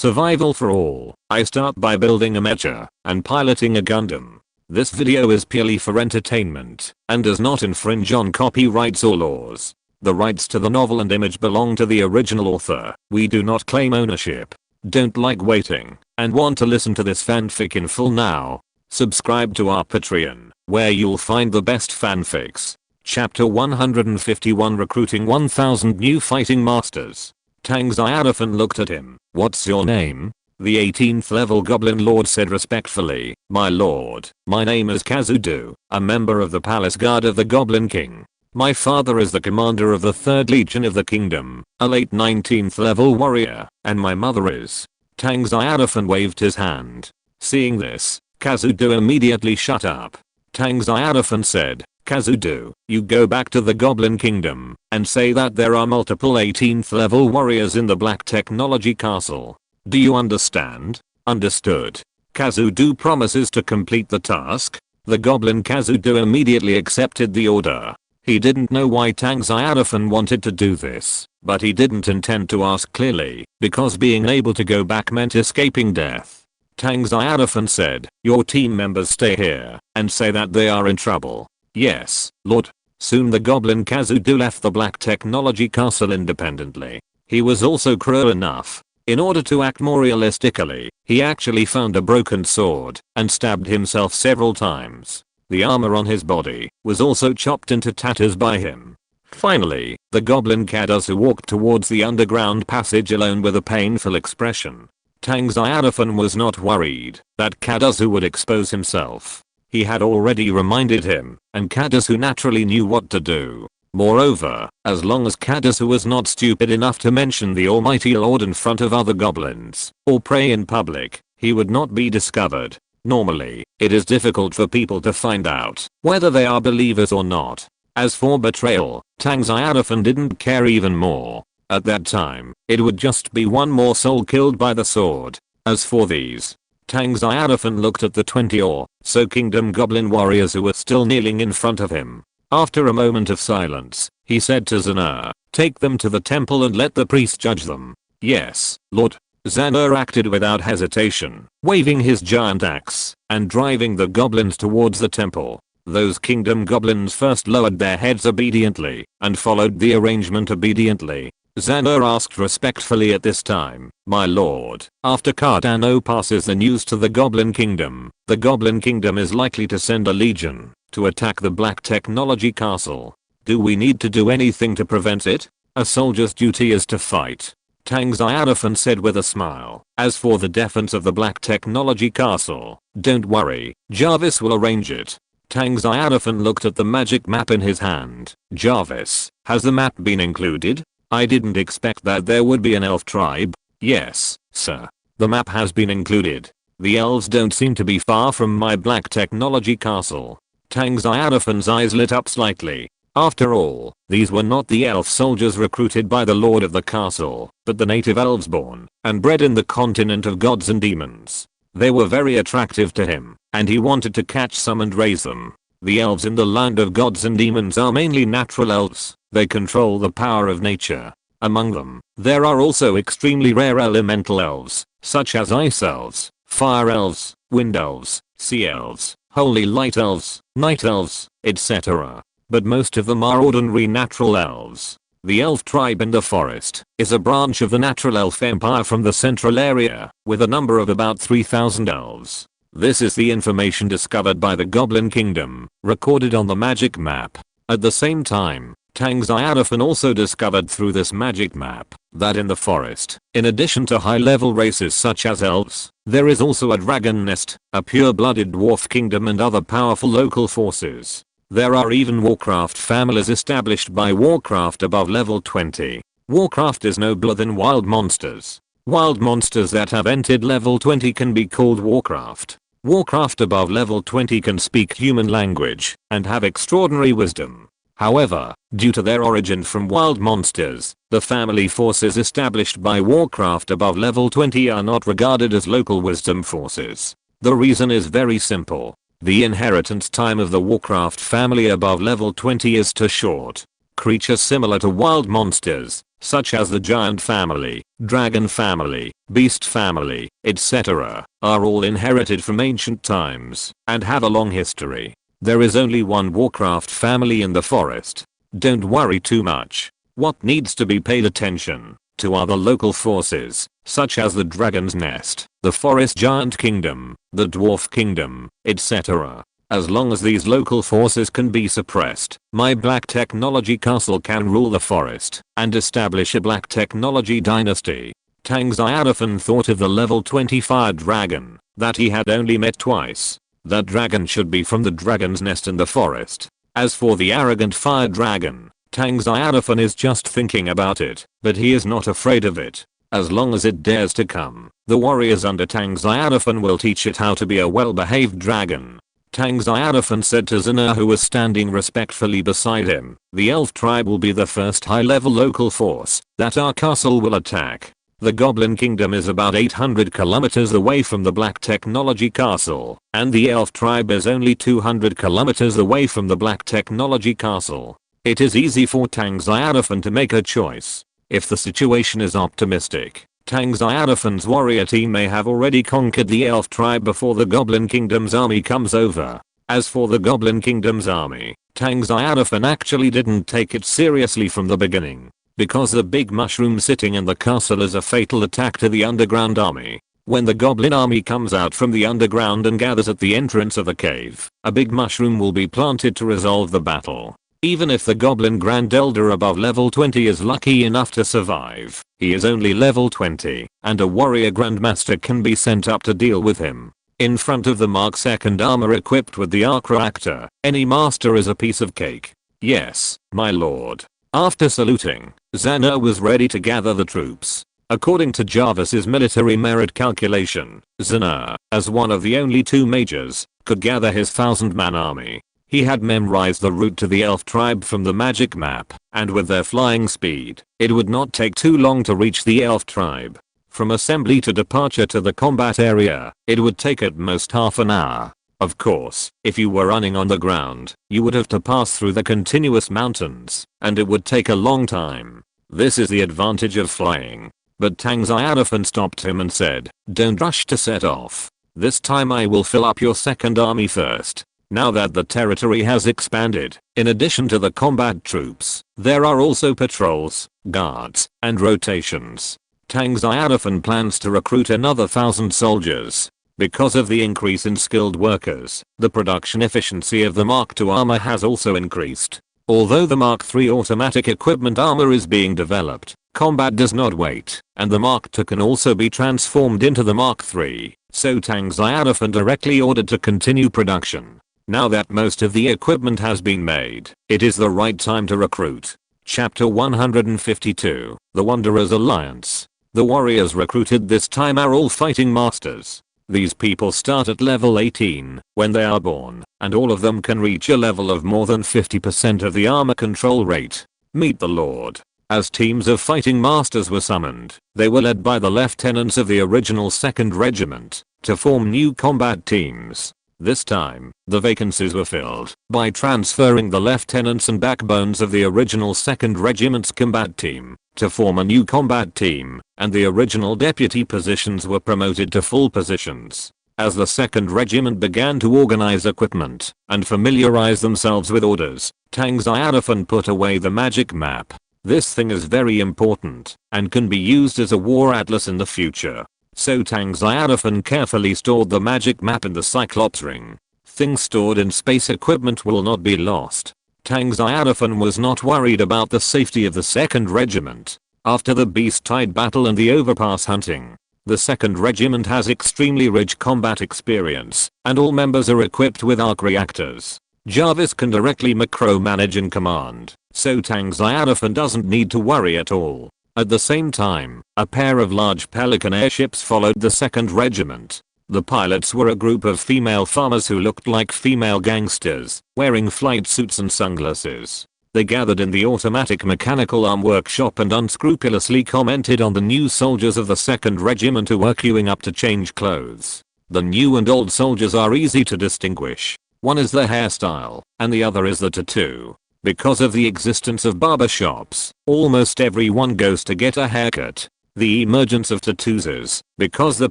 Survival for all. I start by building a mecha and piloting a Gundam. This video is purely for entertainment and does not infringe on copyrights or laws. The rights to the novel and image belong to the original author. We do not claim ownership. Don't like waiting and want to listen to this fanfic in full now? Subscribe to our Patreon, where you'll find the best fanfics. Chapter 151, Recruiting 1000 New Fighting Masters. Tang Xiaofan looked at him. "What's your name?" The 18th level Goblin Lord said respectfully. "My lord, my name is Kazudu, a member of the Palace Guard of the Goblin King. My father is the commander of the 3rd Legion of the Kingdom, a late 19th level warrior, and my mother is..." Tang Xiaofan waved his hand. Seeing this, Kazudu immediately shut up. Tang Xiaofan said, "Kazudu, you go back to the Goblin Kingdom and say that there are multiple 18th level warriors in the Black Technology Castle. Do you understand?" "Understood." Kazudu promises to complete the task. The Goblin Kazudu immediately accepted the order. He didn't know why Tang Xiaofan wanted to do this, but he didn't intend to ask clearly, because being able to go back meant escaping death. Tang Xiaofan said, "Your team members stay here and say that they are in trouble." "Yes, Lord." Soon the Goblin Kazudu left the Black Technology Castle independently. He was also cruel enough. In order to act more realistically, he actually found a broken sword and stabbed himself several times. The armor on his body was also chopped into tatters by him. Finally, the Goblin Kazudu walked towards the underground passage alone with a painful expression. Tang Xiaofan was not worried that Kazudu would expose himself. He had already reminded him, and Kazudu naturally knew what to do. Moreover, as long as Kazudu was not stupid enough to mention the Almighty Lord in front of other goblins, or pray in public, he would not be discovered. Normally, it is difficult for people to find out whether they are believers or not. As for betrayal, Tang Xiaofan didn't care even more. At that time, it would just be one more soul killed by the sword. As for these, Tang Xiaofan looked at the 20 or so Kingdom Goblin warriors who were still kneeling in front of him. After a moment of silence, he said to Zhan'er, "Take them to the temple and let the priest judge them." "Yes, Lord." Zhan'er acted without hesitation, waving his giant axe and driving the goblins towards the temple. Those Kingdom Goblins first lowered their heads obediently and followed the arrangement obediently. Zhan'er asked respectfully at this time, "My lord, after Cardano passes the news to the Goblin Kingdom, the Goblin Kingdom is likely to send a legion to attack the Black Technology Castle. Do we need to do anything to prevent it? A soldier's duty is to fight." Tang Xiaofan said with a smile. "As for the defense of the Black Technology Castle, don't worry, Jarvis will arrange it." Tang Xiaofan looked at the magic map in his hand. "Jarvis, has the map been included? I didn't expect that there would be an elf tribe." "Yes, sir. The map has been included. The elves don't seem to be far from my Black Technology Castle." Tang Xiaofan's eyes lit up slightly. After all, these were not the elf soldiers recruited by the lord of the castle, but the native elves born and bred in the continent of gods and demons. They were very attractive to him, and he wanted to catch some and raise them. The elves in the land of gods and demons are mainly natural elves. They control the power of nature. Among them, there are also extremely rare elemental elves, such as ice elves, fire elves, wind elves, sea elves, holy light elves, night elves, etc. But most of them are ordinary natural elves. The elf tribe in the forest is a branch of the natural elf empire from the central area, with a number of about 3000 elves. This is the information discovered by the Goblin Kingdom, recorded on the magic map. At the same time, Tang Xiaofan also discovered through this magic map that in the forest, in addition to high-level races such as elves, there is also a dragon nest, a pure-blooded dwarf kingdom and other powerful local forces. There are even Warcraft families established by Warcraft above level 20. Warcraft is nobler than wild monsters. Wild monsters that have entered level 20 can be called Warcraft. Warcraft above level 20 can speak human language and have extraordinary wisdom. However, due to their origin from wild monsters, the family forces established by Warcraft above level 20 are not regarded as local wisdom forces. The reason is very simple. The inheritance time of the Warcraft family above level 20 is too short. Creatures similar to wild monsters such as the giant family, dragon family, beast family, etc., are all inherited from ancient times and have a long history. There is only one Warcraft family in the forest. Don't worry too much. What needs to be paid attention to are the local forces, such as the Dragon's Nest, the Forest Giant Kingdom, the Dwarf Kingdom, etc. As long as these local forces can be suppressed, my Black Technology Castle can rule the forest and establish a Black Technology dynasty. Tang Xiaofan thought of the level 20 fire dragon that he had only met twice. That dragon should be from the Dragon's Nest in the forest. As for the arrogant fire dragon, Tang Xiaofan is just thinking about it, but he is not afraid of it. As long as it dares to come, the warriors under Tang Xiaofan will teach it how to be a well-behaved dragon. Tang Xiaofan said to Zina, who was standing respectfully beside him, the elf tribe will be the first high-level local force that our castle will attack. The Goblin Kingdom is about 800 kilometers away from the Black Technology Castle, and the elf tribe is only 200 kilometers away from the Black Technology Castle. It is easy for Tang Xiaofan to make a choice. If the situation is optimistic, Tang Xiaofan's warrior team may have already conquered the elf tribe before the Goblin Kingdom's army comes over. As for the Goblin Kingdom's army, Tang Xiaofan actually didn't take it seriously from the beginning, because the big mushroom sitting in the castle is a fatal attack to the underground army. When the Goblin army comes out from the underground and gathers at the entrance of the cave, a big mushroom will be planted to resolve the battle. Even if the Goblin Grand Elder above level 20 is lucky enough to survive, he is only level 20, and a warrior grandmaster can be sent up to deal with him. In front of the Mark II armor equipped with the arc reactor, any master is a piece of cake. Yes, my lord. After saluting, Zana was ready to gather the troops. According to Jarvis's military merit calculation, Zana, as one of the only two majors, could gather his 1,000-man army. He had memorized the route to the elf tribe from the magic map, and with their flying speed, it would not take too long to reach the elf tribe. From assembly to departure to the combat area, it would take at most half an hour. Of course, if you were running on the ground, you would have to pass through the continuous mountains, and it would take a long time. This is the advantage of flying. But Tang Xiaofan stopped him and said, "Don't rush to set off. This time I will fill up your second army first." Now that the territory has expanded, in addition to the combat troops, there are also patrols, guards, and rotations. Tang Xiaofan plans to recruit another 1,000 soldiers. Because of the increase in skilled workers, the production efficiency of the Mark II armor has also increased. Although the Mark III automatic equipment armor is being developed, combat does not wait, and the Mark II can also be transformed into the Mark III, so Tang Xiaofan directly ordered to continue production. Now that most of the equipment has been made, it is the right time to recruit. Chapter 152, The Wanderers Alliance. The warriors recruited this time are all fighting masters. These people start at level 18 when they are born, and all of them can reach a level of more than 50% of the armor control rate. Meet the Lord. As teams of fighting masters were summoned, they were led by the lieutenants of the original 2nd Regiment to form new combat teams. This time, the vacancies were filled by transferring the lieutenants and backbones of the original 2nd Regiment's combat team to form a new combat team, and the original deputy positions were promoted to full positions. As the 2nd Regiment began to organize equipment and familiarize themselves with orders, Tang Xiaofan put away the magic map. This thing is very important and can be used as a war atlas in the future. So Tang Xiaofan carefully stored the magic map in the Cyclops ring. Things stored in space equipment will not be lost. Tang Xiaofan was not worried about the safety of the 2nd Regiment. After the Beast Tide battle and the overpass hunting, the 2nd Regiment has extremely rich combat experience, and all members are equipped with arc reactors. Jarvis can directly macro-manage and command, so Tang Xiaofan doesn't need to worry at all. At the same time, a pair of large Pelican airships followed the 2nd Regiment. The pilots were a group of female farmers who looked like female gangsters, wearing flight suits and sunglasses. They gathered in the automatic mechanical arm workshop and unscrupulously commented on the new soldiers of the 2nd Regiment who were queuing up to change clothes. The new and old soldiers are easy to distinguish. One is the hairstyle, and the other is the tattoo. Because of the existence of barber shops, almost everyone goes to get a haircut. The emergence of tattoos, because the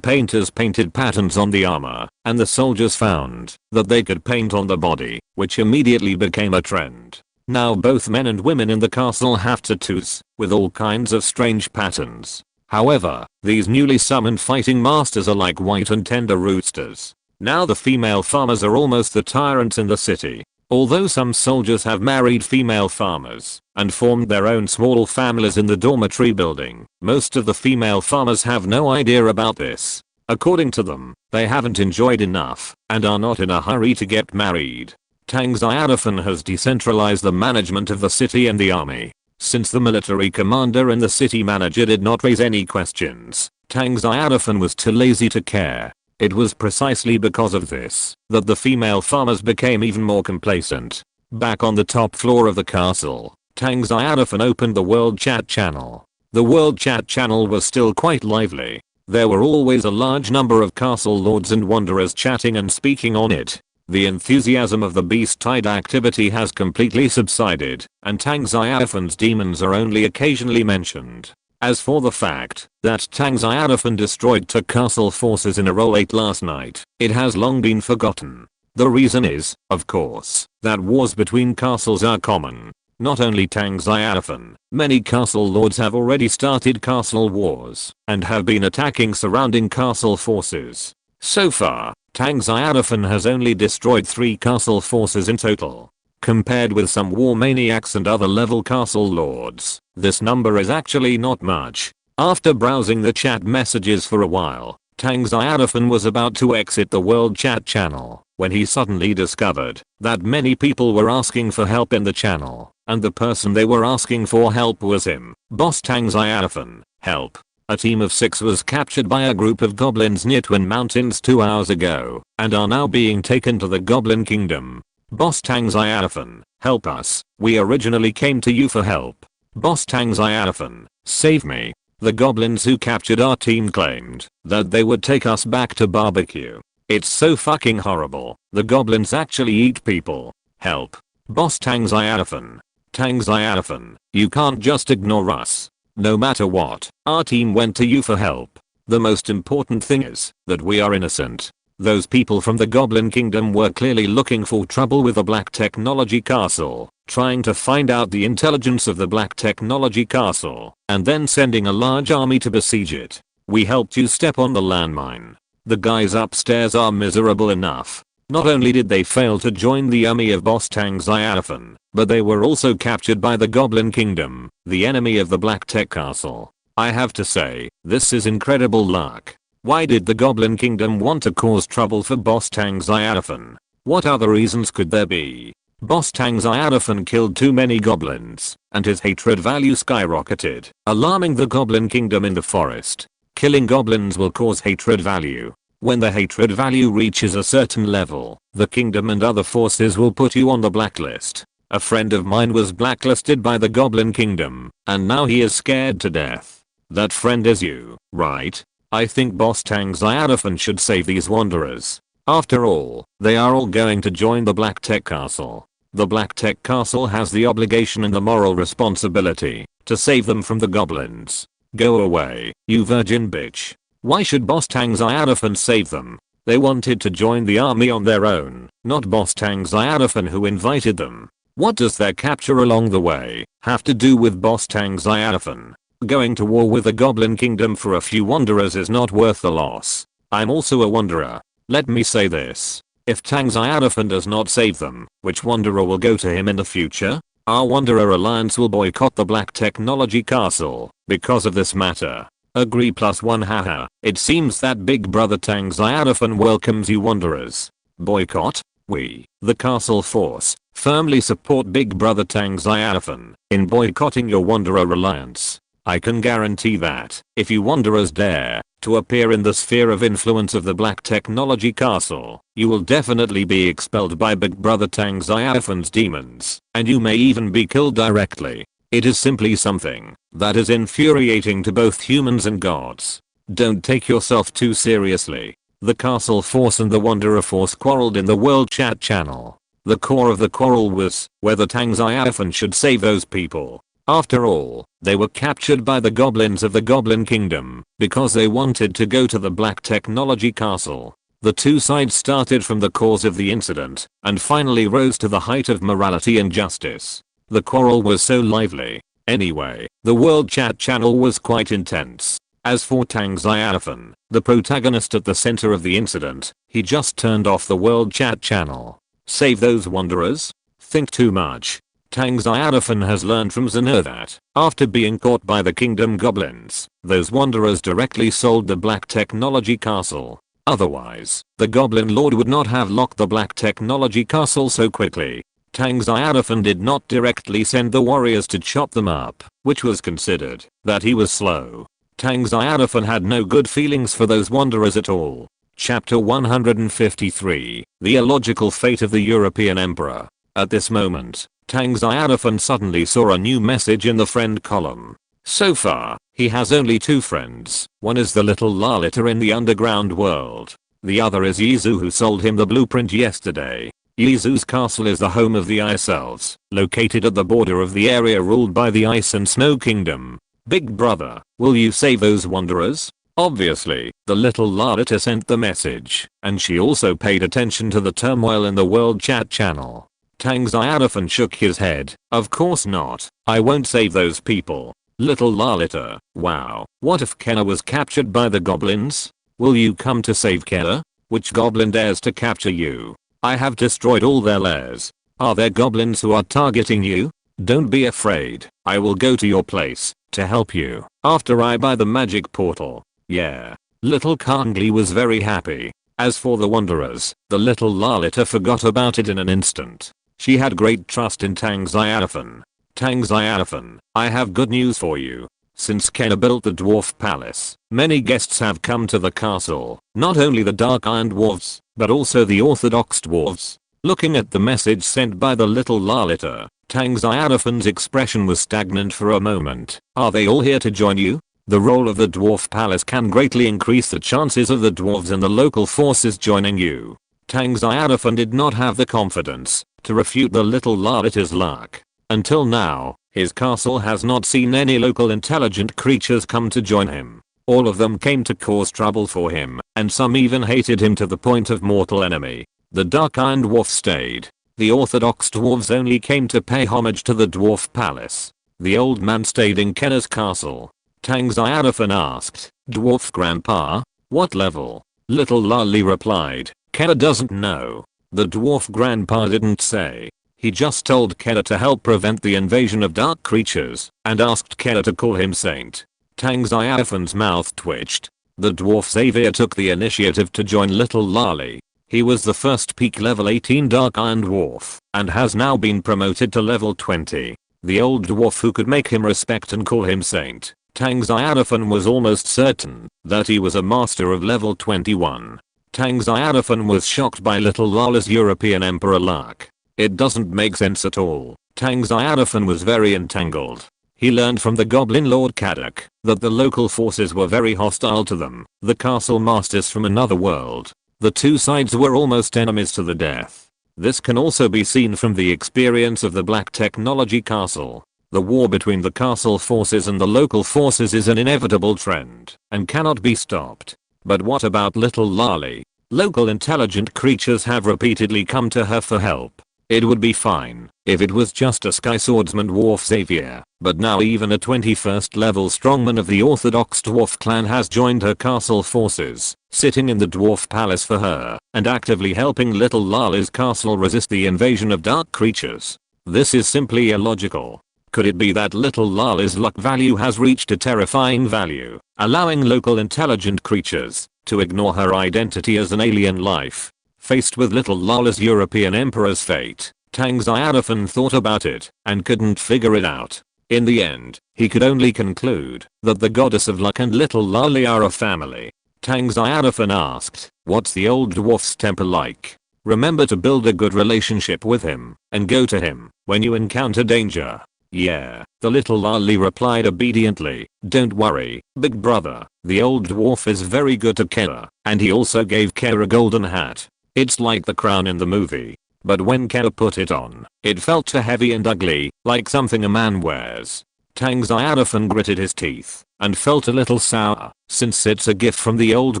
painters painted patterns on the armor, and the soldiers found that they could paint on the body, which immediately became a trend. Now both men and women in the castle have tattoos, with all kinds of strange patterns. However, these newly summoned fighting masters are like white and tender roosters. Now the female farmers are almost the tyrants in the city. Although some soldiers have married female farmers and formed their own small families in the dormitory building, most of the female farmers have no idea about this. According to them, they haven't enjoyed enough and are not in a hurry to get married. Tang Xiaofan has decentralized the management of the city and the army. Since the military commander and the city manager did not raise any questions, Tang Xiaofan was too lazy to care. It was precisely because of this that the female farmers became even more complacent. Back on the top floor of the castle, Tang Xiaofan opened the world chat channel. The world chat channel was still quite lively. There were always a large number of castle lords and wanderers chatting and speaking on it. The enthusiasm of the beast-tide activity has completely subsided, and Tang Xiaofan's demons are only occasionally mentioned. As for the fact that Tang Xiaofan destroyed 2 castle forces in a row late last night, it has long been forgotten. The reason is, of course, that wars between castles are common. Not only Tang Xiaofan, many castle lords have already started castle wars and have been attacking surrounding castle forces. So far, Tang Xiaofan has only destroyed 3 castle forces in total. Compared with some war maniacs and other level castle lords, this number is actually not much. After browsing the chat messages for a while, Tang Xiaofan was about to exit the world chat channel when he suddenly discovered that many people were asking for help in the channel, and the person they were asking for help was him. Boss Tang Xiaofan, help. A team of 6 was captured by a group of goblins near Twin Mountains 2 hours ago and are now being taken to the Goblin Kingdom. Boss Tang Xiaofan, help us. We originally came to you for help. Boss Tang Xiaofan, save me. The goblins who captured our team claimed that they would take us back to barbecue. It's so fucking horrible. The goblins actually eat people. Help. Boss Tang Xiaofan. Tang Xiaofan, you can't just ignore us. No matter what, our team went to you for help. The most important thing is that we are innocent. Those people from the Goblin Kingdom were clearly looking for trouble with the Black Technology Castle, trying to find out the intelligence of the Black Technology Castle, and then sending a large army to besiege it. We helped you step on the landmine. The guys upstairs are miserable enough. Not only did they fail to join the army of Boss Tang Xiaofan, but they were also captured by the Goblin Kingdom, the enemy of the Black Tech Castle. I have to say, this is incredible luck. Why did the Goblin Kingdom want to cause trouble for Boss Tang Xiaofan? What other reasons could there be? Boss Tang Xiaofan killed too many goblins, and his hatred value skyrocketed, alarming the Goblin Kingdom in the forest. Killing goblins will cause hatred value. When the hatred value reaches a certain level, the kingdom and other forces will put you on the blacklist. A friend of mine was blacklisted by the Goblin Kingdom, and now he is scared to death. That friend is you, right? I think Boss Tang Xiaofan should save these wanderers. After all, they are all going to join the Black Tech Castle. The Black Tech Castle has the obligation and the moral responsibility to save them from the goblins. Go away, you virgin bitch. Why should Boss Tang Xiaofan save them? They wanted to join the army on their own, not Boss Tang Xiaofan who invited them. What does their capture along the way have to do with Boss Tang Xiaofan? Going to war with the Goblin Kingdom for a few wanderers is not worth the loss. I'm also a wanderer. Let me say this. If Tang Xiaofan does not save them, which wanderer will go to him in the future? Our Wanderer Alliance will boycott the Black Technology Castle because of this matter. Agree +1 haha. It seems that Big Brother Tang Xiaofan welcomes you wanderers. Boycott? We, the castle force, firmly support Big Brother Tang Xiaofan in boycotting your Wanderer Alliance. I can guarantee that if you wanderers dare to appear in the sphere of influence of the Black Technology Castle, you will definitely be expelled by Big Brother Tang Xiaofan's demons, and you may even be killed directly. It is simply something that is infuriating to both humans and gods. Don't take yourself too seriously. The castle force and the Wanderer force quarreled in the world chat channel. The core of the quarrel was whether Tang Xiaofan should save those people. After all, they were captured by the goblins of the Goblin Kingdom because they wanted to go to the Black Technology Castle. The two sides started from the cause of the incident and finally rose to the height of morality and justice. The quarrel was so lively. Anyway, the World Chat channel was quite intense. As for Tang Xiaofan, the protagonist at the center of the incident, he just turned off the World Chat channel. Save those wanderers? Think too much. Tang Xiaofan has learned from Zeno that, after being caught by the Kingdom Goblins, those wanderers directly sold the Black Technology Castle. Otherwise, the Goblin Lord would not have locked the Black Technology Castle so quickly. Tang Xiaofan did not directly send the warriors to chop them up, which was considered that he was slow. Tang Xiaofan had no good feelings for those wanderers at all. Chapter 153, The Illogical Fate of the European Emperor. At this moment, Tang Xiaofan suddenly saw a new message in the friend column. So far, he has only 2 friends. One is the little Lalita in the underground world. The other is Yizu, who sold him the blueprint yesterday. Yizu's castle is the home of the Ice Elves, located at the border of the area ruled by the Ice and Snow Kingdom. Big brother, will you save those wanderers? Obviously, the little Lalita sent the message, and she also paid attention to the turmoil in the World Chat channel. Tang Xiaofan shook his head. Of course not. I won't save those people. Little Lalita, wow, what if Kenna was captured by the goblins? Will you come to save Kenna? Which goblin dares to capture you? I have destroyed all their lairs. Are there goblins who are targeting you? Don't be afraid. I will go to your place to help you after I buy the magic portal. Yeah. Little Kangli was very happy. As for the wanderers, the little Lalita forgot about it in an instant. She had great trust in Tang Xiaofan. Tang Xiaofan, I have good news for you. Since Kenna built the dwarf palace, many guests have come to the castle. Not only the dark iron dwarves, but also the orthodox dwarves. Looking at the message sent by the little Lalita, Tang Xiaofan's expression was stagnant for a moment. Are they all here to join you? The role of the dwarf palace can greatly increase the chances of the dwarves and the local forces joining you. Tang Xiaofan did not have the confidence to refute the little Lalita's luck. Until now, his castle has not seen any local intelligent creatures come to join him. All of them came to cause trouble for him, and some even hated him to the point of mortal enemy. The dark iron dwarf stayed. The orthodox dwarves only came to pay homage to the dwarf palace. The old man stayed in Kenna's castle. Tang Xiaofan asked, Dwarf Grandpa? What level? Little Lali replied, Kenna doesn't know. The dwarf grandpa didn't say. He just told Kenna to help prevent the invasion of dark creatures and asked Kenna to call him Saint. Tang Xiaofan's mouth twitched. The dwarf Xavier took the initiative to join little Lali. He was the first peak level 18 dark iron dwarf and has now been promoted to level 20. The old dwarf who could make him respect and call him Saint. Tang Xiaofan was almost certain that he was a master of level 21. Tang Xiaofan was shocked by little Lala's European Emperor luck. It doesn't make sense at all. Tang Xiaofan was very entangled. He learned from the Goblin Lord Kadok that the local forces were very hostile to them, the castle masters from another world. The two sides were almost enemies to the death. This can also be seen from the experience of the Black Technology Castle. The war between the castle forces and the local forces is an inevitable trend and cannot be stopped. But what about little Lali? Local intelligent creatures have repeatedly come to her for help. It would be fine if it was just a sky swordsman dwarf Xavier, but now even a 21st level strongman of the orthodox dwarf clan has joined her castle forces, sitting in the dwarf palace for her, and actively helping little Lali's castle resist the invasion of dark creatures. This is simply illogical. Could it be that little Lali's luck value has reached a terrifying value, allowing local intelligent creatures to ignore her identity as an alien life? Faced with little Lala's European Emperor's fate, Tang Xiaofan thought about it and couldn't figure it out. In the end, he could only conclude that the goddess of luck and little Lali are a family. Tang Xiaofan asked, what's the old dwarf's temper like? Remember to build a good relationship with him and go to him when you encounter danger. Yeah, the little Lali replied obediently. Don't worry, big brother. The old dwarf is very good to Kera, and he also gave Kera a golden hat. It's like the crown in the movie. but when Kera put it on, it felt too heavy and ugly, like something a man wears. Tang Xiaofan gritted his teeth and felt a little sour. Since it's a gift from the old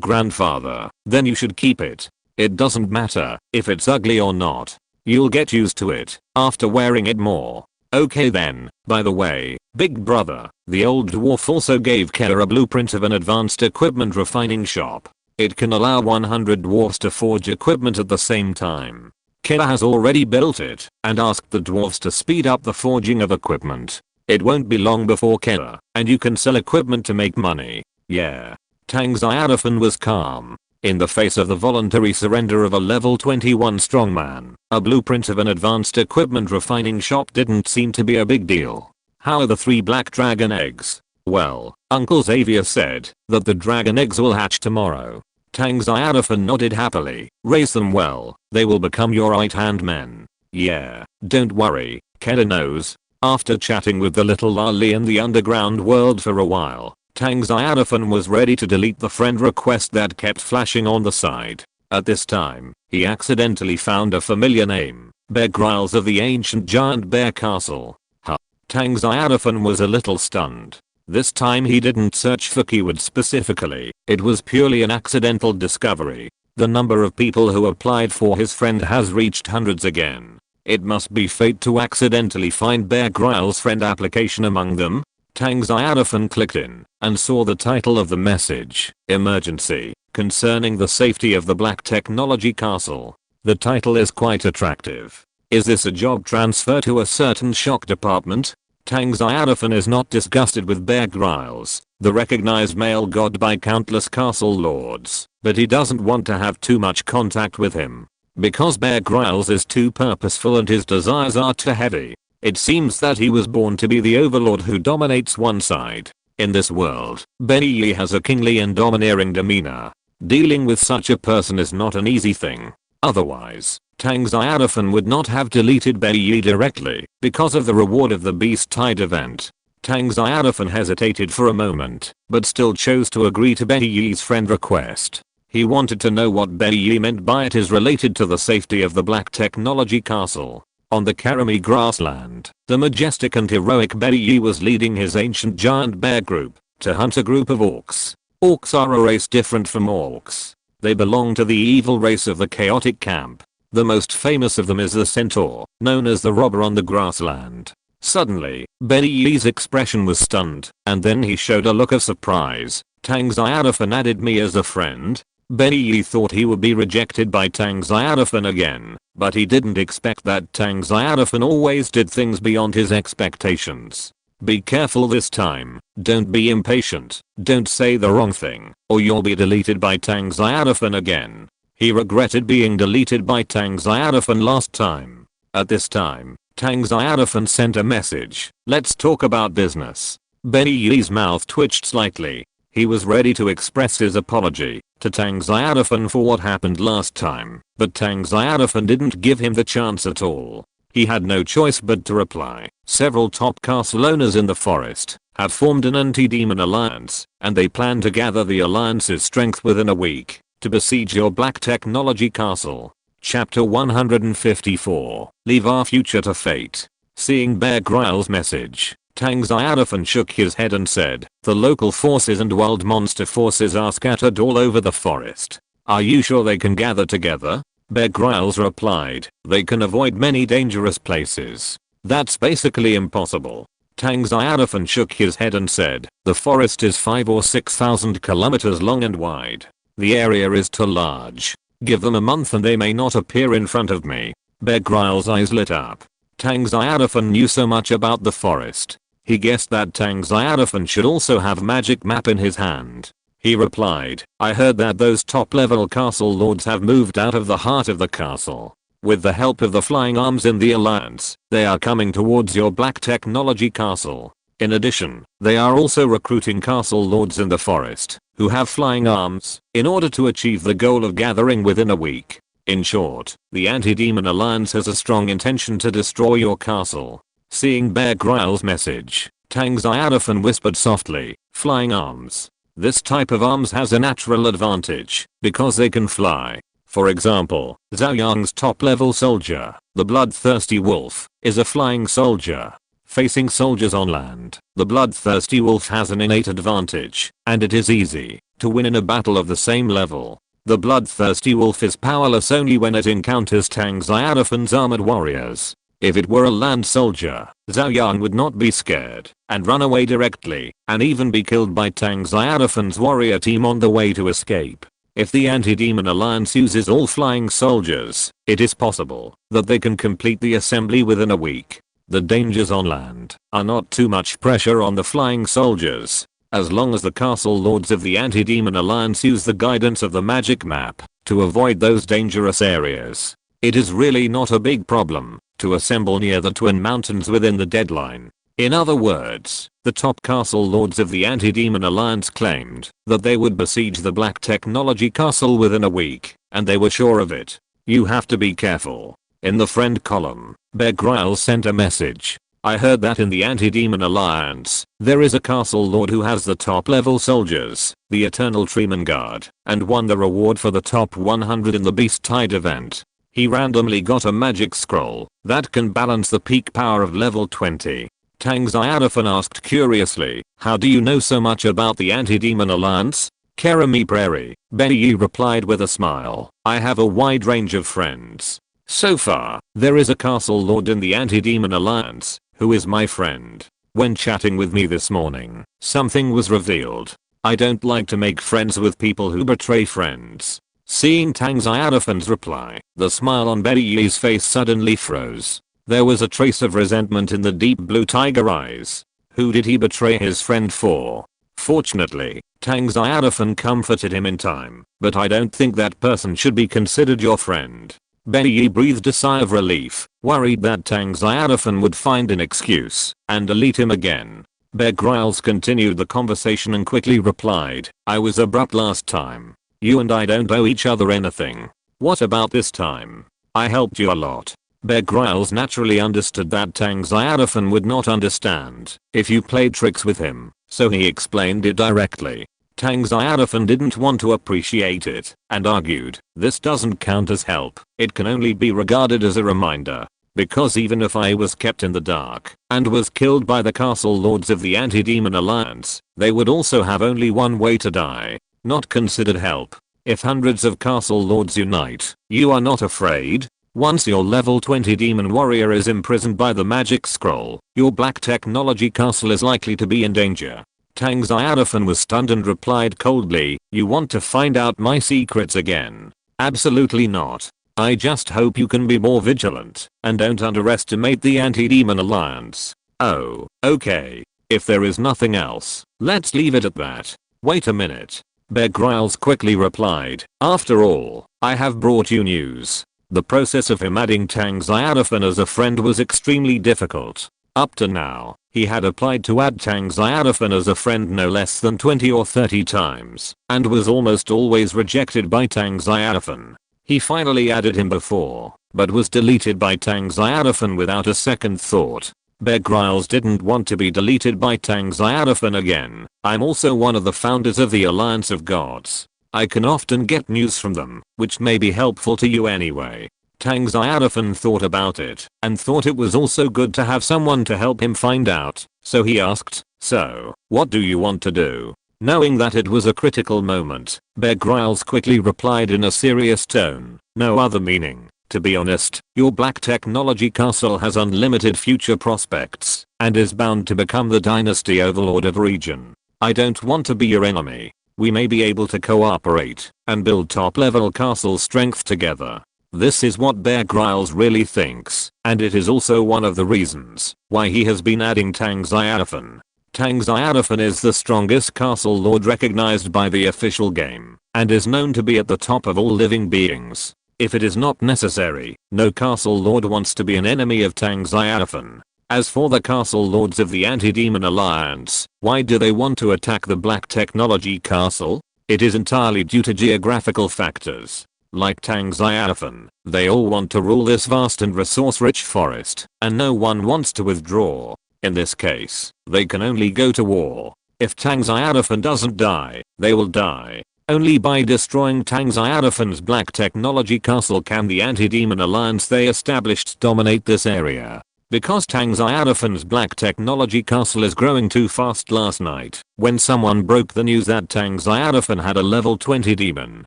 grandfather, then you should keep it. It doesn't matter if it's ugly or not. You'll get used to it after wearing it more. Okay then, by the way, big brother, the old dwarf also gave Kera a blueprint of an advanced equipment refining shop. It can allow 100 dwarfs to forge equipment at the same time. Kera has already built it and asked the dwarfs to speed up the forging of equipment. It won't be long before Kera and you can sell equipment to make money. Yeah. Tang Xiaofan was calm. In the face of the voluntary surrender of a level 21 strongman, a blueprint of an advanced equipment refining shop didn't seem to be a big deal. How are the 3 black dragon eggs? Well, Uncle Xavier said that the dragon eggs will hatch tomorrow. Tang Xiaofan nodded happily. Raise them well, they will become your right-hand men. Yeah, don't worry, Kera knows. After chatting with the little lolly in the underground world for a while, Tang Xiaofan was ready to delete the friend request that kept flashing on the side. At this time, he accidentally found a familiar name, Bear Grylls of the ancient giant bear castle. Huh. Tang Xiaofan was a little stunned. This time he didn't search for keywords specifically, it was purely an accidental discovery. The number of people who applied for his friend has reached hundreds again. It must be fate to accidentally find Bear Grylls' friend application among them. Tang Xiaofan clicked in and saw the title of the message, Emergency, concerning the safety of the Black Technology Castle. The title is quite attractive. Is this a job transfer to a certain shock department? Tang Xiaofan is not disgusted with Bear Grylls, the recognized male god by countless castle lords, but he doesn't want to have too much contact with him. Because Bear Grylls is too purposeful and his desires are too heavy. It seems that he was born to be the overlord who dominates one side. In this world, Benny Yi has a kingly and domineering demeanor. Dealing with such a person is not an easy thing. Otherwise, Tang Xiaofan would not have deleted Benny Yi directly because of the reward of the Beast Tide event. Tang Xiaofan hesitated for a moment, but still chose to agree to Benny Yi's friend request. He wanted to know what Benny Yi meant by it is related to the safety of the Black Technology Castle. On the Karami grassland, the majestic and heroic Benny Yi was leading his ancient giant bear group to hunt a group of orcs. Orcs are a race different from orcs. They belong to the evil race of the chaotic camp. The most famous of them is the centaur, known as the robber on the grassland. Suddenly, Benny Yi's expression was stunned, and then he showed a look of surprise. Tang Xiaofan added me as a friend? Benny Yi thought he would be rejected by Tang Xiaofan again, but he didn't expect that Tang Xiaofan always did things beyond his expectations. Be careful this time, don't be impatient, don't say the wrong thing, or you'll be deleted by Tang Xiaofan again. He regretted being deleted by Tang Xiaofan last time. At this time, Tang Xiaofan sent a message, let's talk about business. Benny Yi's mouth twitched slightly. He was ready to express his apology to Tang Xiaofan for what happened last time, but Tang Xiaofan didn't give him the chance at all. He had no choice but to reply. Several top castle owners in the forest have formed an anti-demon alliance, and they plan to gather the alliance's strength within a week to besiege your Black Technology Castle. Chapter 154. Leave our future to fate. Seeing Bear Grylls' message, Tang Xiaofan shook his head and said, the local forces and wild monster forces are scattered all over the forest. Are you sure they can gather together? Bear Grylls replied, they can avoid many dangerous places. That's basically impossible. Tang Xiaofan shook his head and said, the forest is 5 or 6,000 kilometers long and wide. The area is too large. Give them a month and they may not appear in front of me. Bear Grylls' eyes lit up. Tang Xiaofan knew so much about the forest. He guessed that Tang Xiaofan should also have magic map in his hand. He replied, I heard that those top level castle lords have moved out of the heart of the castle. With the help of the flying arms in the alliance, they are coming towards your Black Technology Castle. In addition, they are also recruiting castle lords in the forest, who have flying arms, in order to achieve the goal of gathering within a week. In short, the Anti-Demon Alliance has a strong intention to destroy your castle. Seeing Bear Grylls' message, Tang Xiaofan whispered softly, flying arms. This type of arms has a natural advantage, because they can fly. For example, Zhao Yang's top level soldier, the bloodthirsty wolf, is a flying soldier. Facing soldiers on land, the bloodthirsty wolf has an innate advantage, and it is easy to win in a battle of the same level. The bloodthirsty wolf is powerless only when it encounters Tang Xiaofan's armored warriors. If it were a land soldier, Zhao Yang would not be scared and run away directly, and even be killed by Tang Xiaofan's warrior team on the way to escape. If the Anti-Demon Alliance uses all flying soldiers, it is possible that they can complete the assembly within a week. The dangers on land are not too much pressure on the flying soldiers. As long as the castle lords of the Anti-Demon Alliance use the guidance of the magic map to avoid those dangerous areas, it is really not a big problem to assemble near the Twin Mountains within the deadline. In other words, the top castle lords of the Anti-Demon Alliance claimed that they would besiege the Black Technology Castle within a week, and they were sure of it. You have to be careful. In the friend column, Bear Grylls sent a message. I heard that in the Anti-Demon Alliance, there is a castle lord who has the top level soldiers, the Eternal Treeman Guard, and won the reward for the top 100 in the Beast Tide event. He randomly got a magic scroll that can balance the peak power of level 20. Tang Xiaofan asked curiously, how do you know so much about the Anti-Demon Alliance? Kerami Prairie, Benny replied with a smile, I have a wide range of friends. So far, there is a castle lord in the Anti-Demon Alliance who is my friend. When chatting with me this morning, something was revealed. I don't like to make friends with people who betray friends. Seeing Tang Xiaofan's reply, the smile on Betty Yi's face suddenly froze. There was a trace of resentment in the deep blue tiger eyes. Who did he betray his friend for? Fortunately, Tang Xiaofan comforted him in time, but I don't think that person should be considered your friend. Betty Yi breathed a sigh of relief, worried that Tang Xiaofan would find an excuse and delete him again. Bear Grylls continued the conversation and quickly replied, I was abrupt last time. You and I don't owe each other anything. What about this time? I helped you a lot. Bear Grylls naturally understood that Tang Xiaofan would not understand if you played tricks with him, so he explained it directly. Tang Xiaofan didn't want to appreciate it and argued, this doesn't count as help, it can only be regarded as a reminder. Because even if I was kept in the dark and was killed by the castle lords of the Anti-Demon Alliance, they would also have only one way to die. Not considered help. If hundreds of castle lords unite, you are not afraid? Once your level 20 demon warrior is imprisoned by the magic scroll, your Black Technology Castle is likely to be in danger. Tang Xiaofan was stunned and replied coldly, you want to find out my secrets again? Absolutely not. I just hope you can be more vigilant and don't underestimate the Anti-Demon Alliance. Oh, okay. If there is nothing else, let's leave it at that. Wait a minute. Bear Grylls quickly replied, after all, I have brought you news. The process of him adding Tang Xiaofan as a friend was extremely difficult. Up to now, he had applied to add Tang Xiaofan as a friend no less than 20 or 30 times, and was almost always rejected by Tang Xiaofan. He finally added him before, but was deleted by Tang Xiaofan without a second thought. Bear Grylls didn't want to be deleted by Tang Xiaofan again. I'm also one of the founders of the Alliance of Gods. I can often get news from them, which may be helpful to you anyway. Tang Xiaofan thought about it, and thought it was also good to have someone to help him find out, so he asked, so, what do you want to do? Knowing that it was a critical moment, Bear Grylls quickly replied in a serious tone, no other meaning. To be honest, your Black Technology Castle has unlimited future prospects, and is bound to become the dynasty overlord of a region. I don't want to be your enemy. We may be able to cooperate and build top level castle strength together. This is what Bear Grylls really thinks, and it is also one of the reasons why he has been adding Tang Xiaofan. Tang Xiaofan is the strongest castle lord recognized by the official game, and is known to be at the top of all living beings. If it is not necessary, no castle lord wants to be an enemy of Tang Xiaofan. As for the castle lords of the Anti-Demon Alliance, why do they want to attack the Black Technology Castle? It is entirely due to geographical factors. Like Tang Xiaofan, they all want to rule this vast and resource-rich forest, and no one wants to withdraw. In this case, they can only go to war. If Tang Xiaofan doesn't die, they will die. Only by destroying Tang Xiaofan's black technology castle can the anti-demon alliance they established dominate this area. Because Tang Xiaofan's black technology castle is growing too fast. Last night, when someone broke the news that Tang Xiaofan had a level 20 demon,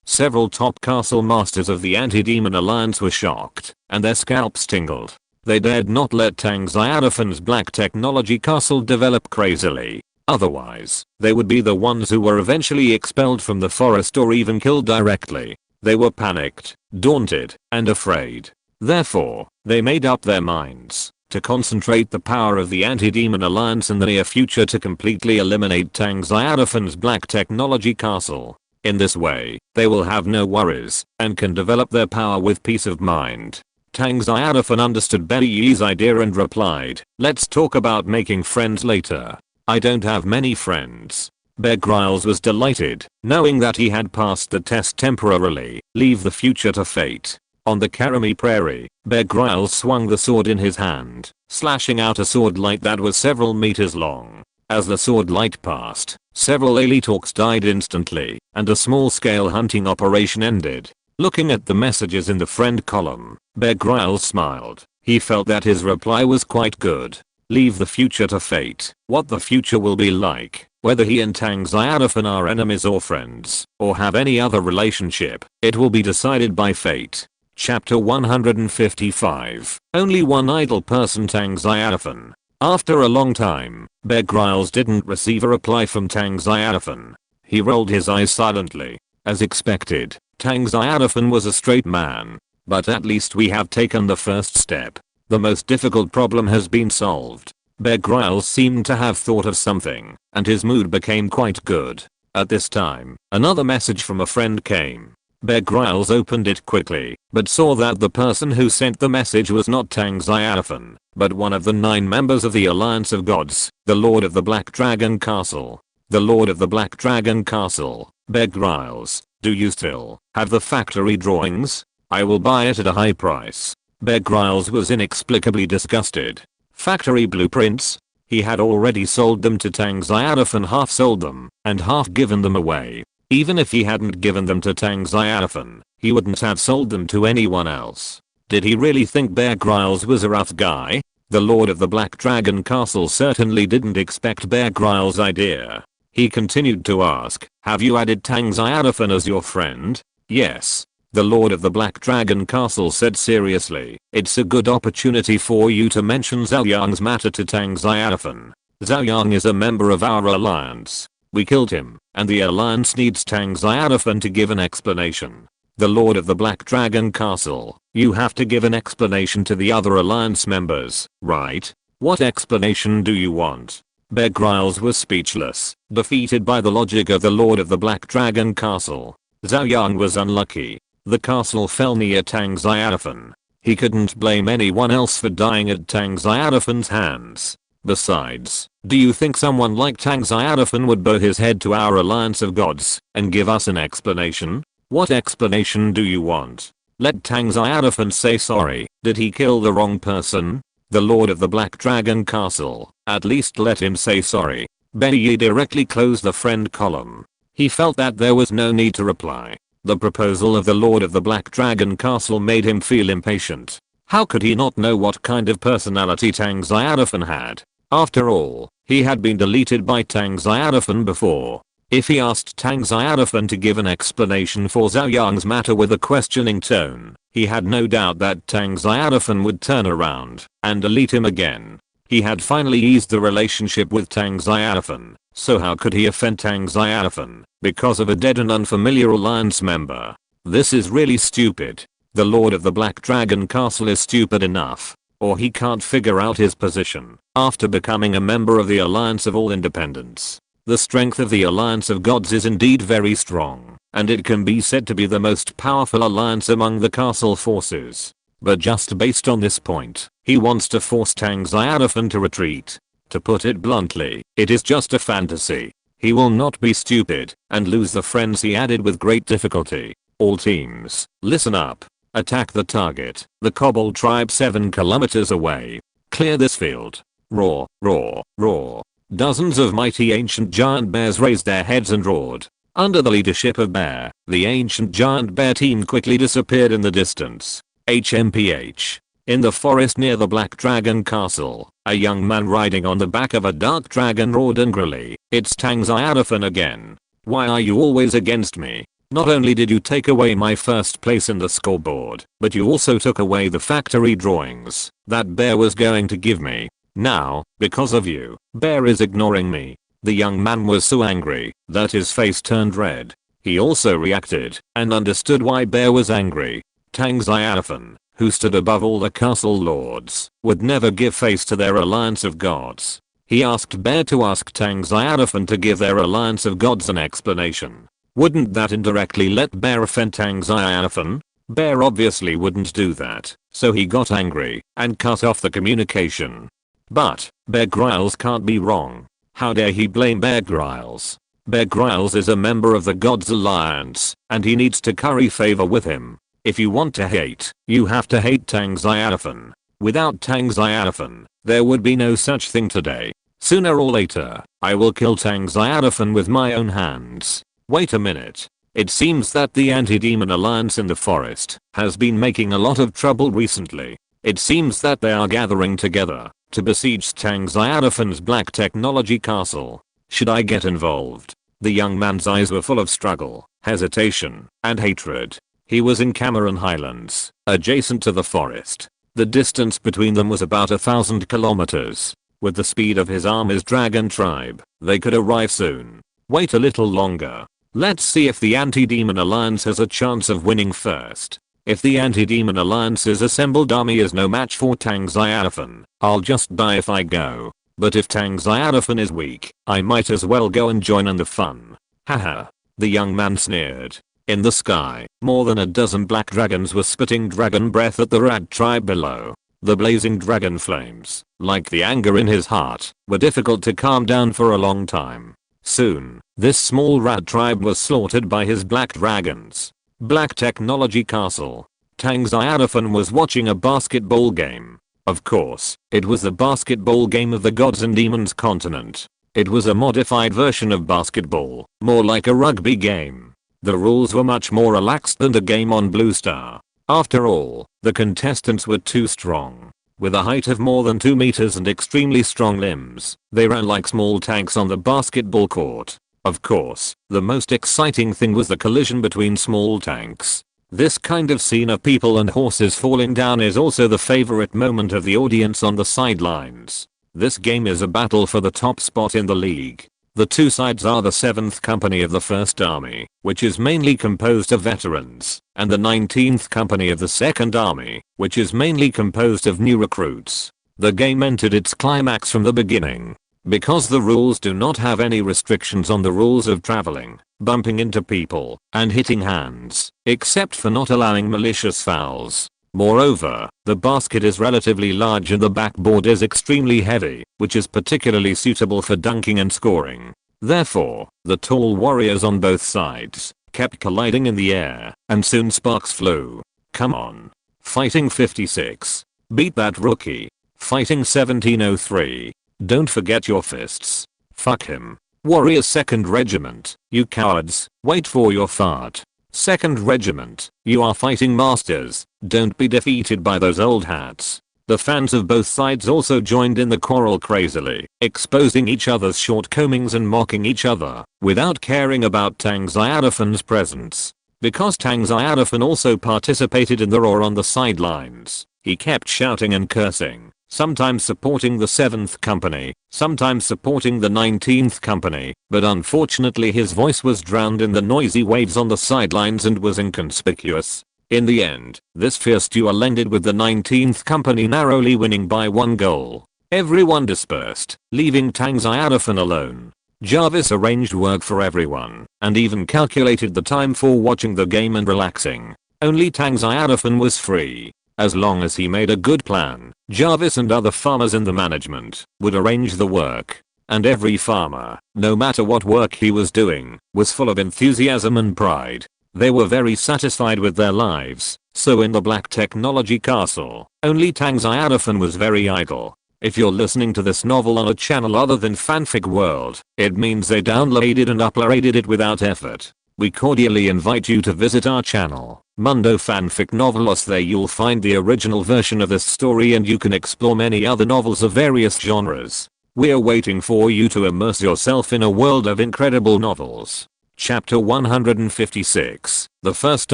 several top castle masters of the anti-demon alliance were shocked, and their scalps tingled. They dared not let Tang Xiaofan's black technology castle develop crazily. Otherwise, they would be the ones who were eventually expelled from the forest or even killed directly. They were panicked, daunted, and afraid. Therefore, they made up their minds to concentrate the power of the anti-demon alliance in the near future to completely eliminate Tang Xiaofan's black technology castle. In this way, they will have no worries and can develop their power with peace of mind. Tang Xiaofan understood Betty Yi's idea and replied, "Let's talk about making friends later. I don't have many friends." Bear Grylls was delighted, knowing that he had passed the test temporarily. Leave the future to fate. On the Karami Prairie, Bear Grylls swung the sword in his hand, slashing out a sword light that was several meters long. As the sword light passed, several elite orcs died instantly, and a small-scale hunting operation ended. Looking at the messages in the friend column, Bear Grylls smiled. He felt that his reply was quite good. Leave the future to fate. What the future will be like, whether he and Tang Xiaofan are enemies or friends, or have any other relationship, it will be decided by fate. Chapter 155. Only one idle person. Tang Xiaofan. After a long time, Bear Grylls didn't receive a reply from Tang Xiaofan. He rolled his eyes silently. As expected, Tang Xiaofan was a straight man. But at least we have taken the first step. The most difficult problem has been solved. Bear Grylls seemed to have thought of something, and his mood became quite good. At this time, another message from a friend came. Bear Grylls opened it quickly, but saw that the person who sent the message was not Tang Xiaofan, but one of the 9 members of the Alliance of Gods, the Lord of the Black Dragon Castle. The Lord of the Black Dragon Castle. Bear Grylls, do you still have the factory drawings? I will buy it at a high price. Bear Grylls was inexplicably disgusted. Factory blueprints? He had already sold them to Tang Xiaofan, half sold them, and half given them away. Even if he hadn't given them to Tang Xiaofan, he wouldn't have sold them to anyone else. Did he really think Bear Grylls was a rough guy? The Lord of the Black Dragon Castle certainly didn't expect Bear Grylls' idea. He continued to ask, "Have you added Tang Xiaofan as your friend?" "Yes." The Lord of the Black Dragon Castle said seriously, "It's a good opportunity for you to mention Zhao Yang's matter to Tang Xiaofan. Zhao Yang is a member of our alliance. We killed him, and the alliance needs Tang Xiaofan to give an explanation." The Lord of the Black Dragon Castle, you have to give an explanation to the other alliance members, right? What explanation do you want? Bear Grylls was speechless, defeated by the logic of the Lord of the Black Dragon Castle. Zhao Yang was unlucky. The castle fell near Tang Xiaofan. He couldn't blame anyone else for dying at Tang Xiaofan's hands. Besides, do you think someone like Tang Xiaofan would bow his head to our Alliance of Gods and give us an explanation? What explanation do you want? Let Tang Xiaofan say sorry. Did he kill the wrong person? The Lord of the Black Dragon Castle, at least let him say sorry. Betty Yi directly closed the friend column. He felt that there was no need to reply. The proposal of the Lord of the Black Dragon Castle made him feel impatient. How could he not know what kind of personality Tang Xiaofan had? After all, he had been deleted by Tang Xiaofan before. If he asked Tang Xiaofan to give an explanation for Zhao Yang's matter with a questioning tone, he had no doubt that Tang Xiaofan would turn around and delete him again. He had finally eased the relationship with Tang Xiaofan, so how could he offend Tang Xiaofan because of a dead and unfamiliar alliance member? This is really stupid. The Lord of the Black Dragon Castle is stupid enough, or he can't figure out his position after becoming a member of the Alliance of All Independents. The strength of the Alliance of Gods is indeed very strong, and it can be said to be the most powerful alliance among the castle forces. But just based on this point, he wants to force Tang Xiaofan to retreat. To put it bluntly, it is just a fantasy. He will not be stupid and lose the friends he added with great difficulty. All teams, listen up. Attack the target, the Kobold tribe 7 kilometers away. Clear this field. Roar, roar, roar. Dozens of mighty ancient giant bears raised their heads and roared. Under the leadership of Bear, the ancient giant bear team quickly disappeared in the distance. HMPH. In the forest near the Black Dragon Castle, a young man riding on the back of a dark dragon roared angrily, "It's Tang Xiaofan again. Why are you always against me? Not only did you take away my first place in the scoreboard, but you also took away the factory drawings that Bear was going to give me. Now, because of you, Bear is ignoring me." The young man was so angry that his face turned red. He also reacted and understood why Bear was angry. Tang Xiaofan, who stood above all the castle lords, would never give face to their alliance of gods. He asked Bear to ask Tang Xiaofan to give their alliance of gods an explanation. Wouldn't that indirectly let Bear offend Tang Xiaofan? Bear obviously wouldn't do that, so he got angry and cut off the communication. But Bear Grylls can't be wrong. How dare he blame Bear Grylls? Bear Grylls is a member of the Gods Alliance, and he needs to curry favor with him. If you want to hate, you have to hate Tang Xiaofan. Without Tang Xiaofan, there would be no such thing today. Sooner or later, I will kill Tang Xiaofan with my own hands. Wait a minute. It seems that the Anti-Demon Alliance in the forest has been making a lot of trouble recently. It seems that they are gathering together to besiege Tang Xiaofan's Black Technology Castle. Should I get involved? The young man's eyes were full of struggle, hesitation, and hatred. He was in Cameron Highlands, adjacent to the forest. The distance between them was about 1,000 kilometers. With the speed of his army's dragon tribe, they could arrive soon. Wait a little longer. Let's see if the Anti-Demon Alliance has a chance of winning first. If the Anti-Demon Alliance's assembled army is no match for Tang Xiaofan, I'll just die if I go. But if Tang Xiaofan is weak, I might as well go and join in the fun. Haha. The young man sneered. In the sky, more than a dozen black dragons were spitting dragon breath at the rat tribe below. The blazing dragon flames, like the anger in his heart, were difficult to calm down for a long time. Soon, this small rat tribe was slaughtered by his black dragons. Black Technology Castle. Tang Xiaofan was watching a basketball game. Of course, it was the basketball game of the Gods and Demons continent. It was a modified version of basketball, more like a rugby game. The rules were much more relaxed than the game on Blue Star. After all, the contestants were too strong. With a height of more than 2 meters and extremely strong limbs, they ran like small tanks on the basketball court. Of course, the most exciting thing was the collision between small tanks. This kind of scene of people and horses falling down is also the favorite moment of the audience on the sidelines. This game is a battle for the top spot in the league. The two sides are the 7th Company of the 1st Army, which is mainly composed of veterans, and the 19th Company of the 2nd Army, which is mainly composed of new recruits. The game entered its climax from the beginning. Because the rules do not have any restrictions on the rules of traveling, bumping into people, and hitting hands, except for not allowing malicious fouls. Moreover, the basket is relatively large and the backboard is extremely heavy, which is particularly suitable for dunking and scoring. Therefore, the tall warriors on both sides kept colliding in the air, and soon sparks flew. Come on. Fighting 56. Beat that rookie. Fighting 1703. Don't forget your fists. Fuck him. Warriors 2nd Regiment, you cowards, wait for your fart. 2nd Regiment, you are fighting masters, don't be defeated by those old hats. The fans of both sides also joined in the quarrel crazily, exposing each other's shortcomings and mocking each other, without caring about Tang Xiaofan's presence. Because Tang Xiaofan also participated in the roar on the sidelines, he kept shouting and cursing, sometimes supporting the 7th Company, sometimes supporting the 19th Company, but unfortunately his voice was drowned in the noisy waves on the sidelines and was inconspicuous. In the end, this fierce duel ended with the 19th Company narrowly winning by 1 goal. Everyone dispersed, leaving Tang Xiaofan alone. Jarvis arranged work for everyone, and even calculated the time for watching the game and relaxing. Only Tang Xiaofan was free. As long as he made a good plan, Jarvis and other farmers in the management would arrange the work. And every farmer, no matter what work he was doing, was full of enthusiasm and pride. They were very satisfied with their lives. So in the Black Technology Castle, only Tang Xiaofan was very idle. If you're listening to this novel on a channel other than Fanfic World, it means they downloaded and uploaded it without effort. We cordially invite you to visit our channel, Mundo Fanfic Novelos. There you'll find the original version of this story and you can explore many other novels of various genres. We're waiting for you to immerse yourself in a world of incredible novels. Chapter 156. The first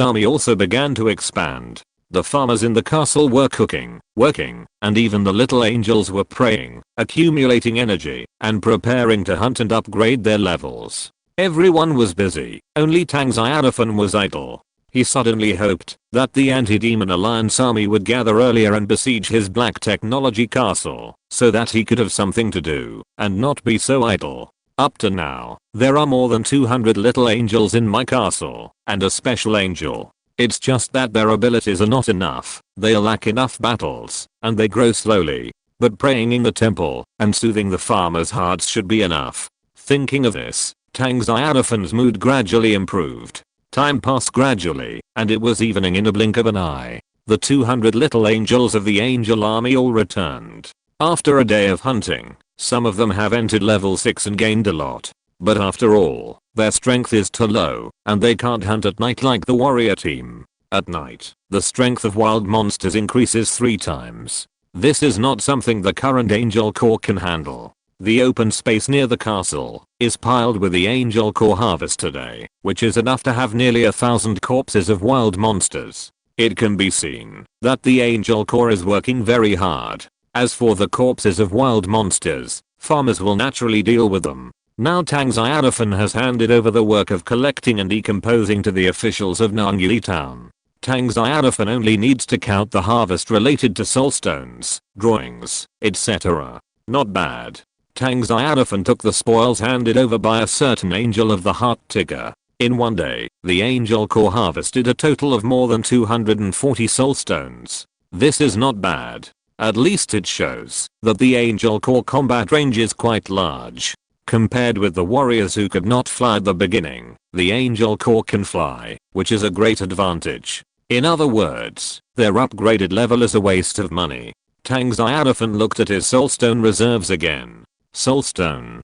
army also began to expand. The farmers in the castle were cooking, working, and even the little angels were praying, accumulating energy, and preparing to hunt and upgrade their levels. Everyone was busy, only Tang Xiaofan was idle. He suddenly hoped that the Anti-Demon Alliance army would gather earlier and besiege his black technology castle, so that he could have something to do, and not be so idle. Up to now, there are more than 200 little angels in my castle, and a special angel. It's just that their abilities are not enough, they lack enough battles, and they grow slowly. But praying in the temple, and soothing the farmers' hearts should be enough. Thinking of this, Tang Xiaofan's mood gradually improved. Time passed gradually, and it was evening in a blink of an eye. The 200 little angels of the angel army all returned. After a day of hunting, some of them have entered level 6 and gained a lot. But after all, their strength is too low, and they can't hunt at night like the warrior team. At night, the strength of wild monsters increases 3 times. This is not something the current angel core can handle. The open space near the castle is piled with the angel core harvest today, which is enough to have nearly 1,000 corpses of wild monsters. It can be seen that the angel core is working very hard. As for the corpses of wild monsters, farmers will naturally deal with them. Now Tang Xiaofan has handed over the work of collecting and decomposing to the officials of Nangyue Town. Tang Xiaofan only needs to count the harvest related to soulstones, drawings, etc. Not bad. Tang Xiaofan took the spoils handed over by a certain angel of the heart Tigger. In one day, the angel core harvested a total of more than 240 soulstones. This is not bad. At least it shows that the angel core combat range is quite large. Compared with the warriors who could not fly at the beginning, the angel core can fly, which is a great advantage. In other words, their upgraded level is a waste of money. Tang Xiaofan looked at his soulstone reserves again. Soulstone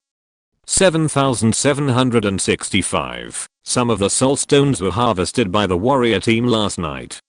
7,765. Some of the soulstones were harvested by the warrior team last night.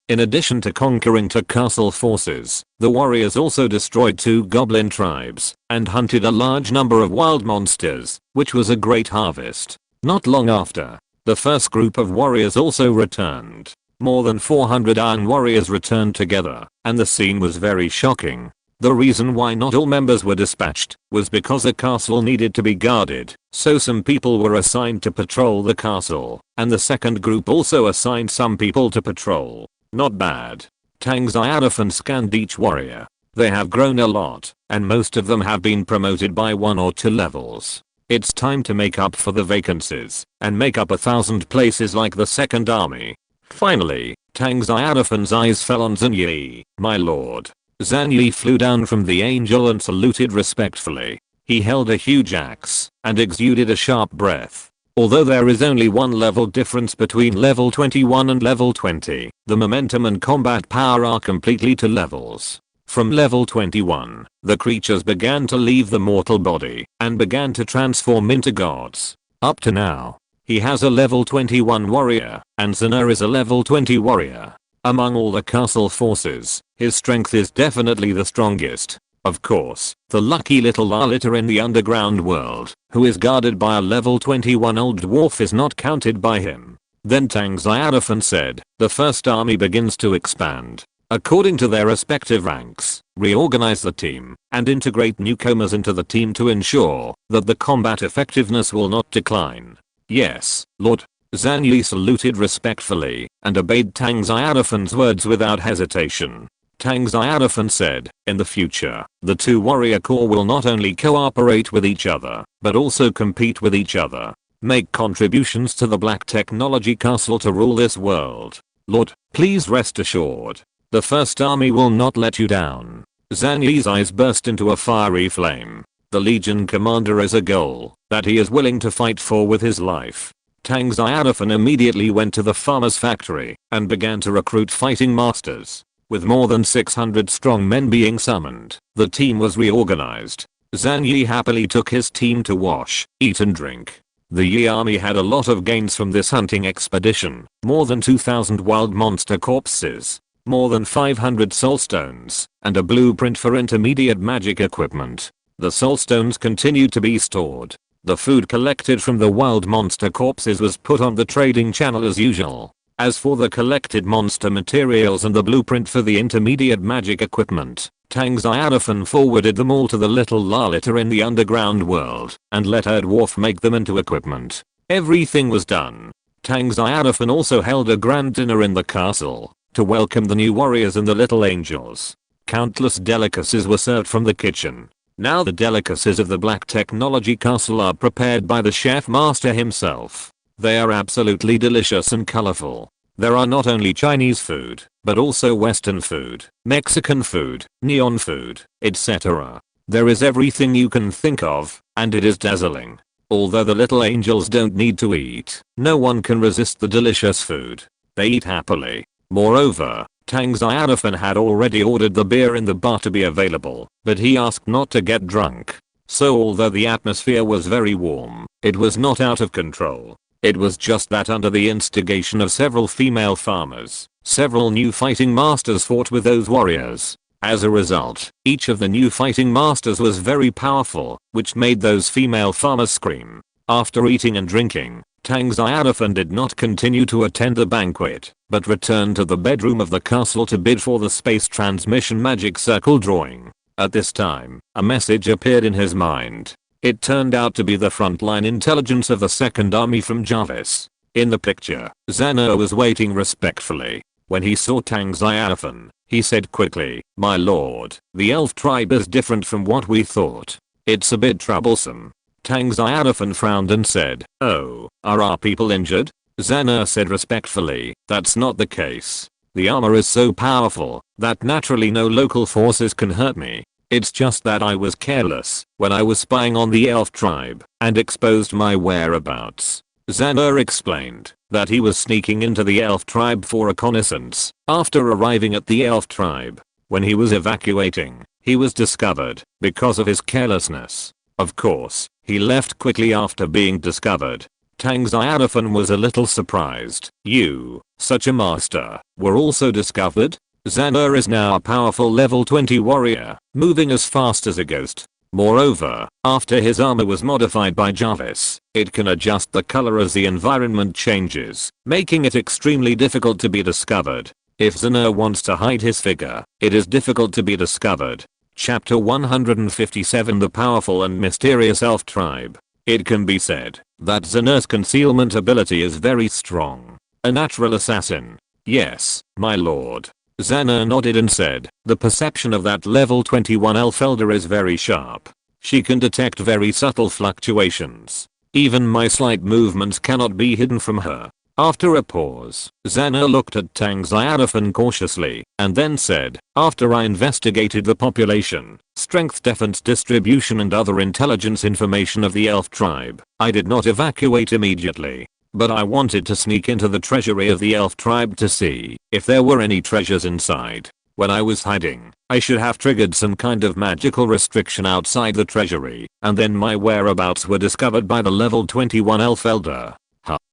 In addition to conquering two castle forces, the warriors also destroyed 2 goblin tribes and hunted a large number of wild monsters, which was a great harvest. Not long after, the first group of warriors also returned. More than 400 iron warriors returned together, and the scene was very shocking. The reason why not all members were dispatched was because the castle needed to be guarded, so some people were assigned to patrol the castle, and the second group also assigned some people to patrol. Not bad. Tang Xiaofan scanned each warrior. They have grown a lot, and most of them have been promoted by 1 or 2 levels. It's time to make up for the vacancies, and make up 1,000 places like the second army. Finally, Tang Xiaofan's eyes fell on Zhan Yi. My lord. Zhan Yi flew down from the angel and saluted respectfully. He held a huge axe and exuded a sharp breath. Although there is only 1 level difference between level 21 and level 20, the momentum and combat power are completely 2 levels. From level 21, the creatures began to leave the mortal body and began to transform into gods. Up to now, he has a level 21 warrior, and Zana is a level 20 warrior. Among all the castle forces, his strength is definitely the strongest. Of course, the lucky little Lalita in the underground world, who is guarded by a level 21 old dwarf, is not counted by him. Then Tang Xiaofan said, the first army begins to expand. According to their respective ranks, reorganize the team, and integrate newcomers into the team to ensure that the combat effectiveness will not decline. Yes, Lord. Zhan Yi saluted respectfully and obeyed Tang Xiaofan's words without hesitation. Tang Xiaofan said, in the future, the 2 warrior corps will not only cooperate with each other, but also compete with each other. Make contributions to the Black Technology Castle to rule this world. Lord, please rest assured. The first army will not let you down. Zhan Yi's eyes burst into a fiery flame. The Legion commander is a goal that he is willing to fight for with his life. Tang Xiaofan immediately went to the farmer's factory and began to recruit fighting masters. With more than 600 strong men being summoned, The team was reorganized. Zhang Yi happily took his team to wash, eat and drink. The Yi army had a lot of gains from this hunting expedition, more than 2,000 wild monster corpses, more than 500 soulstones, and a blueprint for intermediate magic equipment. The soulstones continued to be stored. The food collected from the wild monster corpses was put on the trading channel as usual. As for the collected monster materials and the blueprint for the intermediate magic equipment, Tang Xiaofan forwarded them all to the little Lalita in the underground world and let her dwarf make them into equipment. Everything was done. Tang Xiaofan also held a grand dinner in the castle to welcome the new warriors and the little angels. Countless delicacies were served from the kitchen. Now the delicacies of the Black Technology Castle are prepared by the chef master himself. They are absolutely delicious and colorful. There are not only Chinese food, but also Western food, Mexican food, neon food, etc. There is everything you can think of, and it is dazzling. Although the little angels don't need to eat, no one can resist the delicious food. They eat happily. Moreover, Tang Xiaofan had already ordered the beer in the bar to be available, but he asked not to get drunk. So although the atmosphere was very warm, it was not out of control. It was just that under the instigation of several female farmers, several new fighting masters fought with those warriors. As a result, each of the new fighting masters was very powerful, which made those female farmers scream. After eating and drinking, Tang Xiaofan did not continue to attend the banquet, but returned to the bedroom of the castle to bid for the space transmission magic circle drawing. At this time, a message appeared in his mind. It turned out to be the frontline intelligence of the Second Army from Jarvis. In the picture, Zhang was waiting respectfully. When he saw Tang Xiaofan, he said quickly, "My lord, the elf tribe is different from what we thought. It's a bit troublesome." Tang Xiaofan frowned and said, "Oh, are our people injured?" Zhang said respectfully, "That's not the case. The armor is so powerful that naturally no local forces can hurt me. It's just that I was careless when I was spying on the elf tribe and exposed my whereabouts." Zhang explained that he was sneaking into the elf tribe for reconnaissance. After arriving at the elf tribe, when he was evacuating, he was discovered because of his carelessness. Of course, he left quickly after being discovered. Tang Xiaofan was a little surprised. "You, such a master, were also discovered?" Zhang is now a powerful level 20 warrior, moving as fast as a ghost. Moreover, after his armor was modified by Jarvis, it can adjust the color as the environment changes, making it extremely difficult to be discovered. If Zhang wants to hide his figure, it is difficult to be discovered. Chapter 157 The Powerful and Mysterious Elf Tribe. It can be said that Zhang's concealment ability is very strong. A natural assassin. Yes, my lord. Zhang nodded and said, "The perception of that level 21 elf elder is very sharp. She can detect very subtle fluctuations. Even my slight movements cannot be hidden from her." After a pause, Zhang looked at Tang Xiaofan cautiously and then said, "After I investigated the population, strength defense distribution and other intelligence information of the elf tribe, I did not evacuate immediately. But I wanted to sneak into the treasury of the elf tribe to see if there were any treasures inside. When I was hiding, I should have triggered some kind of magical restriction outside the treasury, and then my whereabouts were discovered by the level 21 elf elder."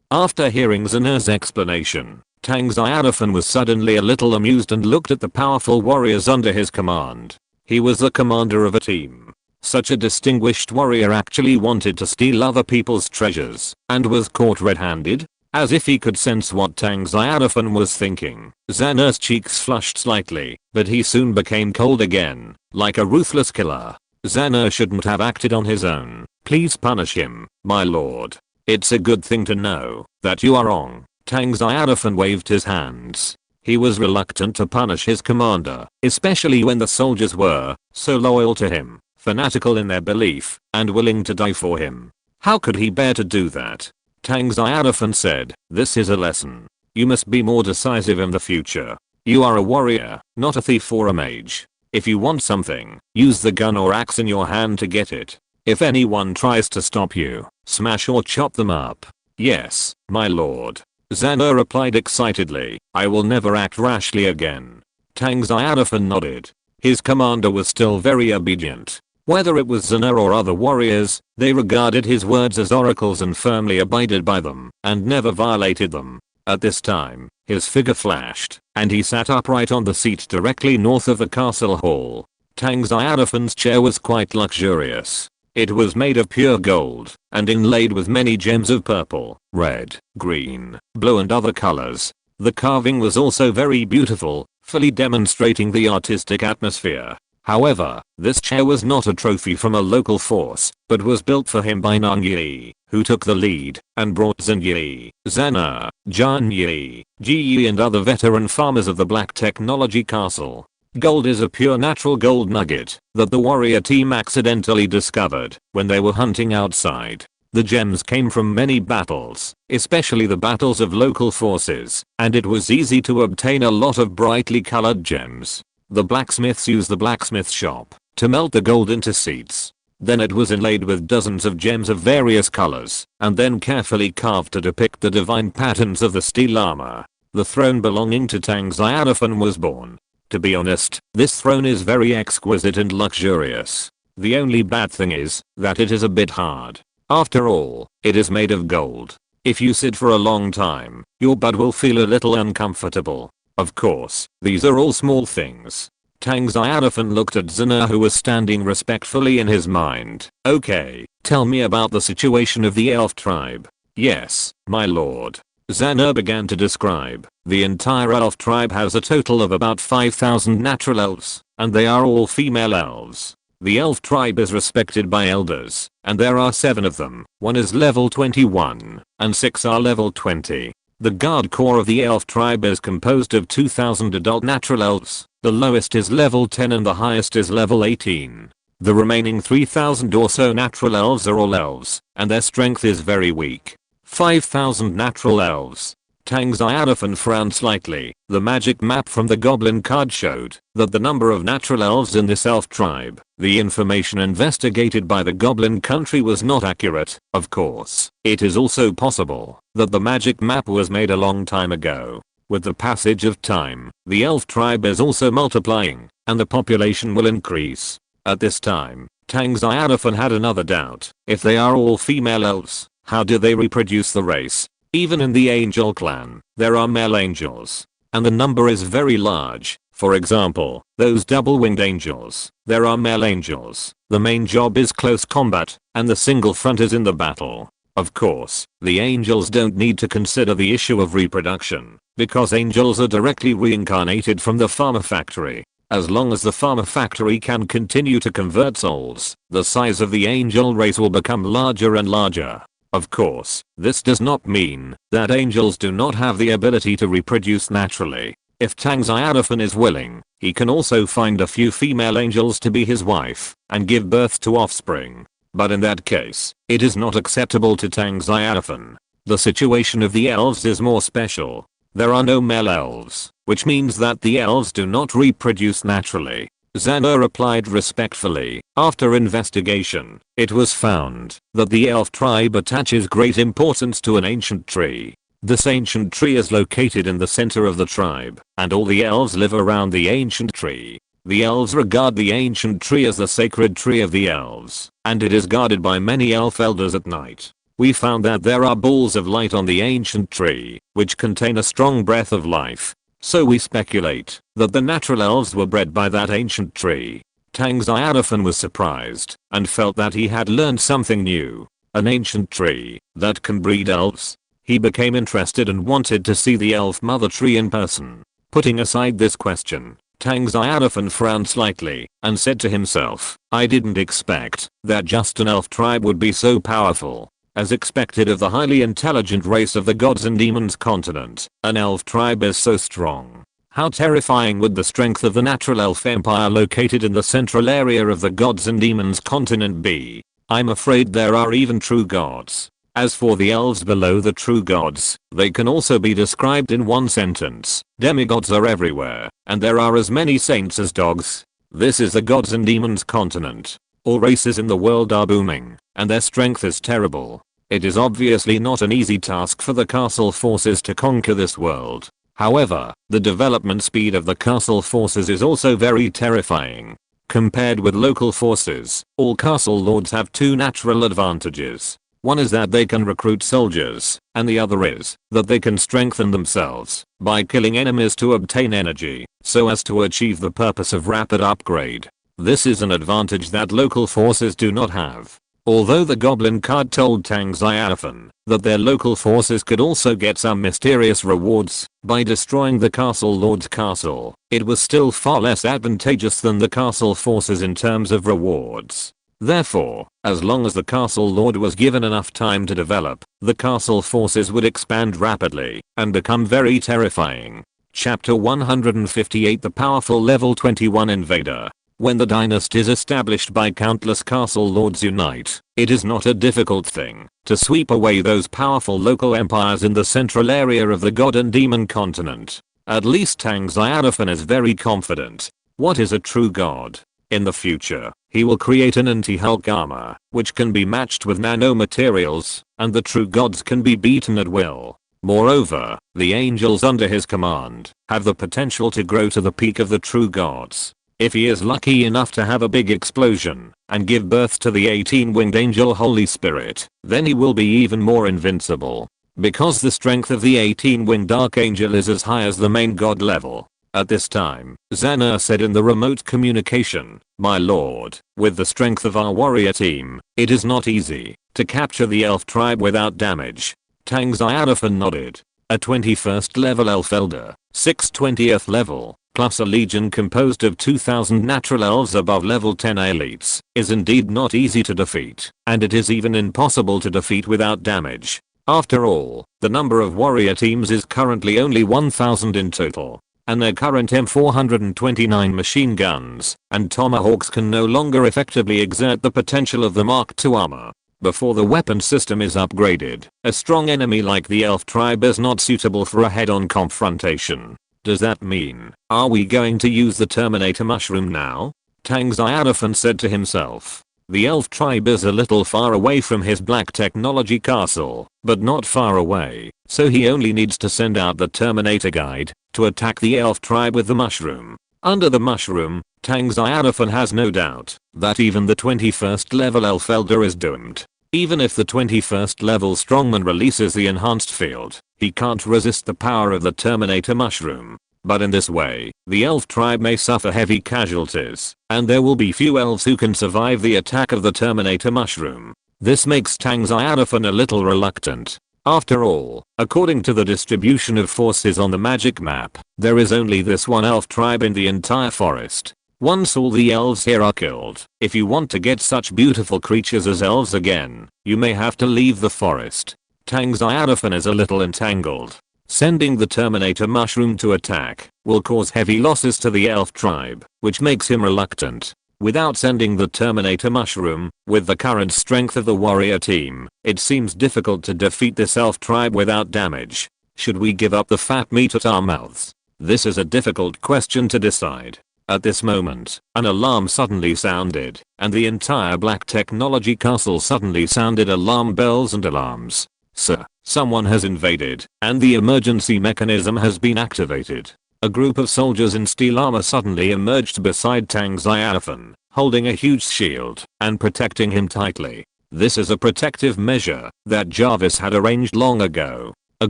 After hearing Zhang's explanation, Tang Xiaofan was suddenly a little amused and looked at the powerful warriors under his command. He was the commander of a team. Such a distinguished warrior actually wanted to steal other people's treasures and was caught red-handed? As if he could sense what Tang Xiaofan was thinking, Zhang's cheeks flushed slightly, but he soon became cold again, like a ruthless killer. Zhang shouldn't have acted on his own. Please punish him, my lord. It's a good thing to know that you are wrong. Tang Xiaofan waved his hands. He was reluctant to punish his commander, especially when the soldiers were so loyal to him, fanatical in their belief, and willing to die for him. How could he bear to do that? Tang Xiaofan said, "This is a lesson. You must be more decisive in the future. You are a warrior, not a thief or a mage. If you want something, use the gun or axe in your hand to get it. If anyone tries to stop you, smash or chop them up." "Yes, my lord." Zhang replied excitedly, "I will never act rashly again." Tang Xiaofan nodded. His commander was still very obedient. Whether it was Zena or other warriors, they regarded his words as oracles and firmly abided by them and never violated them. At this time, his figure flashed, and he sat upright on the seat directly north of the castle hall. Tang Xiaofan's chair was quite luxurious. It was made of pure gold and inlaid with many gems of purple, red, green, blue and other colors. The carving was also very beautiful, fully demonstrating the artistic atmosphere. However, this chair was not a trophy from a local force, but was built for him by Nang Yi, who took the lead and brought Zhen Yi, Zana, Zhan Yi, Ji Yi and other veteran farmers of the Black Technology Castle. Gold is a pure natural gold nugget that the warrior team accidentally discovered when they were hunting outside. The gems came from many battles, especially the battles of local forces, and it was easy to obtain a lot of brightly colored gems. The blacksmiths used the blacksmith shop to melt the gold into seats. Then it was inlaid with dozens of gems of various colors, and then carefully carved to depict the divine patterns of the steel armor. The throne belonging to Tang Xiaofan was born. To be honest, this throne is very exquisite and luxurious. The only bad thing is that it is a bit hard. After all, it is made of gold. If you sit for a long time, your butt will feel a little uncomfortable. Of course, these are all small things. Tang Xiaofan looked at Zena, who was standing respectfully in his mind. Okay, tell me about the situation of the elf tribe. Yes, my lord. Zena began to describe. The entire elf tribe has a total of about 5,000 natural elves, and they are all female elves. The elf tribe is respected by elders, and there are 7 of them. 1 is level 21, and 6 are level 20. The guard core of the elf tribe is composed of 2,000 adult natural elves. The lowest is level 10 and the highest is level 18. The remaining 3,000 or so natural elves are all elves, and their strength is very weak. 5,000 natural elves. Tang Xiaofan frowned slightly. The magic map from the goblin card showed that the number of natural elves in this elf tribe, the information investigated by the goblin country, was not accurate. Of course, it is also possible that the magic map was made a long time ago. With the passage of time, the elf tribe is also multiplying, and the population will increase. At this time, Tang Xiaofan had another doubt. If they are all female elves, how do they reproduce the race? Even in the angel clan, there are male angels, and the number is very large. For example, those double-winged angels, there are male angels. The main job is close combat, and the single front is in the battle. Of course, the angels don't need to consider the issue of reproduction, because angels are directly reincarnated from the farmer factory. As long as the farmer factory can continue to convert souls, the size of the angel race will become larger and larger. Of course, this does not mean that angels do not have the ability to reproduce naturally. If Tang Xiaofan is willing, he can also find a few female angels to be his wife and give birth to offspring. But in that case, it is not acceptable to Tang Xiaofan. The situation of the elves is more special. There are no male elves, which means that the elves do not reproduce naturally. Zana replied respectfully. After investigation, it was found that the elf tribe attaches great importance to an ancient tree. This ancient tree is located in the center of the tribe, and all the elves live around the ancient tree. The elves regard the ancient tree as the sacred tree of the elves, and it is guarded by many elf elders at night. We found that there are balls of light on the ancient tree, which contain a strong breath of life. So we speculate that the natural elves were bred by that ancient tree. Tang Xiaofan was surprised and felt that he had learned something new. An ancient tree that can breed elves? He became interested and wanted to see the elf mother tree in person. Putting aside this question, Tang Xiaofan frowned slightly and said to himself, I didn't expect that just an elf tribe would be so powerful. As expected of the highly intelligent race of the gods and demons continent, an elf tribe is so strong. How terrifying would the strength of the natural elf empire located in the central area of the gods and demons continent be? I'm afraid there are even true gods. As for the elves below the true gods, they can also be described in one sentence. Demigods are everywhere, and there are as many saints as dogs. This is the gods and demons continent. All races in the world are booming, and their strength is terrible. It is obviously not an easy task for the castle forces to conquer this world. However, the development speed of the castle forces is also very terrifying. Compared with local forces, all castle lords have two natural advantages. One is that they can recruit soldiers, and the other is that they can strengthen themselves by killing enemies to obtain energy, so as to achieve the purpose of rapid upgrade. This is an advantage that local forces do not have. Although the goblin card told Tang Xiaofan that their local forces could also get some mysterious rewards by destroying the castle lord's castle, it was still far less advantageous than the castle forces in terms of rewards. Therefore, as long as the castle lord was given enough time to develop, the castle forces would expand rapidly and become very terrifying. Chapter 158 The Powerful Level 21 Invader. When the dynasties established by countless castle lords unite, it is not a difficult thing to sweep away those powerful local empires in the central area of the god and demon continent. At least Tang Xiaofan is very confident. What is a true god? In the future, he will create an anti-Hulk armor, which can be matched with nanomaterials, and the true gods can be beaten at will. Moreover, the angels under his command have the potential to grow to the peak of the true gods. If he is lucky enough to have a big explosion and give birth to the 18-winged angel Holy Spirit, then he will be even more invincible. Because the strength of the 18-winged archangel is as high as the main god level. At this time, Xana said in the remote communication, "My lord, with the strength of our warrior team, it is not easy to capture the elf tribe without damage." Tang Xiaofan nodded. A 21st level elf elder, 620th level, plus a legion composed of 2000 natural elves above level 10 elites, is indeed not easy to defeat, and it is even impossible to defeat without damage. After all, the number of warrior teams is currently only 1000 in total, and their current M429 machine guns and tomahawks can no longer effectively exert the potential of the Mark II armor. Before the weapon system is upgraded, a strong enemy like the elf tribe is not suitable for a head-on confrontation. Does that mean, are we going to use the Terminator mushroom now? Tang Xiaofan said to himself. The elf tribe is a little far away from his black technology castle, but not far away, so he only needs to send out the Terminator guide to attack the elf tribe with the mushroom. Under the mushroom, Tang Xiaofan has no doubt that even the 21st level elf elder is doomed. Even if the 21st level strongman releases the enhanced field, he can't resist the power of the Terminator mushroom. But in this way, the elf tribe may suffer heavy casualties, and there will be few elves who can survive the attack of the Terminator mushroom. This makes Tang Xiaofan a little reluctant. After all, according to the distribution of forces on the magic map, there is only this one elf tribe in the entire forest. Once all the elves here are killed, if you want to get such beautiful creatures as elves again, you may have to leave the forest. Tang Xiaofan is a little entangled. Sending the Terminator mushroom to attack will cause heavy losses to the elf tribe, which makes him reluctant. Without sending the Terminator mushroom, with the current strength of the warrior team, it seems difficult to defeat this elf tribe without damage. Should we give up the fat meat at our mouths? This is a difficult question to decide. At this moment, an alarm suddenly sounded, and the entire black technology castle suddenly sounded alarm bells and alarms. Sir, someone has invaded, and the emergency mechanism has been activated. A group of soldiers in steel armor suddenly emerged beside Tang Xiaofan, holding a huge shield and protecting him tightly. This is a protective measure that Jarvis had arranged long ago. A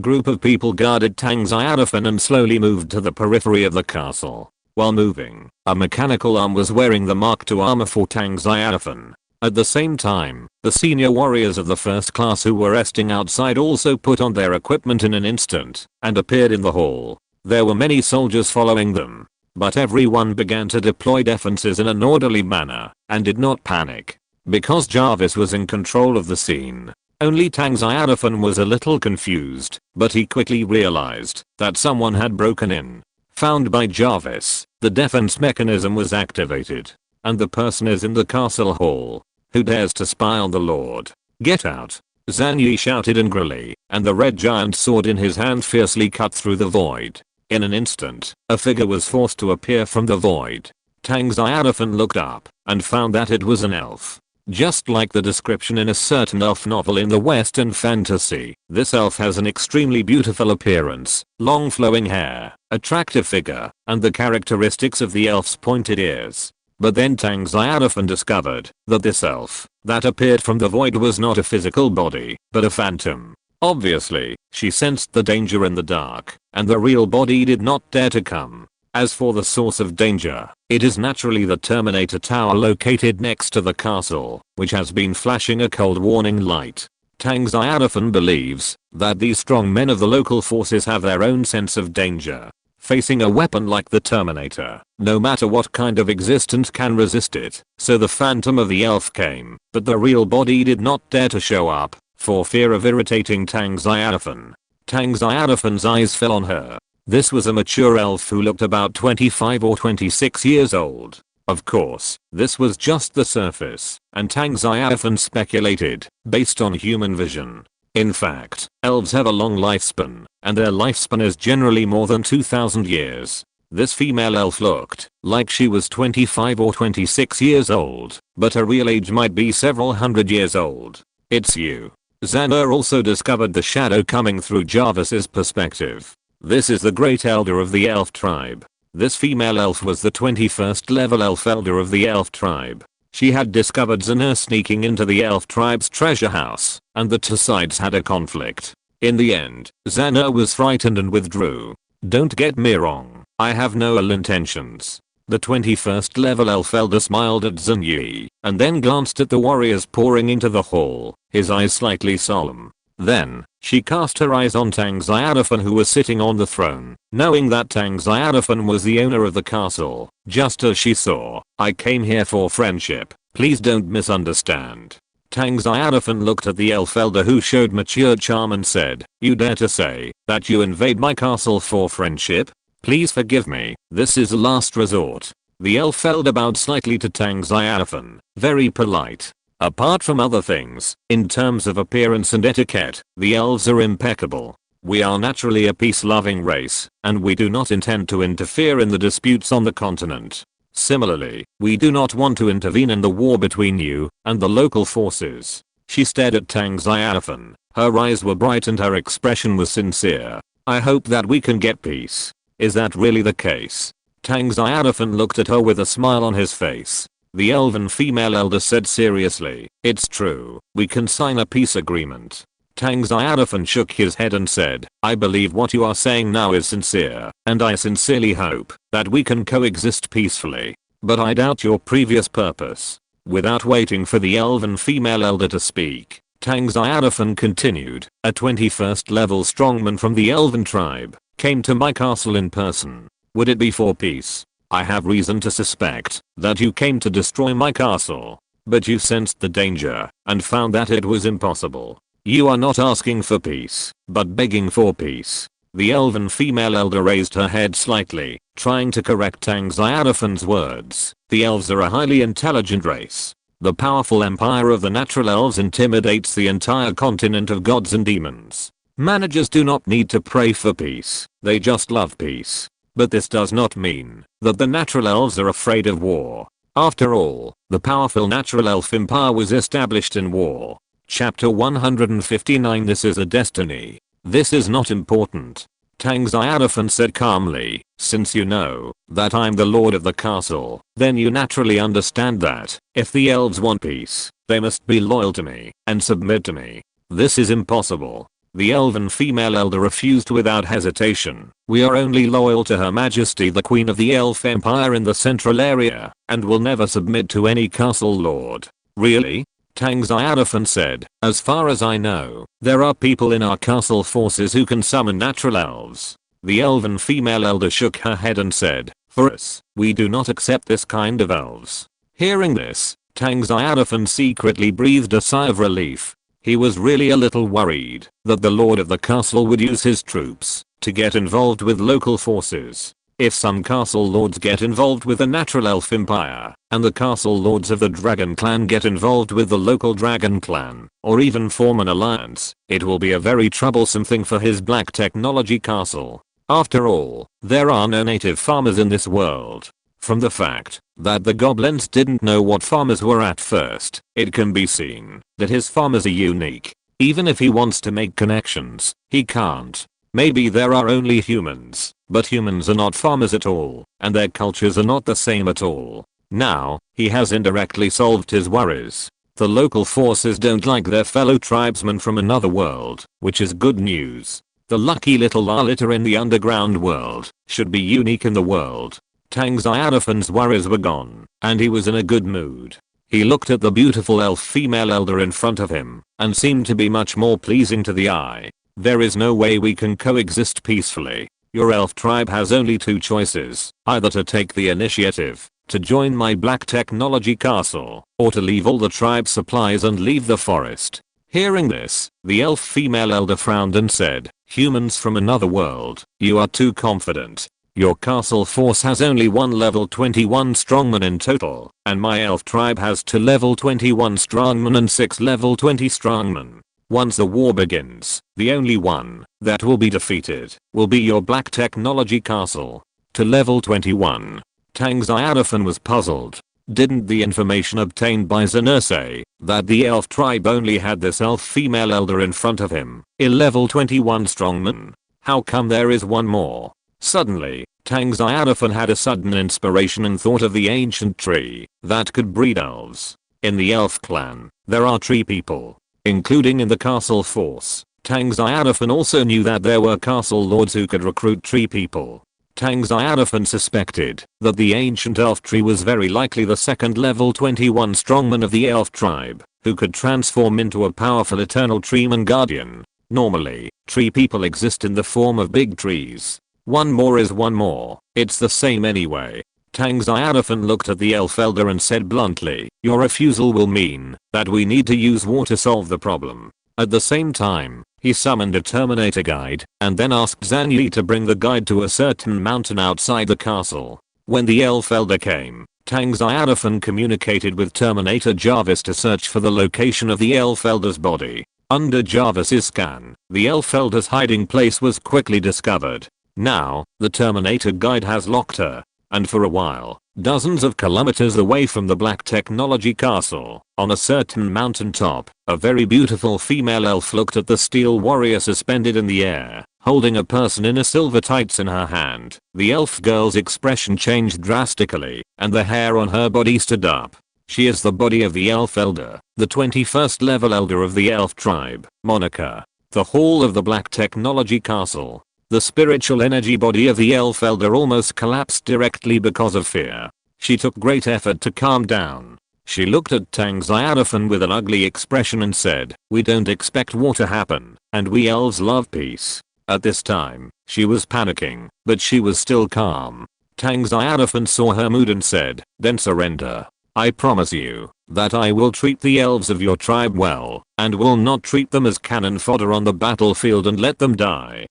group of people guarded Tang Xiaofan and slowly moved to the periphery of the castle. While moving, a mechanical arm was wearing the Mark II armor for Tang Xiaofan. At the same time, the senior warriors of the first class who were resting outside also put on their equipment in an instant and appeared in the hall. There were many soldiers following them, but everyone began to deploy defenses in an orderly manner and did not panic. Because Jarvis was in control of the scene, only Tang Xiaofan was a little confused, but he quickly realized that someone had broken in. Found by Jarvis, the defense mechanism was activated, and the person is in the castle hall. Who dares to spy on the lord? Get out! Zhang Yi shouted angrily, and the red giant sword in his hand fiercely cut through the void. In an instant, a figure was forced to appear from the void. Tang Xiaofan looked up and found that it was an elf. Just like the description in a certain elf novel in the Western fantasy, this elf has an extremely beautiful appearance, long flowing hair, attractive figure, and the characteristics of the elf's pointed ears. But then Tang Xiaofan discovered that this elf that appeared from the void was not a physical body, but a phantom. Obviously, she sensed the danger in the dark, and the real body did not dare to come. As for the source of danger, it is naturally the Terminator Tower located next to the castle, which has been flashing a cold warning light. Tang Xiaofan believes that these strong men of the local forces have their own sense of danger. Facing a weapon like the Terminator, no matter what kind of existence can resist it, so the phantom of the elf came, but the real body did not dare to show up, for fear of irritating Tang Xiaofan. Tang Xiaofan's eyes fell on her. This was a mature elf who looked about 25 or 26 years old. Of course, this was just the surface, and Tang Xiaofan speculated, based on human vision. In fact, elves have a long lifespan, and their lifespan is generally more than 2,000 years. This female elf looked like she was 25 or 26 years old, but her real age might be several hundred years old. It's you. Xana also discovered the shadow coming through Jarvis's perspective. This is the great elder of the elf tribe. This female elf was the 21st level elf elder of the elf tribe. She had discovered Xana sneaking into the elf tribe's treasure house, and the two sides had a conflict. In the end, Xana was frightened and withdrew. Don't get me wrong, I have no ill intentions. The 21st level elf elder smiled at Xinyi, and then glanced at the warriors pouring into the hall, his eyes slightly solemn. Then, she cast her eyes on Tang Xiaofan, who was sitting on the throne, knowing that Tang Xiaofan was the owner of the castle, just as she saw, I came here for friendship, please don't misunderstand. Tang Xiaofan looked at the elf elder, who showed mature charm, and said, you dare to say that you invade my castle for friendship? Please forgive me, this is a last resort. The elf elder bowed slightly to Tang Xiaofan, very polite. Apart from other things, in terms of appearance and etiquette, the elves are impeccable. We are naturally a peace-loving race, and we do not intend to interfere in the disputes on the continent. Similarly, we do not want to intervene in the war between you and the local forces. She stared at Tang Xiaofan. Her eyes were bright and her expression was sincere. I hope that we can get peace. Is that really the case? Tang Xiaofan looked at her with a smile on his face. The elven female elder said seriously, it's true, we can sign a peace agreement. Tang Xiaofan shook his head and said, I believe what you are saying now is sincere, and I sincerely hope that we can coexist peacefully. But I doubt your previous purpose. Without waiting for the elven female elder to speak, Tang Xiaofan continued, a 21st level strongman from the elven tribe came to my castle in person. Would it be for peace? I have reason to suspect that you came to destroy my castle, but you sensed the danger and found that it was impossible. You are not asking for peace, but begging for peace. The elven female elder raised her head slightly, trying to correct Tang Xiaofan's words. The elves are a highly intelligent race. The powerful empire of the natural elves intimidates the entire continent of gods and demons. Managers do not need to pray for peace, they just love peace. But this does not mean that the natural elves are afraid of war. After all, the powerful natural elf empire was established in war. Chapter 159. This is a destiny. This is not important. Tang Xiaofan said calmly, since you know that I'm the lord of the castle, then you naturally understand that if the elves want peace, they must be loyal to me and submit to me. This is impossible. The elven female elder refused without hesitation. We are only loyal to Her Majesty the Queen of the Elf Empire in the central area, and will never submit to any castle lord. Really? Tang Xiaofan said, as far as I know, there are people in our castle forces who can summon natural elves. The elven female elder shook her head and said, for us, we do not accept this kind of elves. Hearing this, Tang Xiaofan secretly breathed a sigh of relief. He was really a little worried that the lord of the castle would use his troops to get involved with local forces. If some castle lords get involved with the natural elf empire, and the castle lords of the dragon clan get involved with the local dragon clan, or even form an alliance, it will be a very troublesome thing for his black technology castle. After all, there are no native farmers in this world. From the fact that the goblins didn't know what farmers were at first. It can be seen that his farmers are unique. Even if he wants to make connections, he can't. Maybe there are only humans, but humans are not farmers at all, and their cultures are not the same at all. Now, he has indirectly solved his worries. The local forces don't like their fellow tribesmen from another world, which is good news. The lucky little Lalita in the underground world should be unique in the world. Tang Xiaofan's worries were gone, and he was in a good mood. He looked at the beautiful elf female elder in front of him, and seemed to be much more pleasing to the eye. There is no way we can coexist peacefully. Your elf tribe has only two choices, either to take the initiative, to join my black technology castle, or to leave all the tribe supplies and leave the forest. Hearing this, the elf female elder frowned and said, humans from another world, you are too confident. Your castle force has only one level 21 strongmen in total, and my elf tribe has 2 level 21 strongmen and 6 level 20 strongmen. Once the war begins, the only one that will be defeated will be your black technology castle. To level 21. Tang Xiaofan was puzzled. Didn't the information obtained by Zeno say that the elf tribe only had this elf female elder in front of him, a level 21 strongman? How come there is one more? Suddenly, Tang Xiaofan had a sudden inspiration and thought of the ancient tree that could breed elves. In the elf clan, there are tree people, including in the castle force. Tang Xiaofan also knew that there were castle lords who could recruit tree people. Tang Xiaofan suspected that the ancient elf tree was very likely the second level 21 strongman of the elf tribe, who could transform into a powerful eternal treeman guardian. Normally, tree people exist in the form of big trees. One more is one more, it's the same anyway. Tang Xiaofan looked at the elf elder and said bluntly, your refusal will mean that we need to use war to solve the problem. At the same time, he summoned a Terminator guide and then asked Zhang Yi to bring the guide to a certain mountain outside the castle. When the elf elder came, Tang Xiaofan communicated with Terminator Jarvis to search for the location of the elf elder's body. Under Jarvis's scan, the elf elder's hiding place was quickly discovered. Now, the Terminator guide has locked her, and for a while, dozens of kilometers away from the black technology castle, on a certain mountaintop, a very beautiful female elf looked at the steel warrior suspended in the air, holding a person in a silver tights in her hand. The elf girl's expression changed drastically, and the hair on her body stood up. She is the body of the elf elder, the 21st level elder of the elf tribe, Monica. The hall of the black technology castle. The spiritual energy body of the elf elder almost collapsed directly because of fear. She took great effort to calm down. She looked at Tang Xiaofan with an ugly expression and said, we don't expect war to happen, and we elves love peace. At this time, she was panicking, but she was still calm. Tang Xiaofan saw her mood and said, then surrender. I promise you that I will treat the elves of your tribe well, and will not treat them as cannon fodder on the battlefield and let them die.